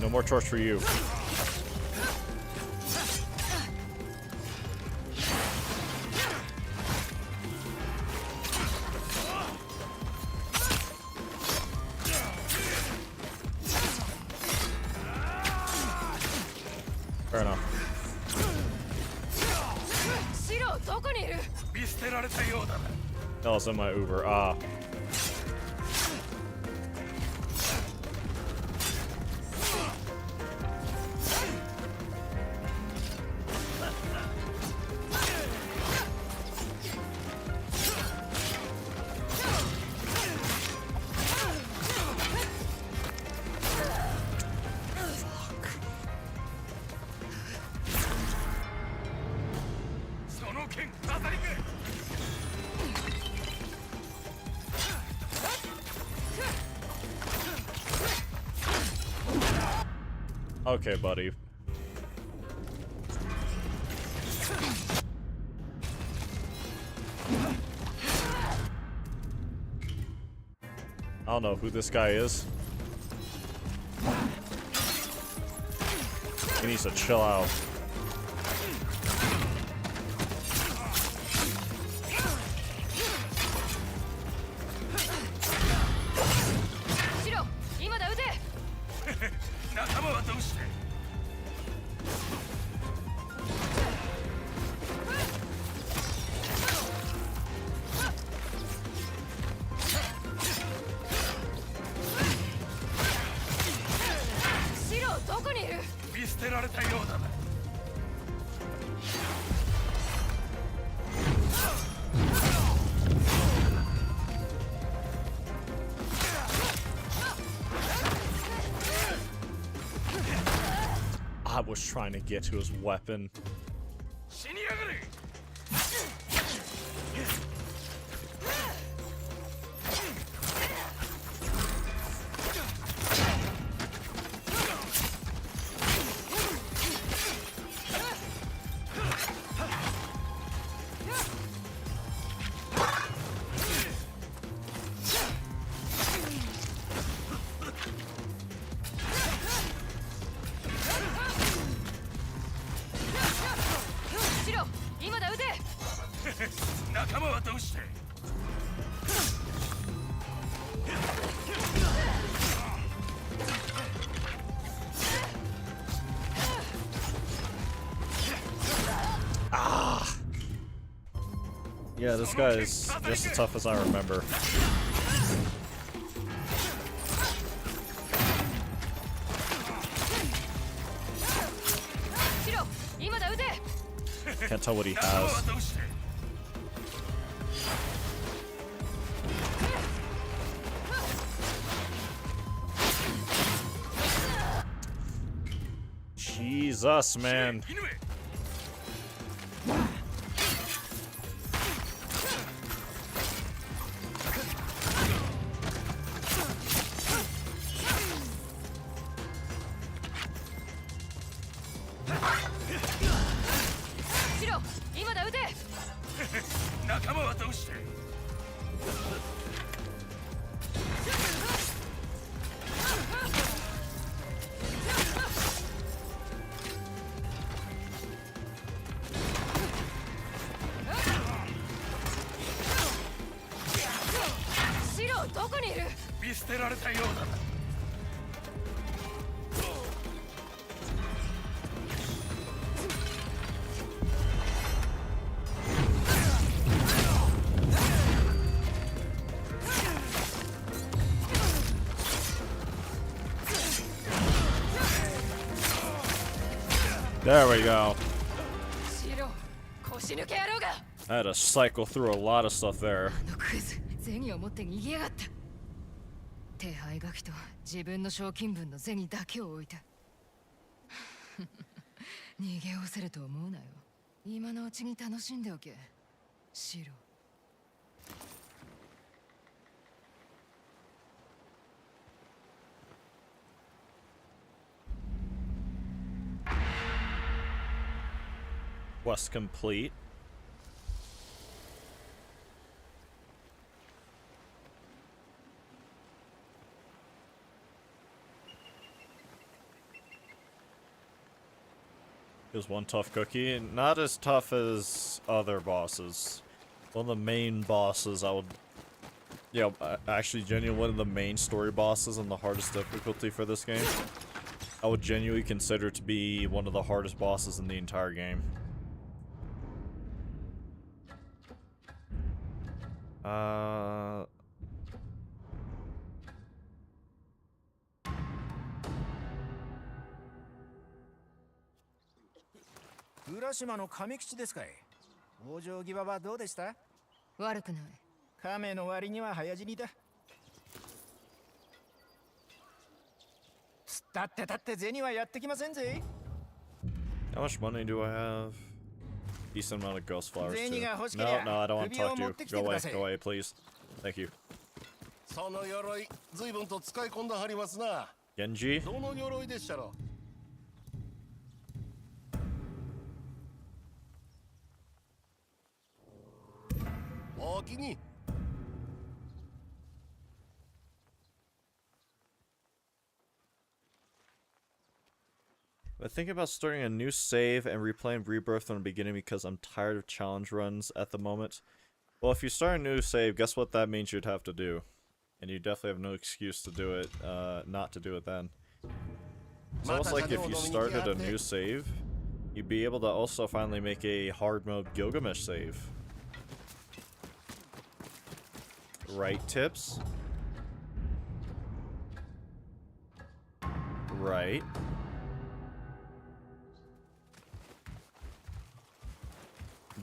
No more torch for you. Fair enough. That was in my Uber. Ah. Okay, buddy. I don't know who this guy is. He needs to chill out. I was trying to get to his weapon. Yeah, this guy is just as tough as I remember. Can't tell what he has. Jesus, man. こにいる。見捨てられたようだ。 There we go. シロ、腰抜け野郎が。 I had to cycle through a lot of stuff there. あのクズ、銭を持って逃げやがった。手配書きと自分の賞金分の銭だけを置いた。逃げおせると思うなよ。今のうちに楽しんでおけ。シロ。 Quest complete. Here's one tough cookie. Not as tough as other bosses. One of the main bosses I would... Yeah, actually genuinely one of the main story bosses and the hardest difficulty for this game. I would genuinely consider to be one of the hardest bosses in the entire game. Uh... 浦島の亀吉ですかい。往生際はどうでした？悪くない。亀の割には早死にだ。つったってたって銭はやってきませんぜ。How much money do I have? Decent amount of ghost flowers too. 銭が欲しけ No, りゃ no, I don't want to 首を talk to 持 you. ってきて Go く away, ださい。 go away, please. Thank you. その鎧、随分と使い込んだはりますな。 Genji? どの鎧でしたろ。 おおきに。 I think about starting a new save and replaying Rebirth from the beginning because I'm tired of challenge runs at the moment. Well, if you start a new save, guess what that means you'd have to do? And you definitely have no excuse to do it, not to do it then. It's almost like if you started a new save, you'd be able to also finally make a hard mode Gilgamesh save. Right, Tips? Right.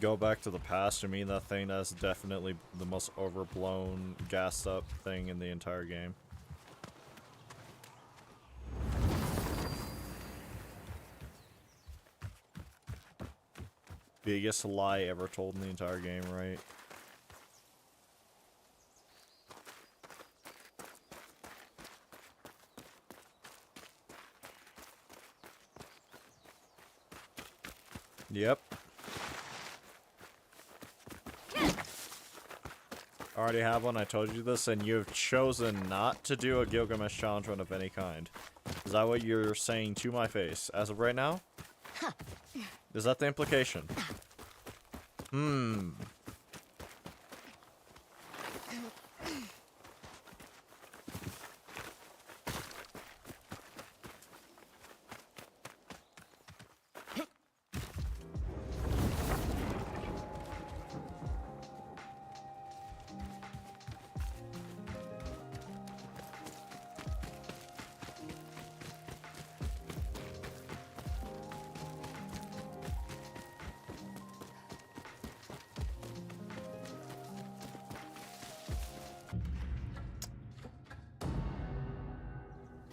Go back to the past, I mean that thing that's definitely the most overblown, gassed up thing in the entire game. Biggest lie ever told in the entire game, right? Yep. Already have one, I told you this, and you have chosen not to do a Gilgamesh challenge run of any kind. Is that what you're saying to my face? As of right now? Is that the implication? Hmm.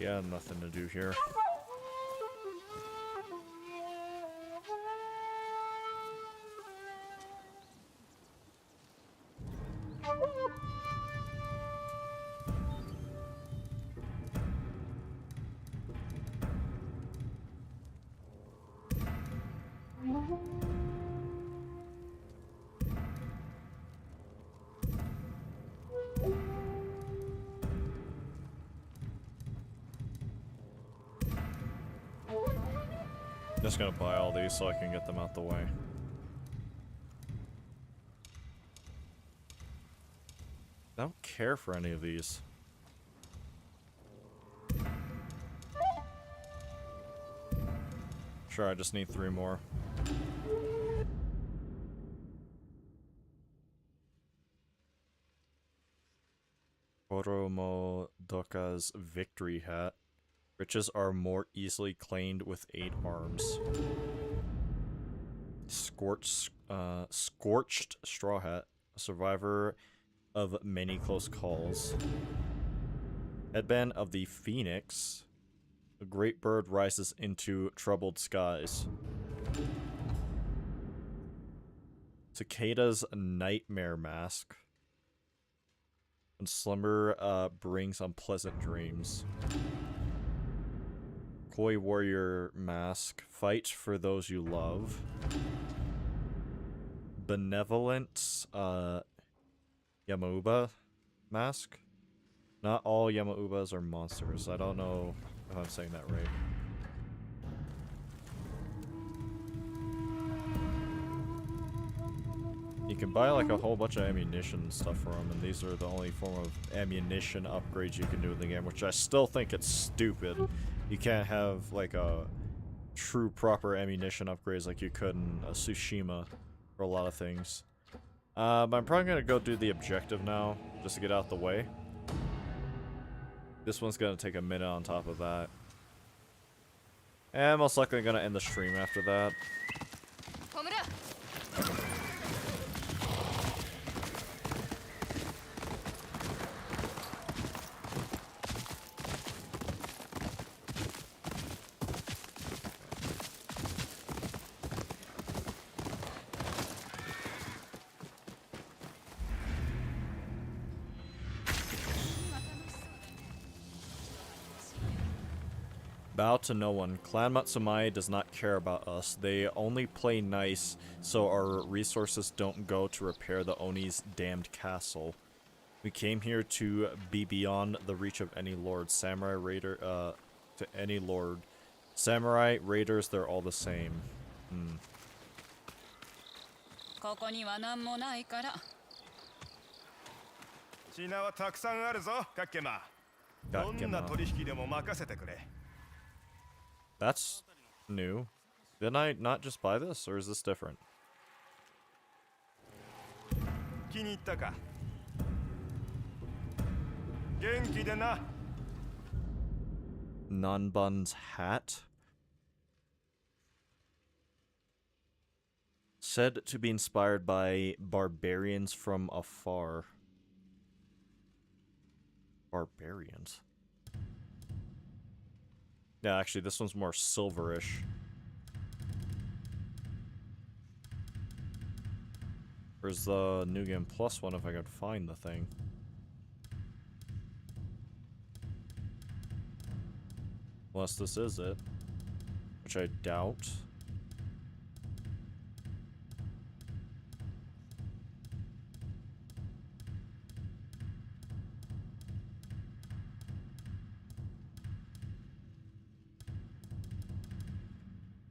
Yeah, nothing to do here. Just gonna buy all these so I can get them out the way. I don't care for any of these. Sure, I just need 3 more. Oromo Doka's victory hat. Riches are more easily claimed with 8 arms. Scorched straw hat. A survivor of many close calls. Headband of the Phoenix. A great bird rises into troubled skies. Cicada's nightmare mask. And slumber brings unpleasant dreams. Koi warrior mask. Fight for those you love. Benevolent Yamauba mask. Not all Yamaubas are monsters. I don't know if I'm saying that right. You can buy like a whole bunch of ammunition and stuff for them, and these are the only form of ammunition upgrades you can do in the game, which I still think it's stupid. You can't have like a true proper ammunition upgrades like you could in Tsushima for a lot of things. I'm probably gonna go do the objective now, just to get out the way. This one's gonna take a minute on top of that. And most likely gonna end the stream after that. Bow to no one. Clan Matsumai does not care about us. They only play nice so our resources don't go to repair the Oni's damned castle. We came here to be beyond the reach of any lord. Samurai raider, to any lord. Samurai, raiders, they're all the same. ここには何もないから。品はたくさんあるぞ、カッケマ。どんな取引でも任せてくれ。That's new. Didn't I not just buy this, or is this different? 気に入ったか。元気でな。Nanban's hat? Said to be inspired by barbarians from afar. Barbarians? Yeah, actually, this one's more silverish. Where's the New Game Plus one if I could find the thing? Unless this is it. Which I doubt.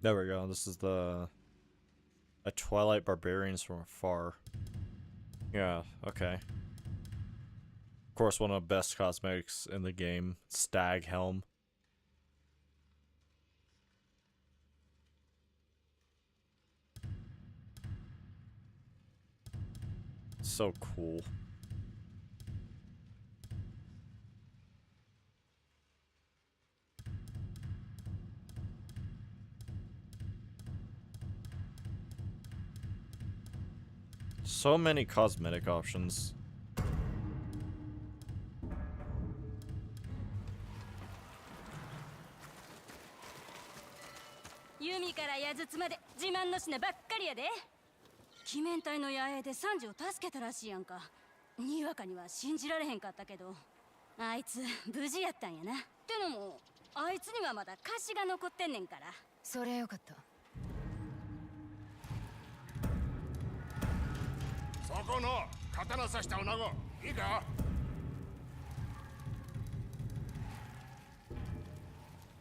There we go. This is a Twilight Barbarians from afar. Yeah, okay. Of course, one of the best cosmetics in the game. Stag Helm. So cool. So many cosmetic options. 弓から矢筒まで自慢の品ばっかりやで。鬼面隊の野営でサンジを助けたらしいやんか。にわかには信じられへんかったけど、あいつ無事やったんやな。ってのも、あいつにはまだ貸しが残ってんねんから。それよかった。そこの刀刺した女子いいか。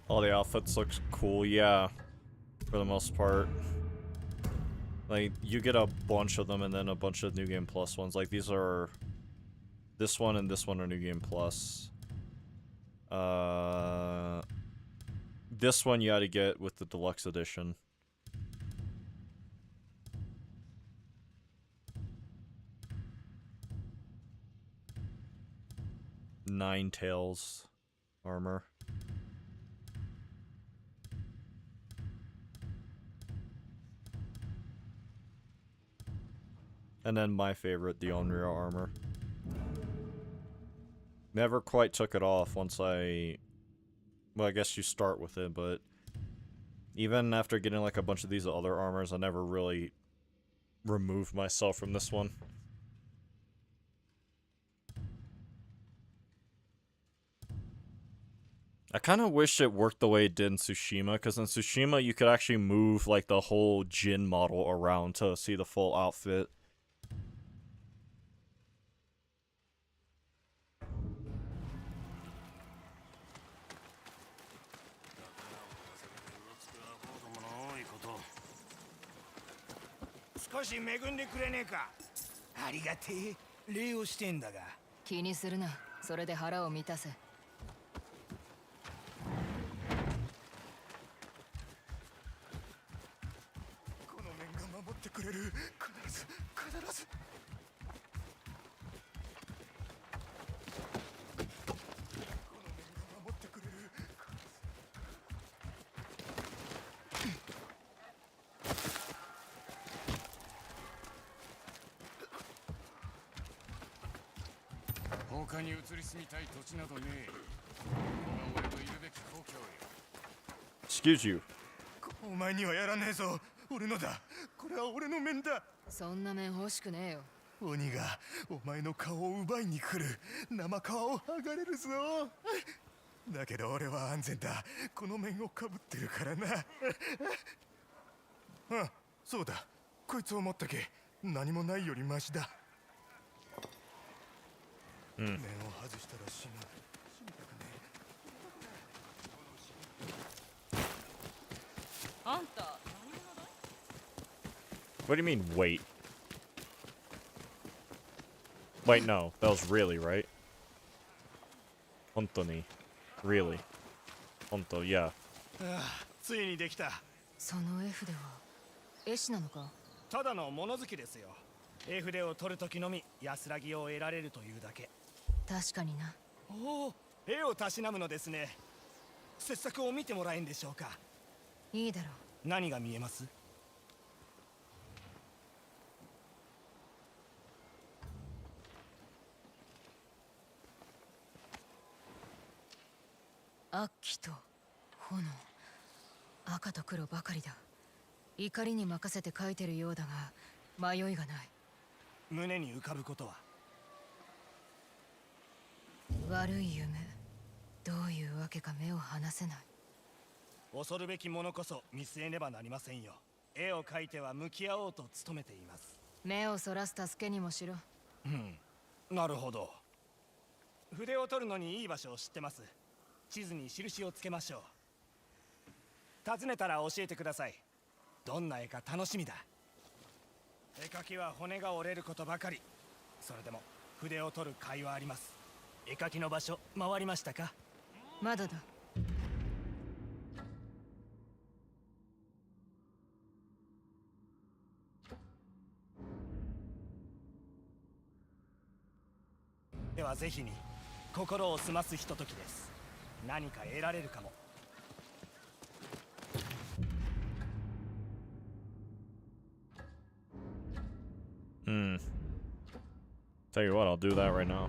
All the outfits look cool, yeah. For the most part. Like, you get a bunch of them and then a bunch of New Game Plus ones. Like, these are This one and this one are New Game Plus. This one you gotta get with the deluxe edition. Nine Tails armor. And then my favorite, the Onryo armor. Never quite took it off once I... Well, I guess you start with it, but... Even after getting like a bunch of these other armors, I never really removed myself from this one. I kind of wish it worked the way it did in Tsushima, because in Tsushima you could actually move like the whole Jin model around to see the full outfit. Quini 気にするな。それで腹を満たせ。この面が守ってくれる。必ず必ず。この面が守ってくれる。他に移り住みたい土地などねえ。ここが俺のいるべき故郷よ。Excuse you. お前にはやらねえぞ。俺のだ。これは俺の面だ。そんな面欲しくねえよ。鬼がお前の顔を奪いに来る。生皮を剥がれるぞ。だけど俺は安全だ。この面をかぶってるからな。あ、そうだ。こいつを持ったけ。何もないよりマシだ。面を外したら死ぬ。死にたくねえ。あんた。 What do you mean, wait? Wait, no. That was really, right? Hontoni. Really. Honto, yeah. ついにできた。その絵筆は絵師なのか。ただの物好きですよ。絵筆を取るときのみ安らぎを得られるというだけ。確かにな。おお、絵をたしなむのですね。傑作を見てもらえんでしょうか。いいだろう。何が見えます？悪気と炎、赤と黒ばかりだ。怒りに任せて描いてるようだが迷いがない。胸に浮かぶことは？悪い夢。どういうわけか目を離せない。恐るべきものこそ見据えねばなりませんよ。絵を描いては向き合おうと努めています。目をそらす助けにもしろ。なるほど。筆を取るのにいい場所を知ってます。地図に印をつけましょう。訪ねたら教えてください。どんな絵か楽しみだ。絵描きは骨が折れることばかり。それでも筆を取る甲斐はあります。絵描きの場所回りましたか？まだだ。ではぜひに心を澄ますひとときです。何か得られるかも。Tell you what, I'll do that right now.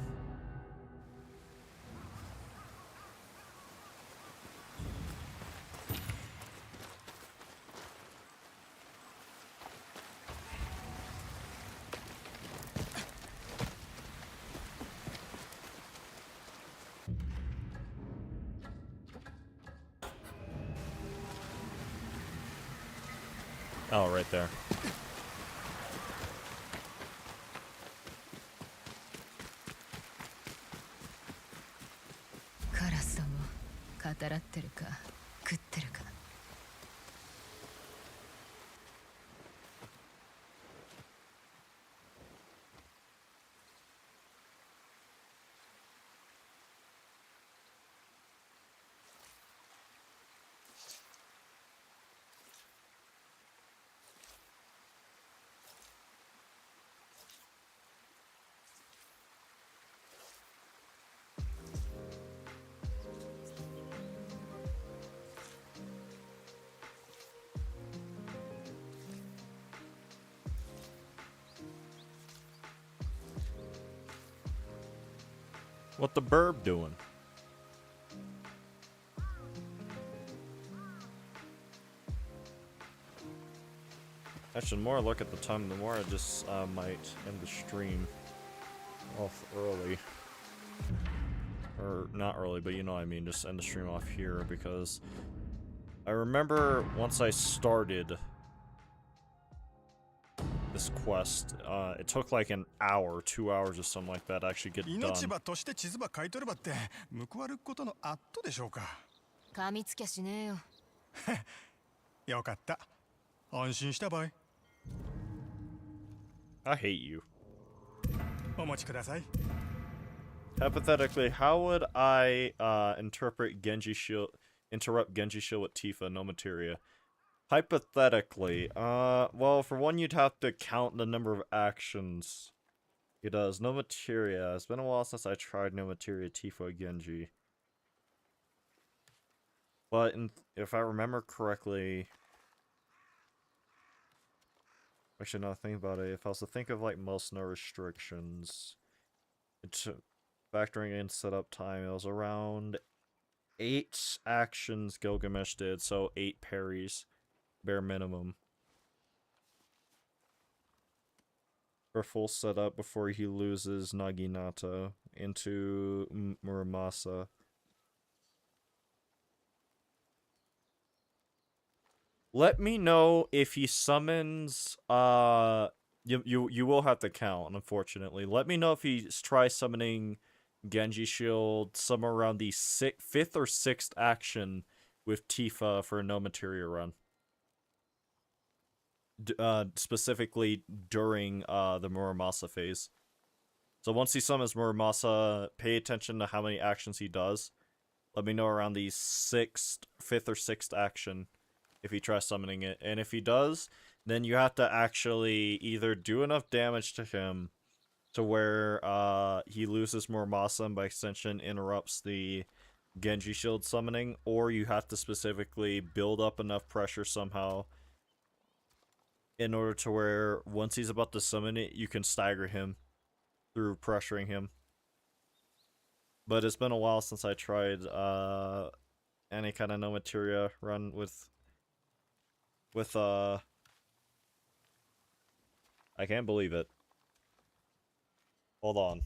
Oh, right there. カラスども、語らってるか、食ってるか。What the burb doing? Actually, the more I look at the time, the more I just might end the stream off early. Or not early, but you know what I mean, just end the stream off here, because I remember once I started this quest, it took like an hour, 2 hours or something like that to actually get 命 done. 場として地図ば買い取ればって報われることのあっとでしょうか。噛みつきゃしねえよ。よかった。安心したばい。I hate you. お待ちください。 Hypothetically, how would I interrupt Genji Shield with Tifa, no materia? Hypothetically, well, for one, you'd have to count the number of actions he does. No materia. It's been a while since I tried no materia Tifa Genji. But if I remember correctly, actually, now think about it. If I was to think of like most no restrictions, it's factoring in setup time, it was around 8 actions Gilgamesh did, so 8 parries, bare minimum, for full setup before he loses Naginata into Muramasa. Let me know if he summons, you will have to count, unfortunately. Let me know if he tries summoning Genji Shield somewhere around the 5th or 6th action with Tifa for a no materia run. Specifically during the Muramasa phase. So once he summons Muramasa, pay attention to how many actions he does. Let me know around the 5th or 6th action if he tries summoning it. And if he does, then you have to actually either do enough damage to him to where he loses Muramasa and by extension interrupts the Genji Shield summoning, or you have to specifically build up enough pressure somehow in order to where once he's about to summon it, you can stagger him through pressuring him. But it's been a while since I tried any kind of no materia run with I can't believe it. Hold on.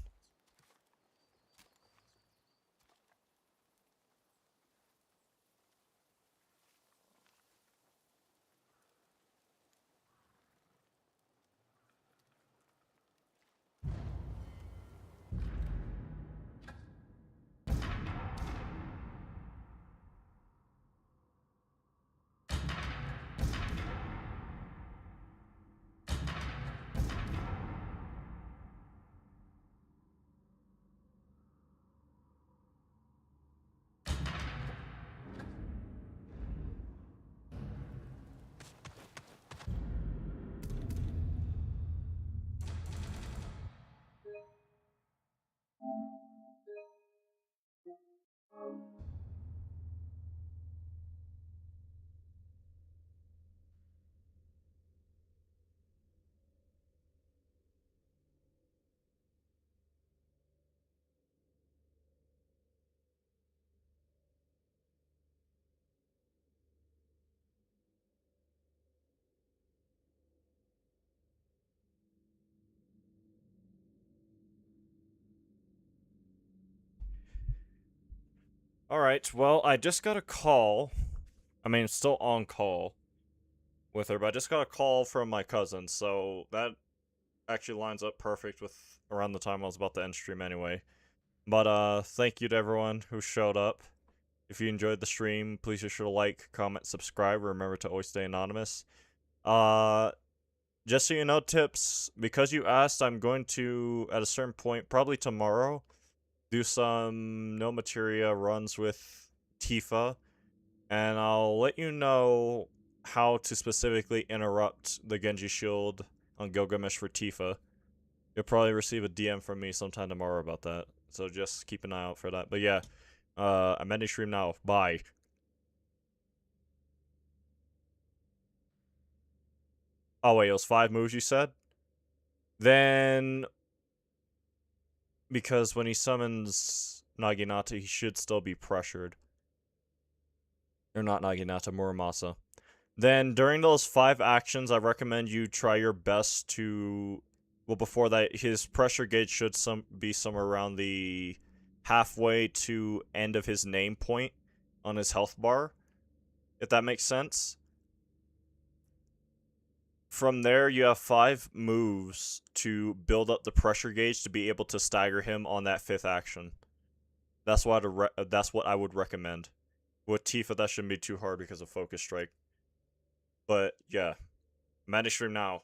Alright, well, I just got a call. I mean, still on call with her, but I just got a call from my cousin, so that actually lines up perfect with around the time I was about to end stream anyway. But, thank you to everyone who showed up. If you enjoyed the stream, please be sure to like, comment, subscribe. Remember to always stay anonymous. Just so you know, Tips, because you asked, I'm going to, at a certain point, probably tomorrow, do some no materia runs with Tifa, and I'll let you know how to specifically interrupt the Genji Shield on Gilgamesh for Tifa. You'll probably receive a DM from me sometime tomorrow about that, so just keep an eye out for that. But yeah, I'm ending stream now. Bye. Oh wait, it was 5 moves you said? Then Because when he summons Naginata, he should still be pressured. Or not Naginata, Muramasa. Then during those 5 actions, I recommend you try your best to... Well, before that, his pressure gauge should be somewhere around the halfway to end of his name point on his health bar, if that makes sense. From there, you have 5 moves to build up the pressure gauge to be able to stagger him on that 5th action. That's what I would recommend. With Tifa, that shouldn't be too hard because of Focus Strike. But yeah, Mandy stream now.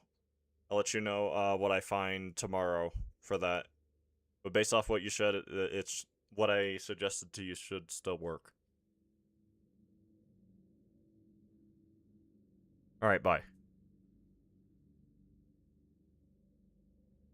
I'll let you know what I find tomorrow for that. But based off what you said, it's what I suggested to you should still work. Alright, bye.